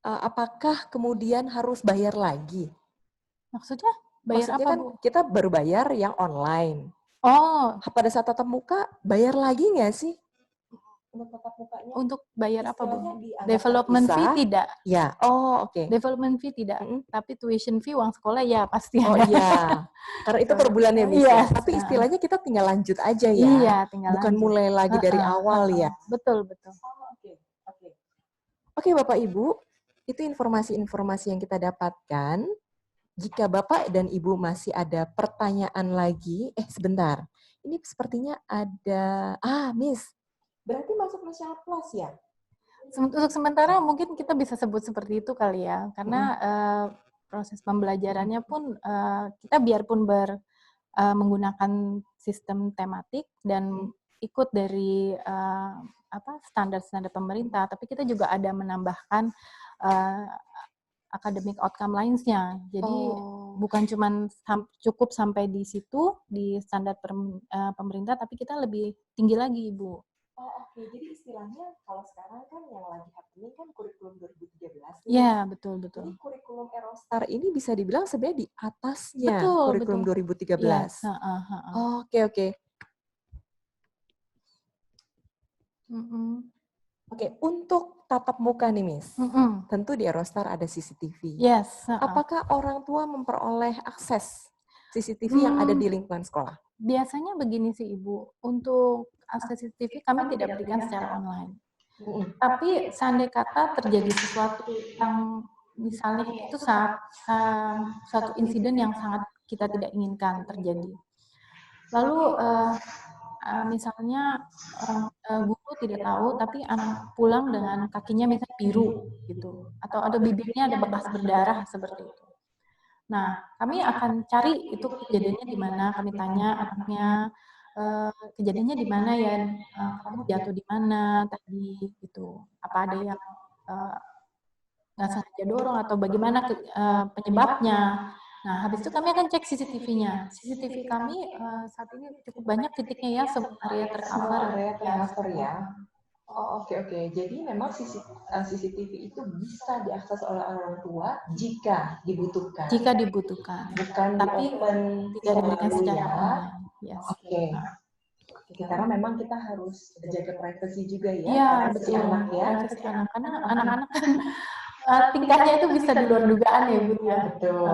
apakah kemudian harus bayar lagi? Maksudnya bayar apa, kan Bu? Kita baru bayar yang online. Oh. Pada saat tatap muka, bayar lagi nggak sih? Untuk tatap mukanya? Untuk bayar apa, Bu? Development fee tidak. Ya, oke. Development fee tidak. Tapi tuition fee, uang sekolah ya pasti ada. Oh iya, karena itu per bulannya bisa. Tapi istilahnya kita tinggal lanjut aja ya. Iya, tinggal bukan lanjut. Mulai lagi dari awal ya. Betul, betul. Oke, Bapak Ibu, itu informasi-informasi yang kita dapatkan. Jika Bapak dan Ibu masih ada pertanyaan lagi, sebentar. Ini sepertinya ada, Miss, berarti masuk National Plus ya? Untuk sementara mungkin kita bisa sebut seperti itu kali ya, karena proses pembelajarannya pun kita biarpun menggunakan sistem tematik dan ikut dari standar-standar pemerintah, tapi kita juga ada menambahkan academic outcome lainnya. Jadi bukan cuma cukup sampai di situ di standar pemerintah, tapi kita lebih tinggi lagi, Ibu. Oke. Jadi istilahnya kalau sekarang kan yang lagi happening kan kurikulum 2013. Iya, betul. Jadi kurikulum Eurostar ini bisa dibilang sebenarnya di atasnya kurikulum 2013. Yes. Oke. Oke, untuk tatap muka nih, Miss. Tentu di Eurostar ada CCTV. Yes. Apakah orang tua memperoleh akses CCTV yang ada di lingkungan sekolah? Biasanya begini sih, Ibu. Untuk akses CCTV kami tidak berikan secara online. Tapi seandainya kata terjadi sesuatu yang misalnya itu suatu insiden yang sangat kita tidak inginkan terjadi. Lalu misalnya guru tidak tahu, tapi anak pulang dengan kakinya misalnya biru gitu, atau ada bibirnya ada bekas berdarah seperti itu. Nah, kami akan cari itu kejadiannya di mana. Kami tanya anaknya, kejadiannya di mana ya? Kamu jatuh di mana tadi? Gitu. Apa ada yang nggak sengaja dorong atau bagaimana penyebabnya? Nah, habis itu kami akan cek CCTV-nya. CCTV kami saat ini cukup banyak titiknya ya, area tercover. Ya. Oke. Jadi memang CCTV itu bisa diakses oleh orang tua jika dibutuhkan. Bukan, tapi tidak diberikan secara online. Yes. Oke. Karena memang kita harus jaga privasi juga ya. Iya, betul. Privasi anak, karena anak-anak kan tingkahnya itu bisa di luar dugaan ya, Bu ya. Betul.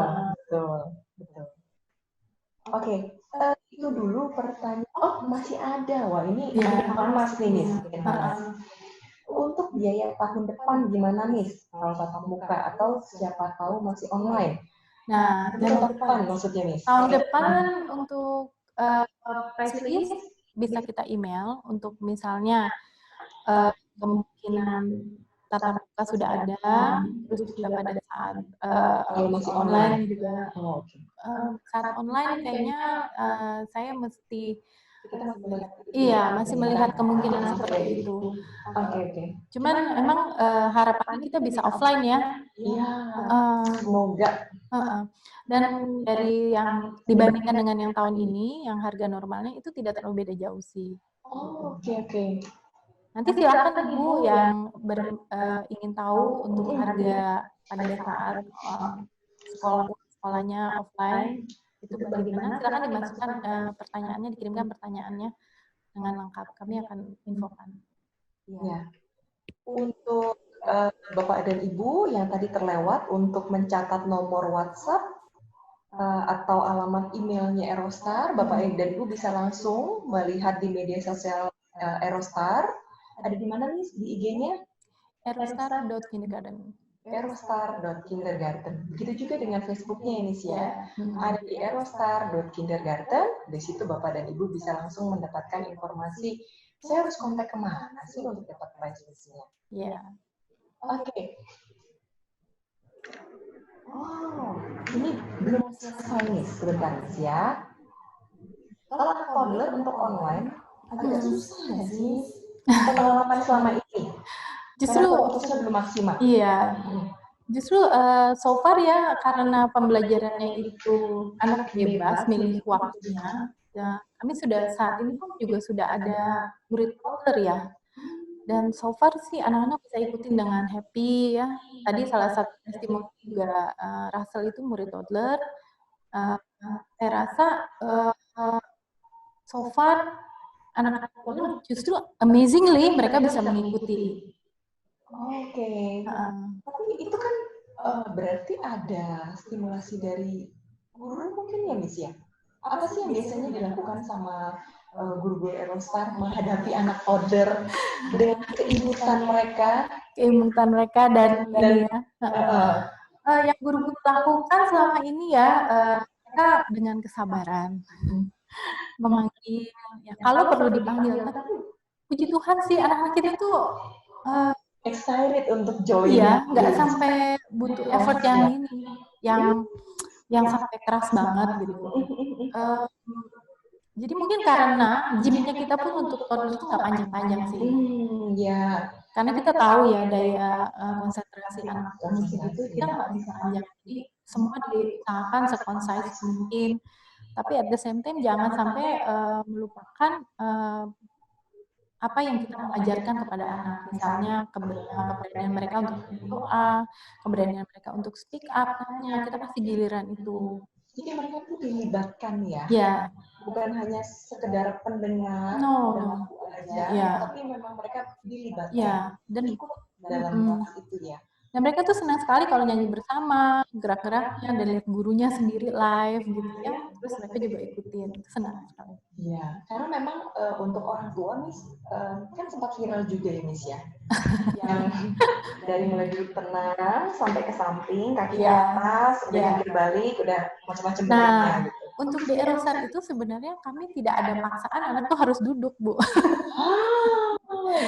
Oke, itu dulu pertanyaan. Masih ada. Wah, ini panas nih, Miss. Untuk biaya tahun depan gimana, Miss? Kalau tatap muka atau siapa tahu masih online? Nah, tahun depan maksudnya, Miss. Tahun depan untuk press release bisa kita email untuk misalnya kemungkinan tatap muka sudah ada, terus juga pada saat masih online juga. Saat online kayaknya saya mesti masih melihat kemungkinan seperti itu. Oke. Cuman emang harapannya kita bisa offline ya. Iya. Semoga. Dan dari yang dibandingkan dengan yang tahun ini, yang harga normalnya itu tidak terlalu beda jauh sih. Oke. Nanti silakan Ibu yang ingin tahu untuk harga pada saat sekolahnya offline itu bagaimana, silakan dimasukkan pertanyaannya, dikirimkan pertanyaannya dengan lengkap. Kami akan infokan. Ya. Untuk Bapak dan Ibu yang tadi terlewat, untuk mencatat nomor WhatsApp atau alamat emailnya Eurostar, Bapak dan Ibu bisa langsung melihat di media sosial Eurostar. Ada di mana, Miss? Di IG-nya? Eurostar.kindergarten. Eurostar.kindergarten. Begitu juga dengan Facebook-nya, Miss ya. Ada di Eurostar.kindergarten. Di situ Bapak dan Ibu bisa langsung mendapatkan informasi. Saya harus kontak kemana sih untuk dapat price list-nya? Iya. Oke. Ini belum selesai nih, sebentar, Miss ya. Kalau anak toddler untuk online, agak susah nggak sih? Pengalaman selama ini. Justru fokusnya belum maksimal. Iya. Justru so far ya, karena pembelajarannya itu anak bebas milih waktunya. Ya, kami sudah saat ini pun juga sudah ada murid toddler ya. Dan so far sih anak-anak bisa ikutin dengan happy ya. Tadi salah satu testimoni juga Russell itu murid toddler. Saya rasa so far anak-anak toddler justru amazingly mereka bisa mengikuti. Oke. Tapi itu kan berarti ada stimulasi dari guru mungkin ya, Miss ya? Apa sih yang biasanya dilakukan sama guru-guru Eurostar menghadapi anak toddler dengan keimutan mereka? Dan yang guru-guru lakukan selama ini ya, mereka dengan kesabaran memanggil, ya, kalau perlu dipanggil. Tapi puji Tuhan sih anak-anak kita tuh excited untuk join. Iya, nggak sampai butuh effort yang ini, yang sampai keras banget gitu. Jadi mungkin karena gymnya kita pun untuk toddler itu nggak panjang-panjang sih. Ya. Karena kita tahu ya daya konsentrasi anak musik itu kita nggak bisa panjang. Jadi semua diusahakan seconcise mungkin. Tapi at the same time jangan sampai melupakan apa yang kita ajarkan kepada anak. Misalnya keberanian mereka untuk berdoa, keberanian mereka untuk speak up. Kita pasti giliran itu. Jadi mereka tuh dilibatkan ya? Ya. Bukan hanya sekedar pendengar dan lagu aja, tapi memang mereka dilibatkan. Ya. Dan ikut dalam kelas itu ya. Dan mereka tuh senang sekali kalau nyanyi bersama, gerak-geraknya, dan lihat gurunya sendiri live gitu ya. Terus mereka juga ikutin, senang sekali. Iya, karena memang untuk orang tua Miss, kan sempat viral juga ya Miss ya. Yang dari mulai duduk tenang sampai ke samping, kaki ke atas, udah jungkir balik, udah macam-macam bentuknya gitu. Untuk di Erostar itu sebenarnya kami tidak ada paksaan anak tuh harus duduk, Bu.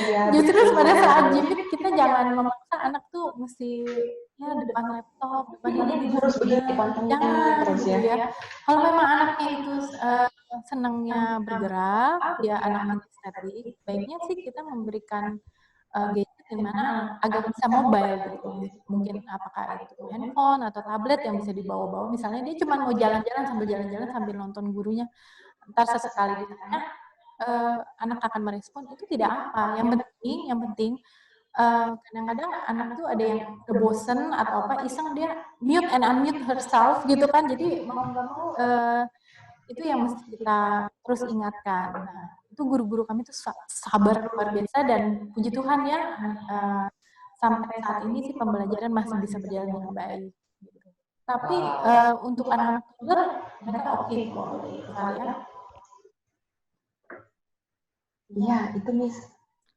Ya, justru pada saat gym kita jangan memaksa anak tuh mesti ya depan laptop, depan ini harus begini pantengnya terus ya. Kalau memang anaknya itu senangnya bergerak, ya anak estetik, baiknya sih kita memberikan gadget di mana agak bisa mobile gitu. Mungkin apakah itu handphone atau tablet yang bisa dibawa-bawa. Misalnya dia cuma mau jalan-jalan sambil nonton gurunya. Ntar sesekali ditanya, anak akan merespon itu tidak apa. Yang penting kadang-kadang anak tuh ada yang kebosen atau apa iseng dia mute and unmute herself gitu kan. Jadi mau nggak mau itu yang mesti kita terus ingatkan. Nah, itu guru-guru kami tuh sabar luar biasa dan puji Tuhan ya sampai saat ini sih pembelajaran masih bisa berjalan dengan baik. Gitu. Tapi untuk anak-anak toddler mereka oke kok ya. Iya, itu Miss.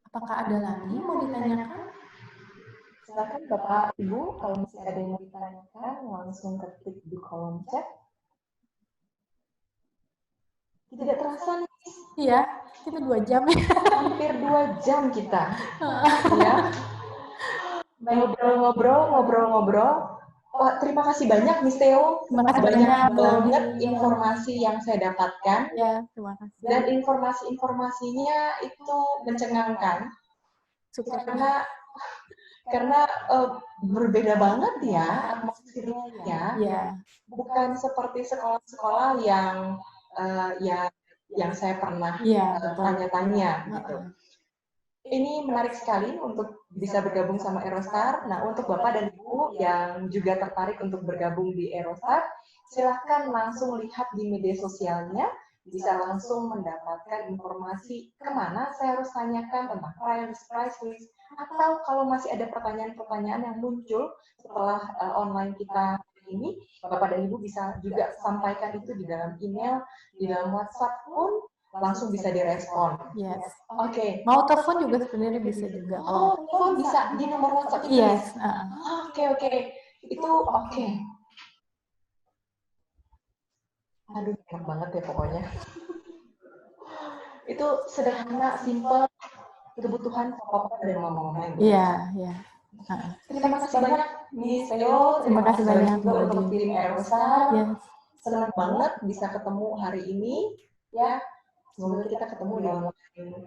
Apakah ada lagi mau ditanyakan? Silakan Bapak Ibu, kalau masih ada yang mau ditanyakan langsung ketik di kolom chat. Tidak terasa nih. Iya, kita 2 jam ya. Hampir 2 jam kita. Ya. Ngobrol-ngobrol. Oh, terima kasih banyak Miss Theo. Terima kasih banyak banget informasi yang saya dapatkan. Ya, terima kasih. Dan informasi-informasinya itu mencengangkan. Karena berbeda banget ya atmosfernya. Ya. Bukan seperti sekolah-sekolah yang yang saya pernah tanya-tanya gitu. Ini menarik sekali untuk bisa bergabung sama Erostar. Nah, untuk Bapak dan Ibu yang juga tertarik untuk bergabung di Erostar, silahkan langsung lihat di media sosialnya, bisa langsung mendapatkan informasi kemana saya harus tanyakan tentang price list, atau kalau masih ada pertanyaan-pertanyaan yang muncul setelah online kita ini, Bapak dan Ibu bisa juga sampaikan itu di dalam email, di dalam WhatsApp pun langsung bisa direspon. Yes. Oke. Mau telepon juga sebenarnya bisa juga. Oh, telepon bisa di nomor WhatsApp itu. Yes. Oke. Itu oke. Aduh, enak banget ya pokoknya. Itu sederhana, simple, kebutuhan papa dan mama. Iya. Terima kasih banyak Miss Theo. Terima kasih banyak untuk tim Erostar. Yes. Senang banget bisa ketemu hari ini. Ya. Semoga kita ketemu dalam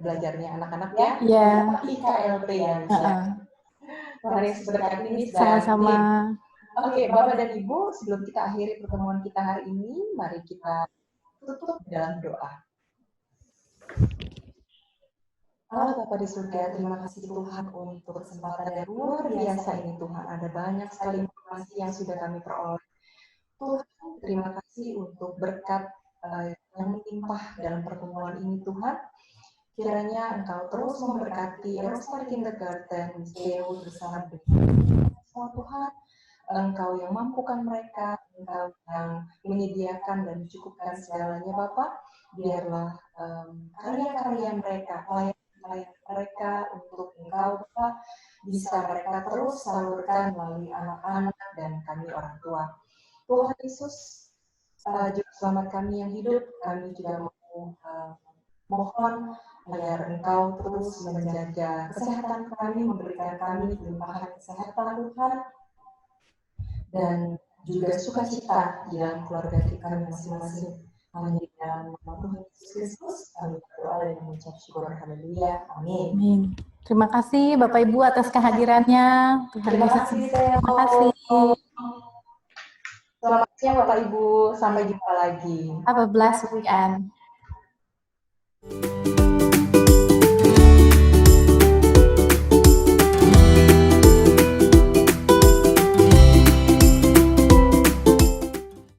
belajarnya anak-anak ya. Iya. IKLP ya. Hari seperti ini. Sama-sama. Oke, Bapak dan Ibu, sebelum kita akhiri pertemuan kita hari ini, mari kita tutup dalam doa. Allah Bapa di surga, terima kasih Tuhan untuk kesempatan yang luar biasa ini Tuhan. Ada banyak sekali informasi yang sudah kami peroleh. Tuhan, terima kasih untuk berkat yang melimpah dalam pertemuan ini Tuhan. Kiranya Engkau terus memberkati Erostar Kindergarten, Miss Theo bersama dengan semua Tuhan. Engkau yang mampukan mereka, Engkau yang menyediakan dan mencukupkan segalanya Bapak. Biarlah karya-karya mereka, pelayan mereka untuk Engkau Bapak, bisa mereka terus salurkan melalui anak-anak dan kami orang tua. Tuhan Yesus, Juru Selamat kami yang hidup, kami juga mohon agar Engkau terus menjaga kesehatan kami, memberikan kami limpahan kesehatan Tuhan, dan juga sukacita di dalam keluarga kami masing-masing. Hanya dengan nama Tuhan Yesus Kristus, kami berdoa dan mengucap syukur. Haleluya. Amin. Amin. Terima kasih Bapak Ibu atas kehadirannya. Terima kasih, Terima kasih. Selamat siang Bapak Ibu, sampai jumpa lagi. Have a blessed weekend.